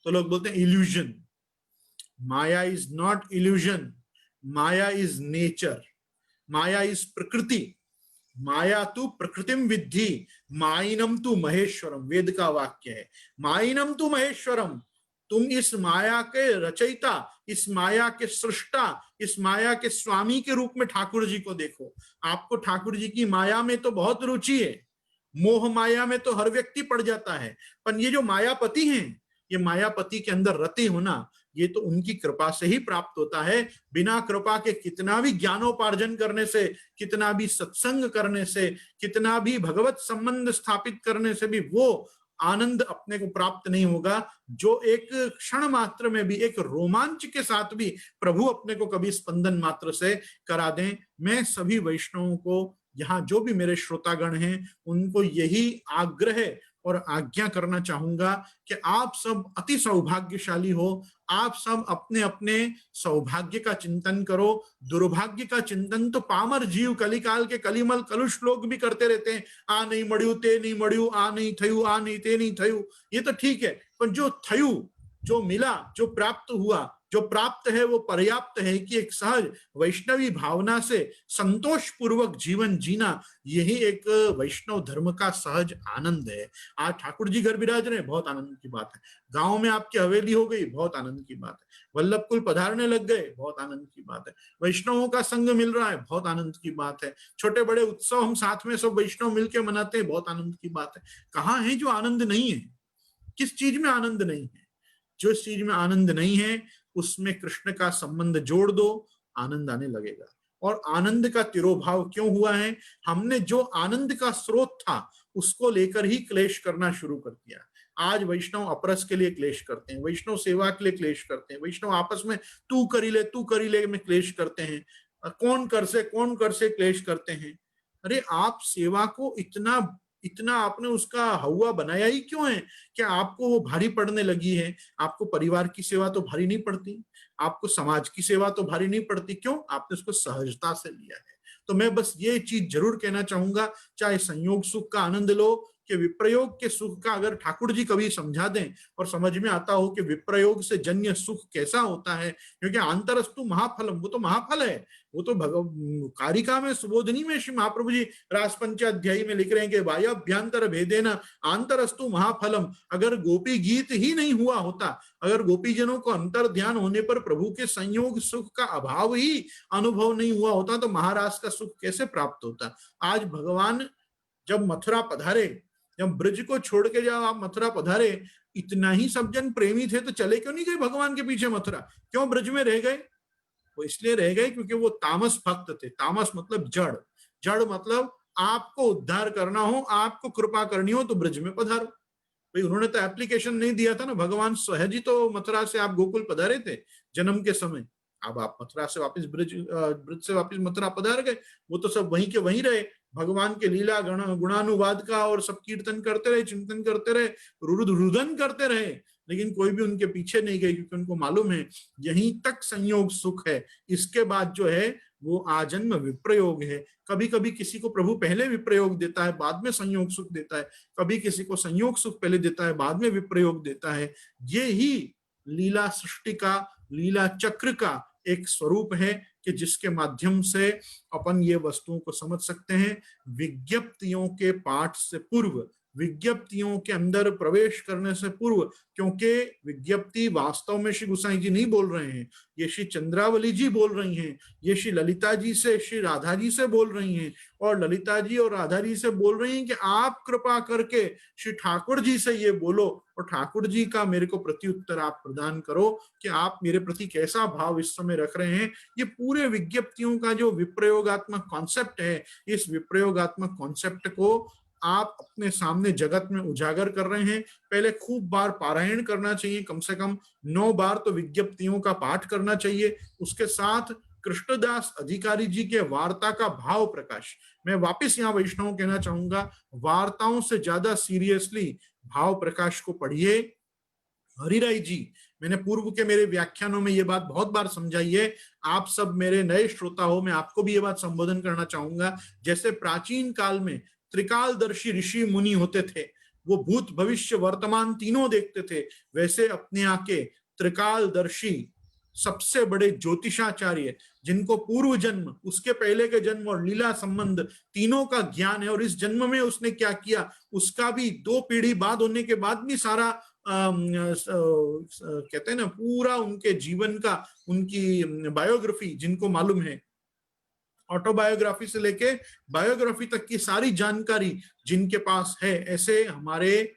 तो लोग बोलते हैं illusion. Maya is not illusion, Maya is nature, Maya is प्रकृति। माया तू प्रकृतिम विद्धि माइनम तू महेश्वरम, वेद का वाक्य है। माइनम तू महेश्वरम, तुम इस माया के रचयिता, इस माया के सृष्टा, इस माया के स्वामी के रूप में ठाकुर जी को देखो। आपको ठाकुर जी की माया में तो बहुत रुचि है, मोह माया में तो हर व्यक्ति पड़ जाता है, पर ये जो मायापति हैं, ये मायापति के अंदर रति होना, ये तो उनकी कृपा से ही प्राप्त होता है। बिना कृपा के कितना भी ज्ञानोपार्जन करने से, कितना भी सत्संग करने से, कितना भी भगवत संबंध स्थापित करने से भी वो आनंद अपने को प्राप्त नहीं होगा, जो एक क्षण मात्र में भी, एक रोमांच के साथ भी प्रभु अपने को कभी स्पंदन मात्र से करा दें। मैं सभी वैष्णवों को, यहाँ जो भी मेरे श्रोतागण हैं, उनको यही आग्रह और आज्ञा करना चाहूंगा कि आप सब अति सौभाग्यशाली हो। आप सब अपने अपने सौभाग्य का चिंतन करो। दुर्भाग्य का चिंतन तो पामर जीव कलिकाल के कलिमल कलुष लोग भी करते रहते हैं। आ नहीं मड़्यू, ते नहीं मड़्यू, आ नहीं थयू, आ नहीं ते नहीं थयू। ये तो ठीक है, पर जो थयू, जो मिला, जो प्राप्त हुआ, जो प्राप्त है वो पर्याप्त है कि एक सहज वैष्णवी भावना से संतोष पूर्वक जीवन जीना, यही एक वैष्णव धर्म का सहज आनंद है। आज ठाकुर जी घर विराज रहे, बहुत आनंद की बात है। गांव में आपकी हवेली हो गई, बहुत आनंद की बात है। वल्लभ कुल पधारने लग गए, बहुत आनंद की बात है। वैष्णवों का संग मिल रहा है, बहुत आनंद की बात है। छोटे बड़े उत्सव हम साथ में सब वैष्णव मिलकर मनाते हैं, बहुत आनंद की बात है। कहाँ है जो आनंद नहीं है? किस चीज में आनंद नहीं है? जो चीज में आनंद नहीं है उसमें कृष्ण का संबंध जोड़ दो, आनंद आने लगेगा। और आनंद का तिरोभाव क्यों हुआ है? हमने जो आनंद का स्रोत था उसको लेकर ही क्लेश करना शुरू कर दिया। आज वैष्णव अपरस के लिए क्लेश करते हैं, वैष्णव सेवा के लिए क्लेश करते हैं, वैष्णव आपस में तू करी ले में क्लेश करते हैं, कौन कर से क्लेश करते हैं। अरे आप सेवा को इतना इतना आपने उसका हवा बनाया ही क्यों है? क्या आपको वो भारी पड़ने लगी है? आपको परिवार की सेवा तो भारी नहीं पड़ती, आपको समाज की सेवा तो भारी नहीं पड़ती, क्यों? आपने उसको सहजता से लिया है। तो मैं बस ये चीज जरूर कहना चाहूंगा, चाहे संयोग सुख का आनंद लो कि विप्रयोग के सुख का, अगर ठाकुर जी कभी समझा दें और समझ में आता हो कि विप्रयोग से जन्य सुख कैसा होता है, क्योंकि आंतरस्तु महाफलम, वो तो महाफल है। वो तो कारिका में सुबोधनी में श्री महाप्रभु जी रास पंचाध्यायी में लिख रहे हैं कि बाह्याभ्यंतर भेदेन आंतरस्तु महाफलम। अगर गोपी गीत ही नहीं हुआ होता, अगर गोपीजनों को अंतर ध्यान होने पर प्रभु के संयोग सुख का अभाव ही अनुभव नहीं हुआ होता, तो महाराज का सुख कैसे प्राप्त होता? आज भगवान जब मथुरा पधारे, जब ब्रज को छोड़ के जब आप मथुरा पधारे, इतना ही सब जन प्रेमी थे तो चले क्यों नहीं गए भगवान के पीछे मथुरा? क्यों ब्रज में रह गए? वो इसलिए रह गए क्योंकि वो तामस भक्त थे। तामस मतलब जड़, जड़ मतलब आपको उद्धार करना हो, आपको कृपा करनी हो तो ब्रज में पधारो। भाई उन्होंने तो एप्लीकेशन नहीं दिया था ना, भगवान सहज ही तो मथुरा से आप गोकुल पधारे थे जन्म के समय। अब आप मथुरा से वापस ब्रज से वापस मथुरा पधार गए, वो तो सब वहीं के वहीं रहे, भगवान के लीला गुणानुवाद का और सब कीर्तन करते रहे, चिंतन करते रहे, रुदन करते रहे, लेकिन कोई भी उनके पीछे नहीं गए, क्योंकि उनको मालूम है यहीं तक संयोग सुख है, इसके बाद जो है वो आजन्म विप्रयोग है। कभी कभी किसी को प्रभु पहले विप्रयोग देता है, बाद में संयोग सुख देता है, कभी किसी को संयोग सुख पहले देता है, बाद में विप्रयोग देता है। ये ही लीला सृष्टि का, लीला चक्र का एक स्वरूप है कि जिसके माध्यम से अपन ये वस्तुओं को समझ सकते हैं। विज्ञप्तियों के पाठ से पूर्व, विज्ञप्तियों के अंदर प्रवेश करने से पूर्व, क्योंकि विज्ञप्ति वास्तव में श्री गोसाई जी नहीं बोल रहे हैं, ये श्री चंद्रावली जी बोल रही हैं, ये श्री ललिता जी से, श्री राधा जी से बोल रही हैं, और ललिता जी और राधा जी से बोल रही हैं कि आप कृपा करके श्री ठाकुर जी से ये बोलो, और ठाकुर जी का मेरे को प्रत्युत्तर आप प्रदान करो कि आप मेरे प्रति कैसा भाव इस समय रख रहे हैं। ये पूरे विज्ञप्तियों का जो विप्रयोगात्मक कॉन्सेप्ट है, इस विप्रयोगात्मक कॉन्सेप्ट को आप अपने सामने जगत में उजागर कर रहे हैं। पहले खूब बार पारायण करना चाहिए, कम से कम 9 बार तो विज्ञप्तियों का पाठ करना चाहिए। उसके साथ कृष्णदास अधिकारी जी के वार्ता का भाव प्रकाश, मैं वापस यहाँ वैष्णव कहना चाहूंगा, वार्ताओं से ज्यादा सीरियसली भाव प्रकाश को पढ़िए। हरिराय जी, मैंने पूर्व के मेरे व्याख्यानों में ये बात बहुत बार समझाई है, आप सब मेरे नए श्रोता हो, मैं आपको भी ये बात संबोधन करना चाहूंगा। जैसे प्राचीन काल में त्रिकालदर्शी ऋषि मुनि होते थे, वो भूत भविष्य वर्तमान तीनों देखते थे, वैसे अपने आके त्रिकालदर्शी सबसे बड़े ज्योतिषाचार्य, जिनको पूर्व जन्म, उसके पहले के जन्म और लीला संबंध तीनों का ज्ञान है, और इस जन्म में उसने क्या किया उसका भी 2 पीढ़ी बाद होने के बाद भी सारा कहते हैं ना, पूरा उनके जीवन का, उनकी बायोग्राफी जिनको मालूम है, ऑटोबायोग्राफी से लेके बायोग्राफी तक की सारी जानकारी जिनके पास है, ऐसे हमारे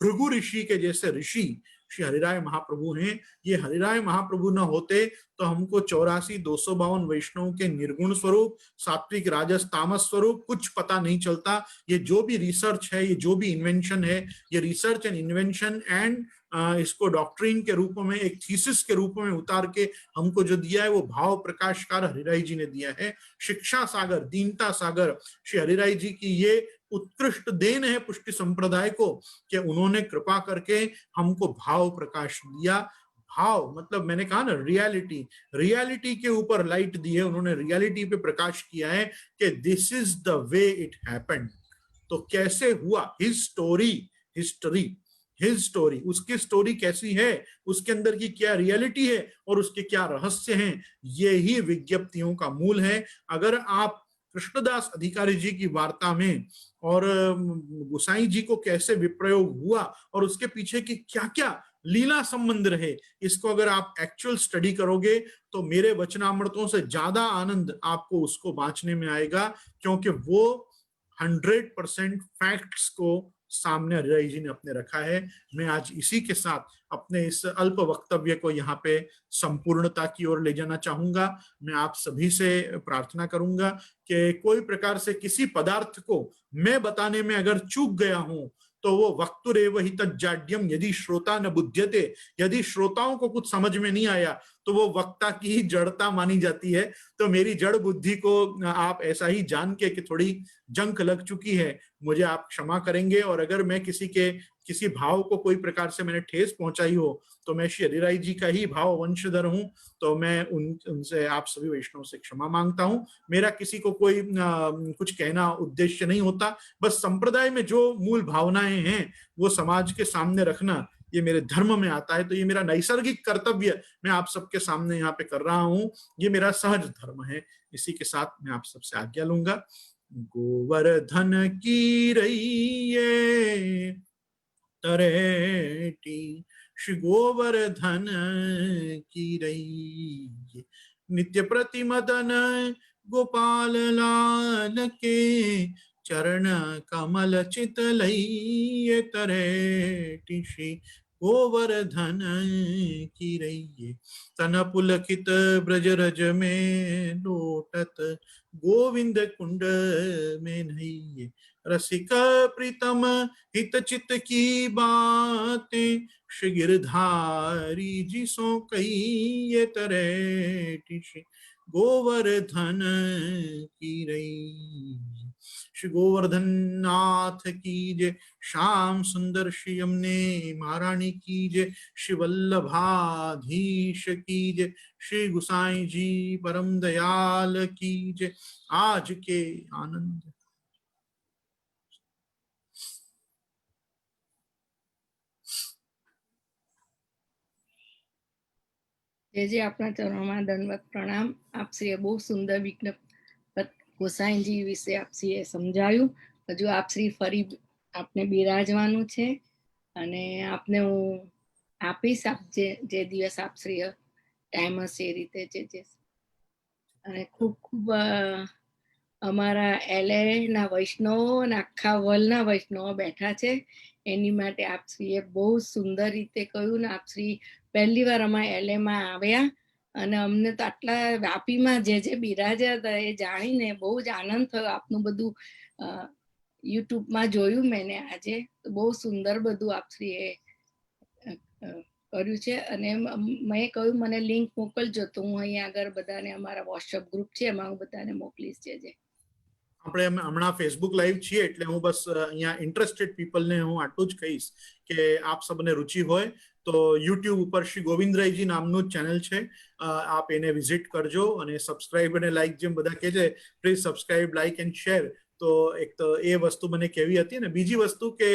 भृगु ऋषि के जैसे ऋषि श्री हरिराय महाप्रभु हैं। ये हरिराय महाप्रभु न होते तो हमको 84 252 वैष्णव के निर्गुण स्वरूप, सात्विक राजस तामस स्वरूप कुछ पता नहीं चलता। ये जो भी रिसर्च है, ये जो भी इन्वेंशन है, ये रिसर्च एंड इन्वेंशन एंड इसको डॉक्ट्रिन के रूप में, एक थीसिस के रूप में उतार के हमको जो दिया है वो भाव प्रकाशकार हरिराय जी ने दिया है। शिक्षा सागर, दीनता सागर श्री हरिराय जी की ये उत्कृष्ट देन है पुष्टि संप्रदाय को, कि उन्होंने कृपा करके हमको भाव प्रकाश दिया। भाव मतलब मैंने कहा ना, रियलिटी, रियलिटी के ऊपर लाइट दी है उन्होंने, रियलिटी पे प्रकाश किया है कि this is the way it happened. तो कैसे हुआ, his story, history, his story, उसकी स्टोरी कैसी है, उसके अंदर की क्या रियलिटी है और उसके क्या रहस्य हैं, ये ही विज्ञप्तियों का मूल है। अगर आप कृष्णदास अधिकारी जी की वार्ता में और गोसाई जी को कैसे विप्रयोग हुआ और उसके पीछे की क्या क्या लीला संबंध रहे, इसको अगर आप एक्चुअल स्टडी करोगे तो मेरे वचनामृतों से ज्यादा आनंद आपको उसको बांचने में आएगा, क्योंकि वो 100% फैक्ट्स को सामने हरिराई जी ने अपने रखा है। मैं आज इसी के साथ अपने इस अल्प वक्तव्य को यहाँ पे संपूर्णता की ओर ले जाना चाहूंगा। मैं आप सभी से प्रार्थना करूंगा कि कोई प्रकार से किसी पदार्थ को मैं बताने में अगर चूक गया हूं तो वो वक्तुरेव हि तज्जाड्यम, यदि श्रोता न बुध्यते, यदि श्रोताओं को कुछ समझ में नहीं आया तो वो वक्ता की ही जड़ता मानी जाती है। तो मेरी जड़ बुद्धि को आप ऐसा ही जान के कि थोड़ी जंक लग चुकी है, मुझे आप क्षमा करेंगे। और अगर मैं किसी भाव को कोई प्रकार से मैंने ठेस पहुंचाई हो तो मैं श्री हरिराई जी का ही भाव वंशधर हूं, तो मैं उनसे आप सभी वैष्णव से क्षमा मांगता हूं। मेरा किसी को कोई कुछ कहना उद्देश्य नहीं होता, बस संप्रदाय में जो मूल भावनाएं हैं वो समाज के सामने रखना ये मेरे धर्म में आता है। तो ये मेरा नैसर्गिक कर्तव्य मैं आप सबके सामने यहाँ पे कर रहा हूँ, ये मेरा सहज धर्म है। इसी के साथ मैं आप सबसे आज्ञा लूंगा। गोवर्धन की रैये तरेटी, श्री गोवर्धन की रैये, नित्य प्रति मदन गोपाल लाल के, चरण कमल चितलैये तरेटी, श्री गोवर्धन की रैये। तन पुलकित ब्रज रज में लोटत, गोविंद कुंड में नैये, रसिक प्रीतम हित चित की बातें, श्री गिरधारी जी सो कहिए तरेटी, श्री गोवर्धन की रैये। श्री गोवर्धन नाथ की जय, श्याम सुंदर श्री यमुने महारानी की जय, श्री वल्लभाधीश की जय, श्री गुसाई जी परम दयाल की जय। आज के आनंद જે આપણા ચરણોમાં દંડવત પ્રણામ. આપશ્રીએ બહુ સુંદર વિજ્ઞાન ગોસાઈજી વિશે આપશ્રીએ સમજાયું. હજુ આપશ્રી ફરી આપને બિરાજવાનું છે અને આપને હું આપીશ, આપ જે દિવસ આપશ્રી ટાઈમ હશે એ રીતે જે અને ખૂબ ખૂબ અમારા LA ના વૈષ્ણવો અને આખા વર્લ્ડના વૈષ્ણવો બેઠા છે, એની માટે આપશ્રીએ બહુ સુંદર રીતે કહ્યું ને આપશ્રી પહેલી વાર અમારા LA માં આવ્યા અને અમને તો આટલા વ્યાપીમાં જે બિરાજ્યા હતા એ જાણીને બહુ જ આનંદ થયો. આપનું બધું યુટ્યુબમાં જોયું મેં આજે, તો બહુ સુંદર બધું આપશ્રીએ કર્યું છે. અને મેં કહ્યું મને લિંક મોકલજો તો હું અહીંયા આગળ બધાને અમારા વોટ્સઅપ ગ્રુપ છે એમાં હું બધાને મોકલીશ. જે આપણે હમણાં ફેસબુક લાઈવ છીએ એટલે હું બસ અહીંયા ઇન્ટરેસ્ટેડ પીપલને હું આટલું જ કહીશ કે આપ સબને રુચિ હોય તો યુટ્યુબ ઉપર શ્રી ગોવિંદરાયજી નામનું ચેનલ છે, આપ એને વિઝિટ કરજો અને સબસ્ક્રાઇબ અને લાઈક જેમ બધા કહે છે, please subscribe like and share. તો એક તો એ વસ્તુ મને કહેવી હતી. અને બીજી વસ્તુ કે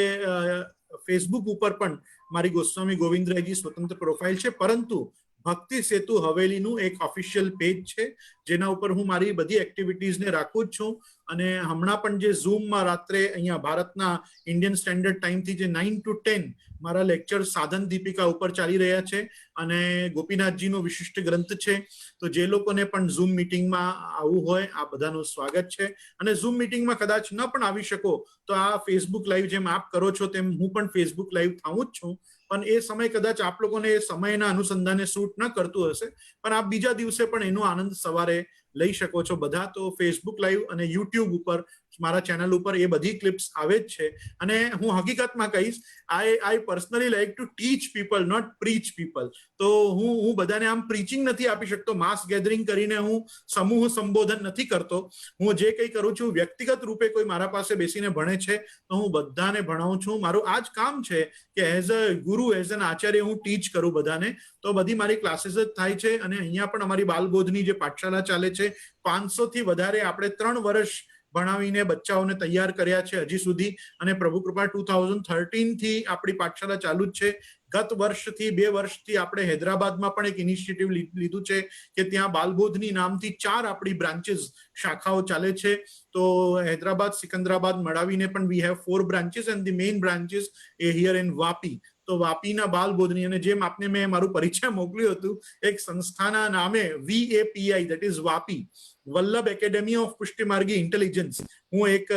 ફેસબુક ઉપર પણ મારી ગોસ્વામી ગોવિંદરાયજી સ્વતંત્ર પ્રોફાઇલ છે, પરંતુ ભક્તિ સેતુ હવેલીનું એક ઓફિશિયલ પેજ છે જેના ઉપર હું મારી બધી એક્ટિવિટીઝને રાખું જ છું. અને હમણાં પણ જે ઝૂમમાં રાત્રે અહીંયા ભારતના ઇન્ડિયન સ્ટેન્ડર્ડ ટાઈમથી જે 9 to 10 મારા લેક્ચર સાધન દીપિકા ઉપર ચાલી રહ્યા છે અને ગોપીનાથજીનો વિશિષ્ટ ગ્રંથ છે. તો જે લોકોને પણ ઝૂમ મિટિંગમાં આવવું હોય આ બધાનું સ્વાગત છે. અને ઝૂમ મિટિંગમાં કદાચ ન પણ આવી શકો તો આ ફેસબુક લાઈવ જેમ આપ કરો છો તેમ હું પણ ફેસબુક લાઈવ થાઉં જ છું, પણ એ સમય કદાચ આપ લોકોને એ સમયના અનુસંધાને શૂટ ન કરતું હશે, પણ આપ બીજા દિવસે પણ એનો આનંદ સવારે લઈ શકો છો બધા. તો ફેસબુક લાઈવ અને યુટ્યુબ ઉપર મારા ચેનલ ઉપર એ બધી ક્લિપ્સ આવે જ છે. અને હું હકીકતમાં કહીશ, I personally like to teach people, not preach people. તો હું બધાને આમ પ્રીચિંગ નથી આપી શકતો, માસ ગેધરિંગ કરીને હું સમૂહ સંબોધન નથી કરતો. હું જે કંઈ કરું છું વ્યક્તિગત રૂપે કોઈ મારા પાસે બેસીને ભણે છે તો હું બધાને ભણાવું છું. મારું આ જ કામ છે કે એઝ અ ગુરુ, એઝ એન આચાર્ય હું ટીચ કરું બધાને. તો બધી મારી ક્લાસીસ જ થાય છે. અને અહીંયા પણ અમારી બાલબોધની જે પાઠશાળા ચાલે છે, 500 થી વધારે આપણે 3 વર્ષ ભણાવીને બચ્ચાઓને તૈયાર કર્યા છે હજી સુધી. અને પ્રભુ કૃપા 2013 થી આપણી પાઠશાળા ચાલુ જ છે. ગત વર્ષથી 2 વર્ષથી આપણે હૈદરાબાદમાં પણ એક ઇનિશિયેટિવ લીધું છે કે ત્યાં બાલબોધની નામથી 4 આપણી બ્રાન્ચીસ શાખાઓ ચાલે છે. તો હૈદરાબાદ, સિકંદરાબાદ મળાવીને પણ we have 4 branches and the main branches A here in Vapi. તો વાપીના બાલબોધની, અને જેમ આપને મેં મારું પરિચય મોકલ્યું હતું, એક સંસ્થાના નામે VAPI, that is Vapi, Vallabh academy of પુષ્ટિ માર્ગી ઇન્ટેલિજન્સ, હું એક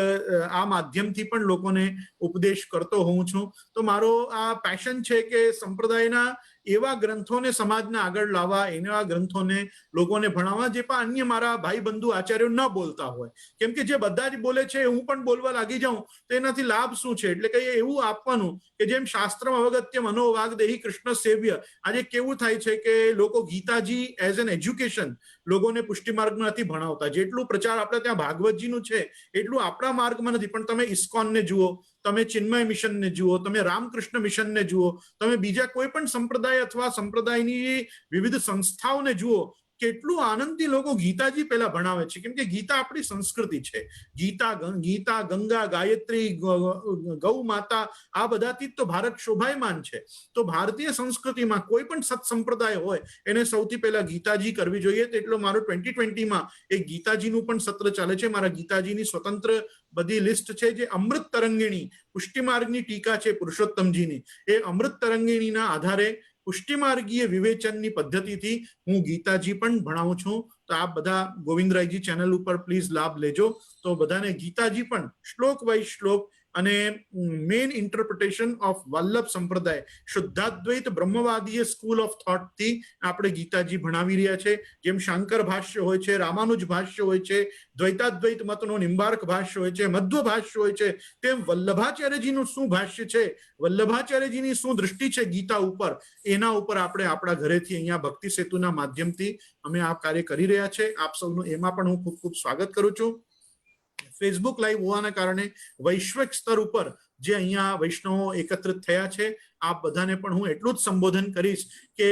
આ માધ્યમથી પણ લોકોને ઉપદેશ કરતો હોઉં છું. તો મારો આ પેશન છે કે સંપ્રદાયના એવા ગ્રંથોને સમાજના આગળ લાવવા, એવા ગ્રંથોને લોકોને ભણાવવા જે પણ અન્ય મારા ભાઈ બંધુ આચાર્યો ન બોલતા હોય. કેમ કે જે બધા જ બોલે છે હું પણ બોલવા લાગી જાઉં તો એનાથી લાભ શું છે? એટલે કે એવું આપવાનું કે જેમ શાસ્ત્રમાં અવગત્ય મનોવાગ દેહી કૃષ્ણ સેવ્ય. આજે કેવું થાય છે કે લોકો ગીતાજી એઝ એન એજ્યુકેશન લોકોને પુષ્ટિ માર્ગમાં નથી ભણાવતા. જેટલું પ્રચાર આપણે ત્યાં ભાગવતજીનું છે એટલું આપણા માર્ગમાં નથી. પણ તમે ઇસ્કોનને જુઓ, તમે ચિન્મય મિશનને જુઓ, તમે રામકૃષ્ણ મિશનને જુઓ, તમે બીજા કોઈ પણ સંપ્રદાય અથવા સંપ્રદાયની વિવિધ સંસ્થાઓને જુઓ, કેટલું આનંદથી લોકો ગીતાજી પહેલા ભણાવે છે. કેમ કે ગીતા આપણી સંસ્કૃતિ છે. ગીતા, ગંગા, ગાયત્રી, ગૌ માતા, આ બધાથી તો ભારત શોભાયમાન છે. તો ભારતીય સંસ્કૃતિમાં કોઈ પણ સત્સંપ્રદાય હોય એને સૌથી પહેલા ગીતાજી કરવી જોઈએ. તો એટલો મારો 2020માં એક ગીતાજીનું પણ સત્ર ચાલે છે. મારા ગીતાજીની સ્વતંત્ર બધી લિસ્ટ છે, જે અમૃત તરંગિણી પુષ્ટિ માર્ગની ટીકા છે પુરુષોત્તમજીની. એ અમૃત તરંગિણીના આધારે પુષ્ટિમાર્ગીય વિવેચનની પદ્ધતિથી હું ગીતાજી પણ ભણાવું છું. તો આપ બધા ગોવિંદરાયજી ચેનલ ઉપર પ્લીઝ લાભ લેજો. તો બધાને ગીતાજી પણ શ્લોક વાઇઝ શ્લોક અને મેઇન ઇન્ટરપ્રિટેશન ઓફ વલ્લભ સંપ્રદાય શુદ્ધાદ્વૈત બ્રહ્મવાદીય સ્કૂલ ઓફ થોટ થી આપણે ગીતાજી ભણાવી રહ્યા છે. જેમ શાંકર ભાષ્ય હોય છે, રામાનુજ ભાષ્ય હોય છે, દ્વૈતાદ્વૈત મતનો નિંબાર્ક ભાષ્ય હોય છે, મધ્વ ભાષ્ય હોય છે, તેમ વલ્લભાચાર્યજીનું શું ભાષ્ય છે, વલ્લભાચાર્યજીની શું દૃષ્ટિ છે ગીતા ઉપર, એના ઉપર આપણે આપણા ઘરેથી અહીંયા ભક્તિ સેતુના માધ્યમથી અમે આ કાર્ય કરી રહ્યા છે. આપ સૌનું એમાં પણ હું ખૂબ ખૂબ સ્વાગત કરું છું. ફેસબુક લાઈવ હોવાના કારણે વૈશ્વિક સ્તર ઉપર જે અહીંયા વૈષ્ણવો એકત્રિત થયા છે, આપ બધાને પણ હું એટલું જ સંબોધન કરીશ કે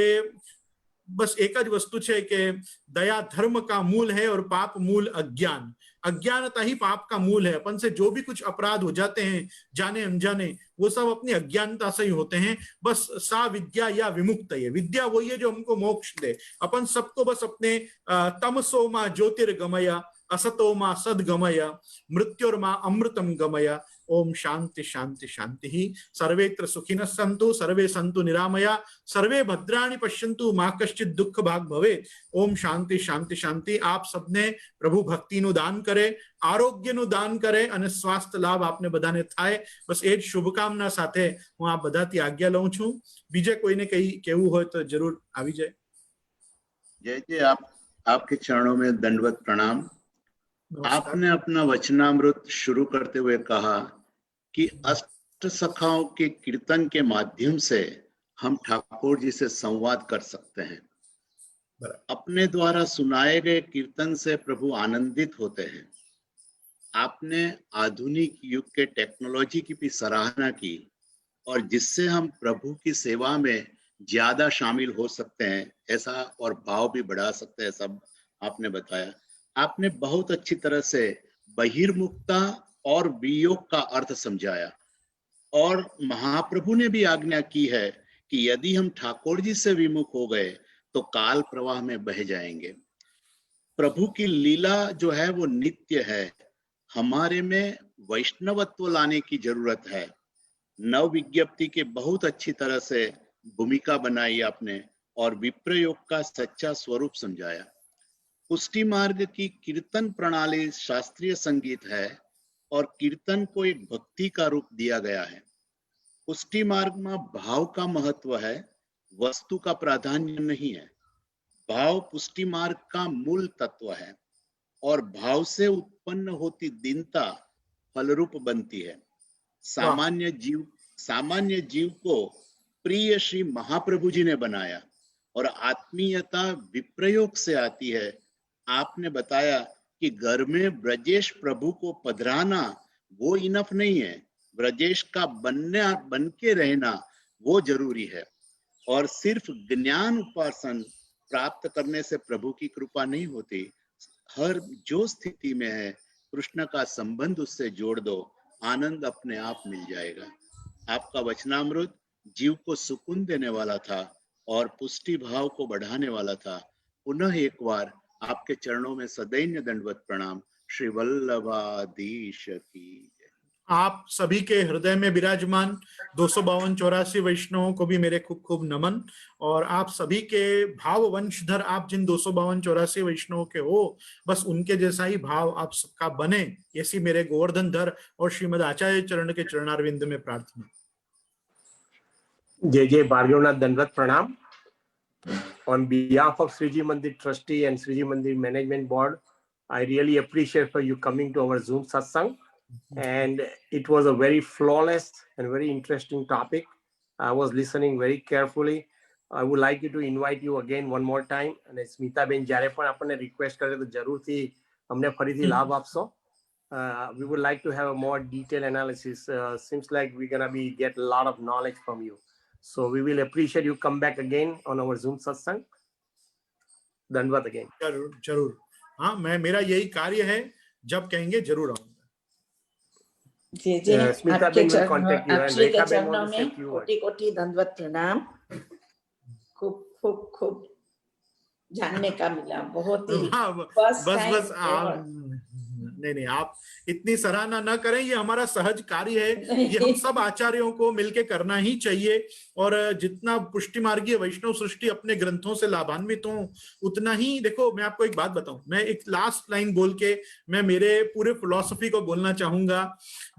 बस एक જ वस्तु છે કે दया धर्म का मूल है और पाप मूल अज्ञान. अज्ञानता ही पाप का मूल है. अपन से जो भी कुछ अपराध हो जाते हैं जाने अनजाने, वो सब अपनी अज्ञानता से ही होते हैं. बस सा विद्या या विमुक्त है. विद्या वही है जो हमको मोक्ष दे. अपन सबको बस अपने तमसो मा ज्योतिर्गमया, असतो मा सद्गमया, मृत्योर्मा अमृतम गमया. ओम शांति शांति शांति ही. सर्वेत्र सुखिनः सन्तु, सर्वे सन्तु निरामया, सर्वे भद्राणि पश्यन्तु, मा कश्चित् दुःख भाग भवे. ओम शांति शांति शांति. आप सबने प्रभु भक्तिનું દાન કરે, આરોગ્યનું દાન કરે અને સ્વાસ્થ્ય લાભ આપને બધાને થાય. બસ એ જ શુભકામના સાથે હું આ બધાથી આજ્ઞા લઉં છું. બીજે કોઈને કઈ કહેવું હોય તો જરૂર આવી જાય. जय जय. आपके चरणों में दंडवत प्रणाम. आपने अपना वचनामृत शुरू करते हुए कहा कि अष्ट सखाओं के कीर्तन के माध्यम से हम ठाकुर जी से संवाद कर सकते हैं. अपने द्वारा सुनाए गए कीर्तन से प्रभु आनंदित होते हैं. आपने आधुनिक युग के टेक्नोलॉजी की भी सराहना की और जिससे हम प्रभु की सेवा में ज्यादा शामिल हो सकते हैं ऐसा और भाव भी बढ़ा सकते हैं, सब आपने बताया. आपने बहुत अच्छी तरह से बहिर्मुखता और वियोग का अर्थ समझाया और महाप्रभु ने भी आज्ञा की है कि यदि हम ठाकुर जी से विमुख हो गए तो काल प्रवाह में बह जाएंगे. प्रभु की लीला जो है वो नित्य है. हमारे में वैष्णवत्व लाने की जरूरत है. नव विज्ञप्ति के बहुत अच्छी तरह से भूमिका बनाई आपने और विप्रयोग का सच्चा स्वरूप समझाया. पुष्टि मार्ग की कीर्तन प्रणाली शास्त्रीय संगीत है और कीर्तन को एक भक्ति का रूप दिया गया है. पुष्टि मार्ग में भाव का महत्व है, वस्तु का प्राधान्य नहीं है. भाव पुष्टि मार्ग का मूल तत्व है और भाव से उत्पन्न होती दीनता फलरूप बनती है. सामान्य जीव को प्रिय श्री महाप्रभु जी ने बनाया और आत्मीयता विप्रयोग से आती है. आपने बताया कि घर में ब्रजेश प्रभु को पधराना वो इनफ नहीं है, ब्रजेश का बन के रहना वो जरूरी है. और सिर्फ ज्ञान उपासन प्राप्त करने से प्रभु की कृपा नहीं होती. हर जो स्थिति में है कृष्ण का संबंध उससे जोड़ दो, आनंद अपने आप मिल जाएगा। आपका वचनामृत जीव को सुकून देने वाला था और पुष्टि भाव को बढ़ाने वाला था। पुनः एक बार आपके चरणों में सदैन्य दंडवत प्रणाम। श्री वल्लभाधीश की। आप सभी के हृदय में विराजमान 252-84 वैष्णवों को भी मेरे खूब खूब नमन। और आप सभी के भाव वंशधर, आप जिन 252-84 वैष्णवों के हो, बस उनके जैसा ही भाव आप सबका बने, ऐसी मेरे गोवर्धन धर और श्रीमद आचार्य चरण के चरणारविंद में प्रार्थना। जय जय भार्गवनाथ दंडवत प्रणाम। On behalf of Sriji Mandir Trustee and Sriji Mandir Management Board, I really appreciate for you coming to our Zoom satsang. And it was a very flawless and very interesting topic. I was listening very carefully. I would like you to invite you again one more time. And Smita Ben જ્યારે પણ આપણને request કરે તો જરૂરથી અમને ફરીથી લાભ આપશો. We would like to have a more detailed analysis. Seems like we're gonna be get a lot of knowledge from you. So we will appreciate you come back again on our Zoom satsang. धन्यवाद again. जरूर जरूर, हाँ, मेरा यही कार्य है, जब कहेंगे जरूर आऊंगा। जी जी, स्मिता आपके Ben will contact you and आपके रेखा बेन चरणों want to say में few words. कोटि कोटि दंडवत प्रणाम। खूब खूब खूब जानने का मिला, बहुत ही बस बस आप नहीं, आप इतनी सराहना न करें, ये हमारा सहज कार्य है, ये हम सब आचार्यों को मिलके करना ही चाहिए। और जितना पुष्टि मार्गीय वैष्णव सृष्टि अपने ग्रंथों से लाभान्वित हो, उतना ही, देखो मैं आपको एक बात बताऊं, मैं एक लास्ट लाइन बोल के मैं मेरे पूरे फिलॉसफी को बोलना चाहूंगा।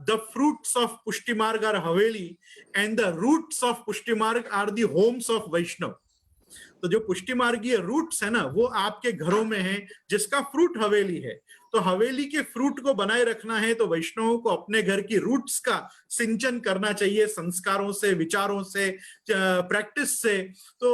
The fruits of Pushti Marg are Haveli and the roots of Pushti Marg are the homes of वैष्णव। तो जो पुष्टि मार्गीय रूट्स है ना, वो आपके घरों में है, जिसका फ्रूट हवेली है। तो हवेली के फ्रूट को बनाए रखना है तो वैष्णवों को अपने घर की रूट्स का सिंचन करना चाहिए, संस्कारों से, विचारों से, प्रैक्टिस से। तो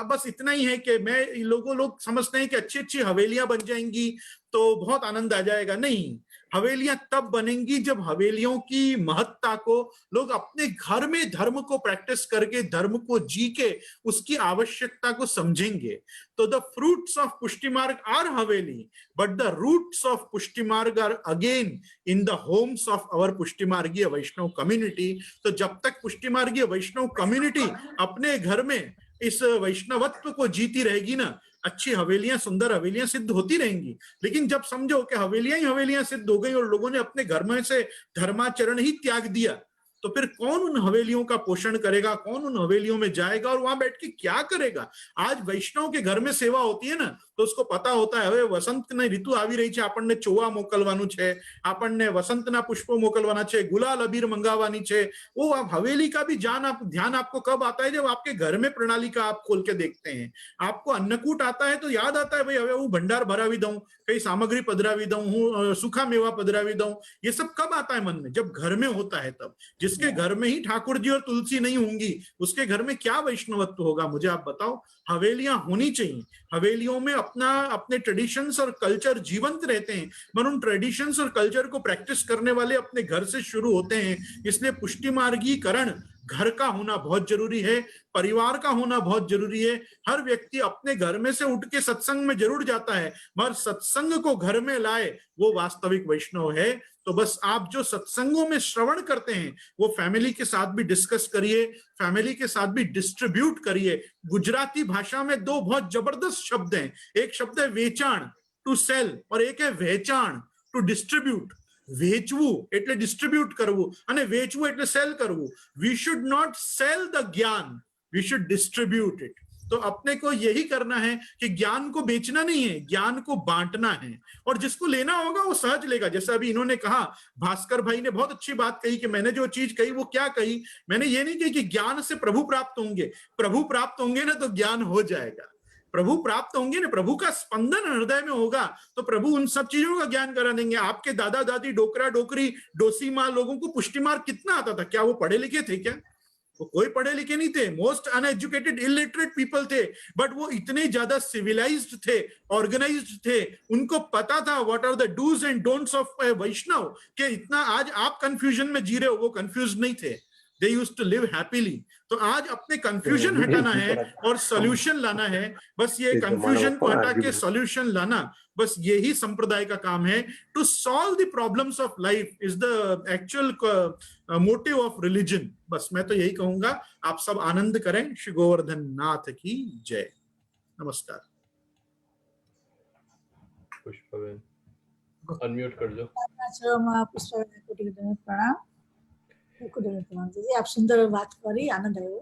बस इतना ही है कि मैं लोग समझते हैं कि अच्छी अच्छी हवेलियां बन जाएंगी तो बहुत आनंद आ जाएगा। नहीं, हवेलियां तब बनेंगी जब हवेलियों की महत्ता को लोग अपने घर में धर्म को प्रैक्टिस करके, धर्म को जी के उसकी आवश्यकता को समझेंगे। तो the fruits of Pushti Marg are Haveli, but the roots of Pushti Marg are again in the homes of our Pushti मार्गीय वैष्णव कम्युनिटी। तो जब तक पुष्टि मार्गीय वैष्णव कम्युनिटी अपने घर में इस वैष्णवत्व को जीती रहेगी ना, अच्छी हवेलियां, सुंदर हवेलियां सिद्ध होती रहेंगी। लेकिन जब समझो कि हवेलियां ही हवेलियां सिद्ध हो गई और लोगों ने अपने घर में से धर्माचरण ही त्याग दिया, तो फिर कौन उन हवेलियों का पोषण करेगा, कौन उन हवेलियों में जाएगा और वहां बैठ के क्या करेगा। आज वैष्णव के घर में सेवा होती है ना, तो उसको पता होता है, હવે વસંતની ઋતુ આવી રહી છે, આપણને ચોવા મોકલવાનું છે, આપણને વસંતના પુષ્પો મોકલવાના છે, ગુલાલ અબીર મંગાવવાની છે। वो आप हवेली का भी ध्यान आपको कब आता है, जब आपके घर में प्रणाली का आप खोल के देखते हैं। आपको अन्नकूट आता है तो याद आता है, भाई હવે હું ભંડાર ભરાવી દઉં, कई सामग्री पधरावी दूं, हूँ सूखा मेवा पधरावी दूं। ये सब कब आता है मन में, जब घर में होता है तब। जिसके घर में ही ठाकुर जी और तुलसी नहीं होंगी, उसके घर में क्या वैष्णवत्व होगा, मुझे आप बताओ। हवेलियां होनी चाहिए, हवेलियों में अपने ट्रेडिशंस और कल्चर जीवंत रहते हैं, पर उन ट्रेडिशंस और कल्चर को प्रैक्टिस करने वाले अपने घर से शुरू होते हैं। इसलिए पुष्टि मार्गीकरण घर का होना बहुत जरूरी है, परिवार का होना बहुत जरूरी है। हर व्यक्ति अपने घर में से उठ के सत्संग में जरूर जाता है, मगर सत्संग को घर में लाए वो वास्तविक वैष्णव है। तो बस आप जो सत्संगों में श्रवण करते हैं वो फैमिली के साथ भी डिस्कस करिए, फैमिली के साथ भी डिस्ट्रीब्यूट करिए। गुजराती भाषा में दो बहुत जबरदस्त शब्द हैं, एक शब्द है वेचाण, टू सेल, और एक है वહેંચાણ, टू डिस्ट्रीब्यूट। વેચવું એટલે ડિસ્ટ્રીબ્યુટ કરવું અને વેચવું એટલે સેલ કરવું। We should not sell the જ્ઞાન, वी शुड डिस्ट्रीब्यूट इट। तो अपने को यही करना है कि ज्ञान को बेचना नहीं है, ज्ञान को बांटना है, और जिसको लेना होगा वो सहज लेगा। जैसे अभी इन्होंने कहा, भास्कर भाई ने बहुत अच्छी बात कही कि मैंने जो चीज कही वो क्या कही, मैंने ये नहीं कही कि ज्ञान से प्रभु प्राप्त होंगे। प्रभु प्राप्त होंगे ना तो ज्ञान हो जाएगा, प्रभु प्राप्त होंगे ना, प्रभु का स्पंदन हृदय में होगा तो प्रभु उन सब चीजों का ज्ञान करा देंगे। आपके दादा दादी, डोकरा डोकरी, डोसी माँ लोगों को पुष्टि मार्ग कितना आता था? क्या वो पढ़े लिखे थे? क्या वो कोई पढ़े लिखे नहीं थे, मोस्ट अनएजुकेटेड इलिटरेट पीपल थे, बट वो इतने ज्यादा सिविलाइज्ड थे, ऑर्गेनाइज्ड थे। उनको पता था what are the do's and don'ts of Vaishnav, कि इतना आज आप कंफ्यूजन में जी रहे हो वो कंफ्यूज नहीं थे। they used to live happily. तो आज अपने कंफ्यूजन हटाना है और सॉल्यूशन लाना है, बस ये कंफ्यूजन को हटा के सॉल्यूशन लाना, बस यही संप्रदाय का काम है. To solve the problems of life is the actual motive of religion. बस मैं तो यही कहूंगा, आप सब आनंद करें. श्री गोवर्धन नाथ की जय. नमस्कार. पुष्पबेन अनम्यूट कर दो. प्रणाम. आप सुंदर बात करी, आनंद आयो.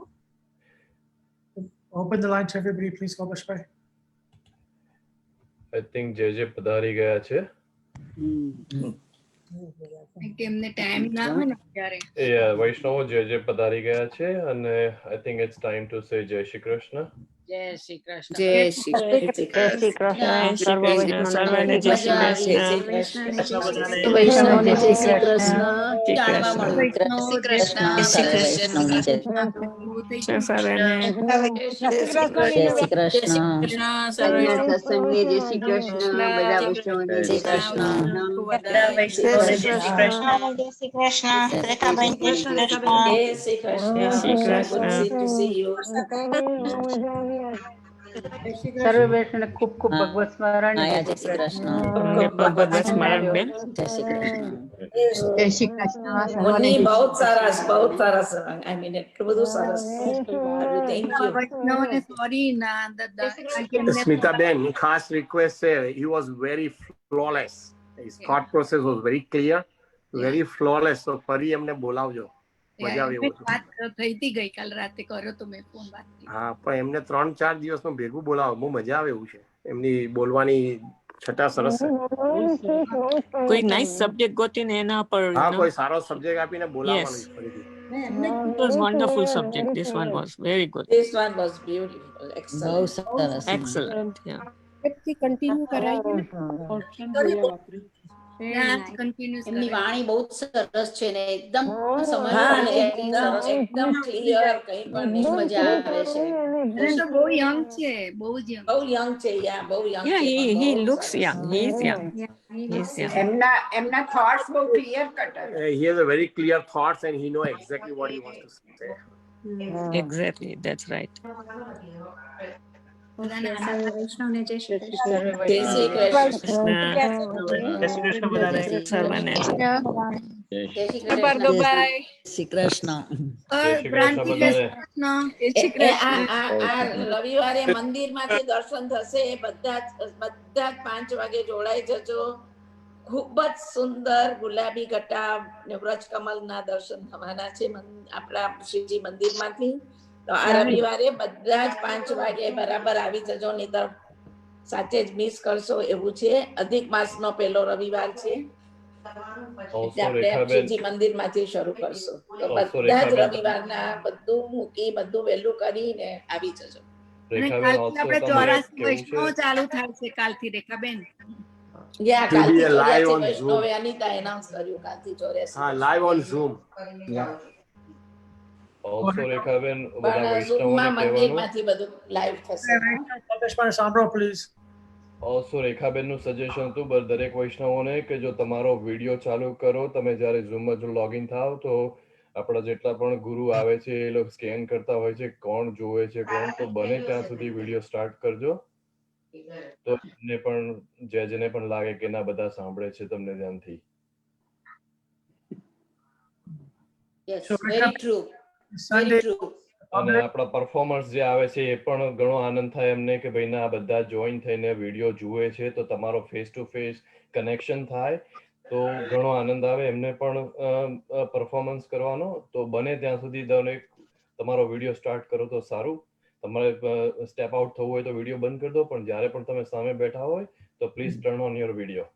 Open the line to everybody, please, Gopashbhai. I think જે પધારી ગયા છે. એમને ટાઈમ ના હોય ને ત્યારે. વૈષ્ણવો જે પધારી ગયા છે, અને I think it's time to say જય શ્રી કૃષ્ણ. જય શ્રી કૃષ્ણ. જય શ્રી કૃષ્ણ. સર્વ વૈષ્ણવને જય શ્રી કૃષ્ણ. વૈષ્ણવને જય શ્રી કૃષ્ણ. જાણવા મળ્યું. જય શ્રી કૃષ્ણ. જય શ્રી કૃષ્ણ. જય શ્રી કૃષ્ણ. સત્સંગે જય શ્રી કૃષ્ણ. બધા વૈષ્ણવને જય શ્રી કૃષ્ણ. રેખાબેન જય શ્રી કૃષ્ણ. જય શ્રી કૃષ્ણ. જય શ્રી કૃષ્ણ. સર્વ વૈષ્ણવને ખૂબ ખૂબ ભગવત સ્મરણ. જય શ્રી કૃષ્ણ. ભગવત સ્મરણ બેન. જય શ્રી કૃષ્ણ. જય શ્રી કૃષ્ણ. મુન્ની બહુ સરસ, બહુ સરસ. આઈ મીન એટલું બધું સરસ. Thank you. વૈષ્ણવને સોરી ના દાદા. સ્મિતાબેન, ખાસ રિક્વેસ્ટ છે. He was very flawless. His thought process was very clear, very flawless. So ફરી એમને બોલાવજો. મજા આવે એવું. વાત થઈ હતી ગઈકાલ રાતે, કર્યો તો મેં ફોન. વાત હા, પણ એમને 3-4 દિવસમાં ભેગું બોલાવો, બહુ મજા આવે એવું છે. એમની બોલવાની છટા સરસ છે. કોઈ નાઇસ સબ્જેક્ટ ગોતીને એના પર. હા, કોઈ સારો સબ્જેક્ટ આપીને બોલાવવાનું ફરીથી. It was wonderful subject. This one was very good. This one was beautiful. Excellent. Excellent. Yeah. Continue કરાવીએ. એમની વાણી બહુ સરસ છે ને, એકદમ સમજવાની, એકદમ ક્લિયર, કઈ પણ નહીં, મજા આવે છે. બહુ યંગ છે, બહુ જ યંગ. બહુ યંગ છે. બહુ young. Yeah, he looks young. He is young. He is young. એમના થોટ્સ બહુ clear cut. He has a very clear thoughts and he know exactly what he wants to say. Exactly. That's right. વૈષ્ણવને જય શ્રી કૃષ્ણ. જય શ્રી કૃષ્ણ. જય શ્રી કૃષ્ણ બધાને. સર્વને જય શ્રી કૃષ્ણ. ભાર્ગવભાઈ. શ્રી કૃષ્ણ. આ રવિવારે મંદિરમાંથી દર્શન થશે. બધા જ 5 વાગે જોડાઈ જજો. ખૂબ જ સુંદર ગુલાબી ઘટા ને વ્રજકમલના દર્શન થવાના છે આપણા શિવજી મંદિરમાંથી. તો આ રવિવારે બધા જ 5 વાગે બરાબર આવી જજો, નહીં તો સાચે જ મિસ કરશો એવું છે. અધિક માસનો પહેલો રવિવાર છે, આપણે શિવજી મંદિરમાંથી શરૂ કરશું. તો બધા જ રવિવારના બધું મૂકી, બધું વહેલું કરીને આવી જજો. આપણે 84 વૈષ્ણવ ચાલુ થાય છે કાલથી. રેખાબેન, કાલથી વૈષ્ણવે અનિતા એનાઉન્સ કર્યું, કાલથી 84. હા, live on zoom. Also Rekhaben, બધા વૈષ્ણવોને મંદિરમાંથી બધું લાઈવ થશે. સાંભળો પ્લીઝ. Also રેખાબેન નું સજેશન હતું દરેક વૈષ્ણવોને કે જો તમારો વિડીયો ચાલુ કરો, તમે જ્યારે ઝૂમમાં જો લોગિન થાવ તો આપણા જેટલા પણ ગુરુ આવે છે એ લોકો સ્કેન કરતા હોય છે કોણ જોવે છે કોણ, તો બને ત્યાં સુધી વિડીયો સ્ટાર્ટ કરજો. તો એને પણ જેને પણ લાગે કે ના બધા સાંભળે છે તમને ધ્યાનથી. Yes, very true. Very true. અને આપણા પરફોર્મર્સ જે આવે છે એ પણ ઘણો આનંદ થાય એમને કે ભાઈ ના બધા જોઈન થઈને વિડીયો જુએ છે, તો તમારો ફેસ ટુ ફેસ કનેક્શન થાય તો ઘણો આનંદ આવે એમને પણ પરફોર્મન્સ કરવાનો. તો બને ત્યાં સુધી દરેક તમારો વિડીયો સ્ટાર્ટ કરો તો સારું. તમારે સ્ટેપ આઉટ થવું હોય તો વિડીયો બંધ કરી દો, પણ જ્યારે પણ તમે સામે બેઠા હોય તો please turn on your video.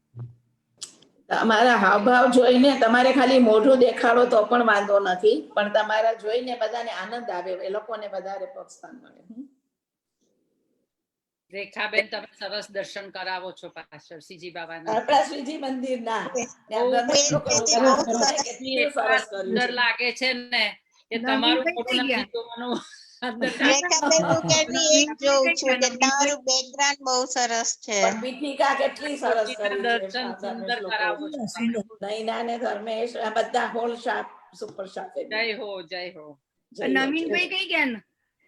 તમારા હાવભાવ જોઈને તમારે ખાલી મોઢું દેખાડો તો પણ વાંધો નથી, પણ તમારા જોઈને બધાને આનંદ આવે, એ લોકોને વધારે પ્રોત્સાહન મળે. રેખાબેન, તમે સરસ દર્શન કરાવો છો પાછળ શ્રીજી બાબાના. આપણા શ્રીજી મંદિરના સુંદર લાગે છે ને કે તમારું ફોટો નથી જોવાનું. પીઠિકા કેટલી સરસ કરી છે. દર્શન સુંદર કરાવો છો. નૈના ને ધર્મેશ બધા હોલ સુપર સાથે જય હો જય હો. નવીનભાઈ કઈ ગયા ને?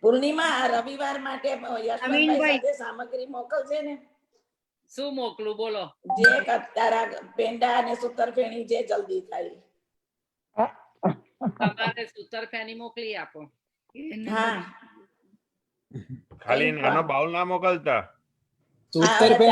પૂર્ણિમા આ રવિવાર માટે યશવંતભાઈ નવીનભાઈ. સાથે સામગ્રી મોકલજે ને, શું મોકલું બોલો? જે તારા પેંડા અને સૂતરફેણી જે જલ્દી થાય. તમારે સૂતરફેની મોકલી આપો. હા ખાલી નાનો બાઉલ ના મોકલતા. સૂતરફેણી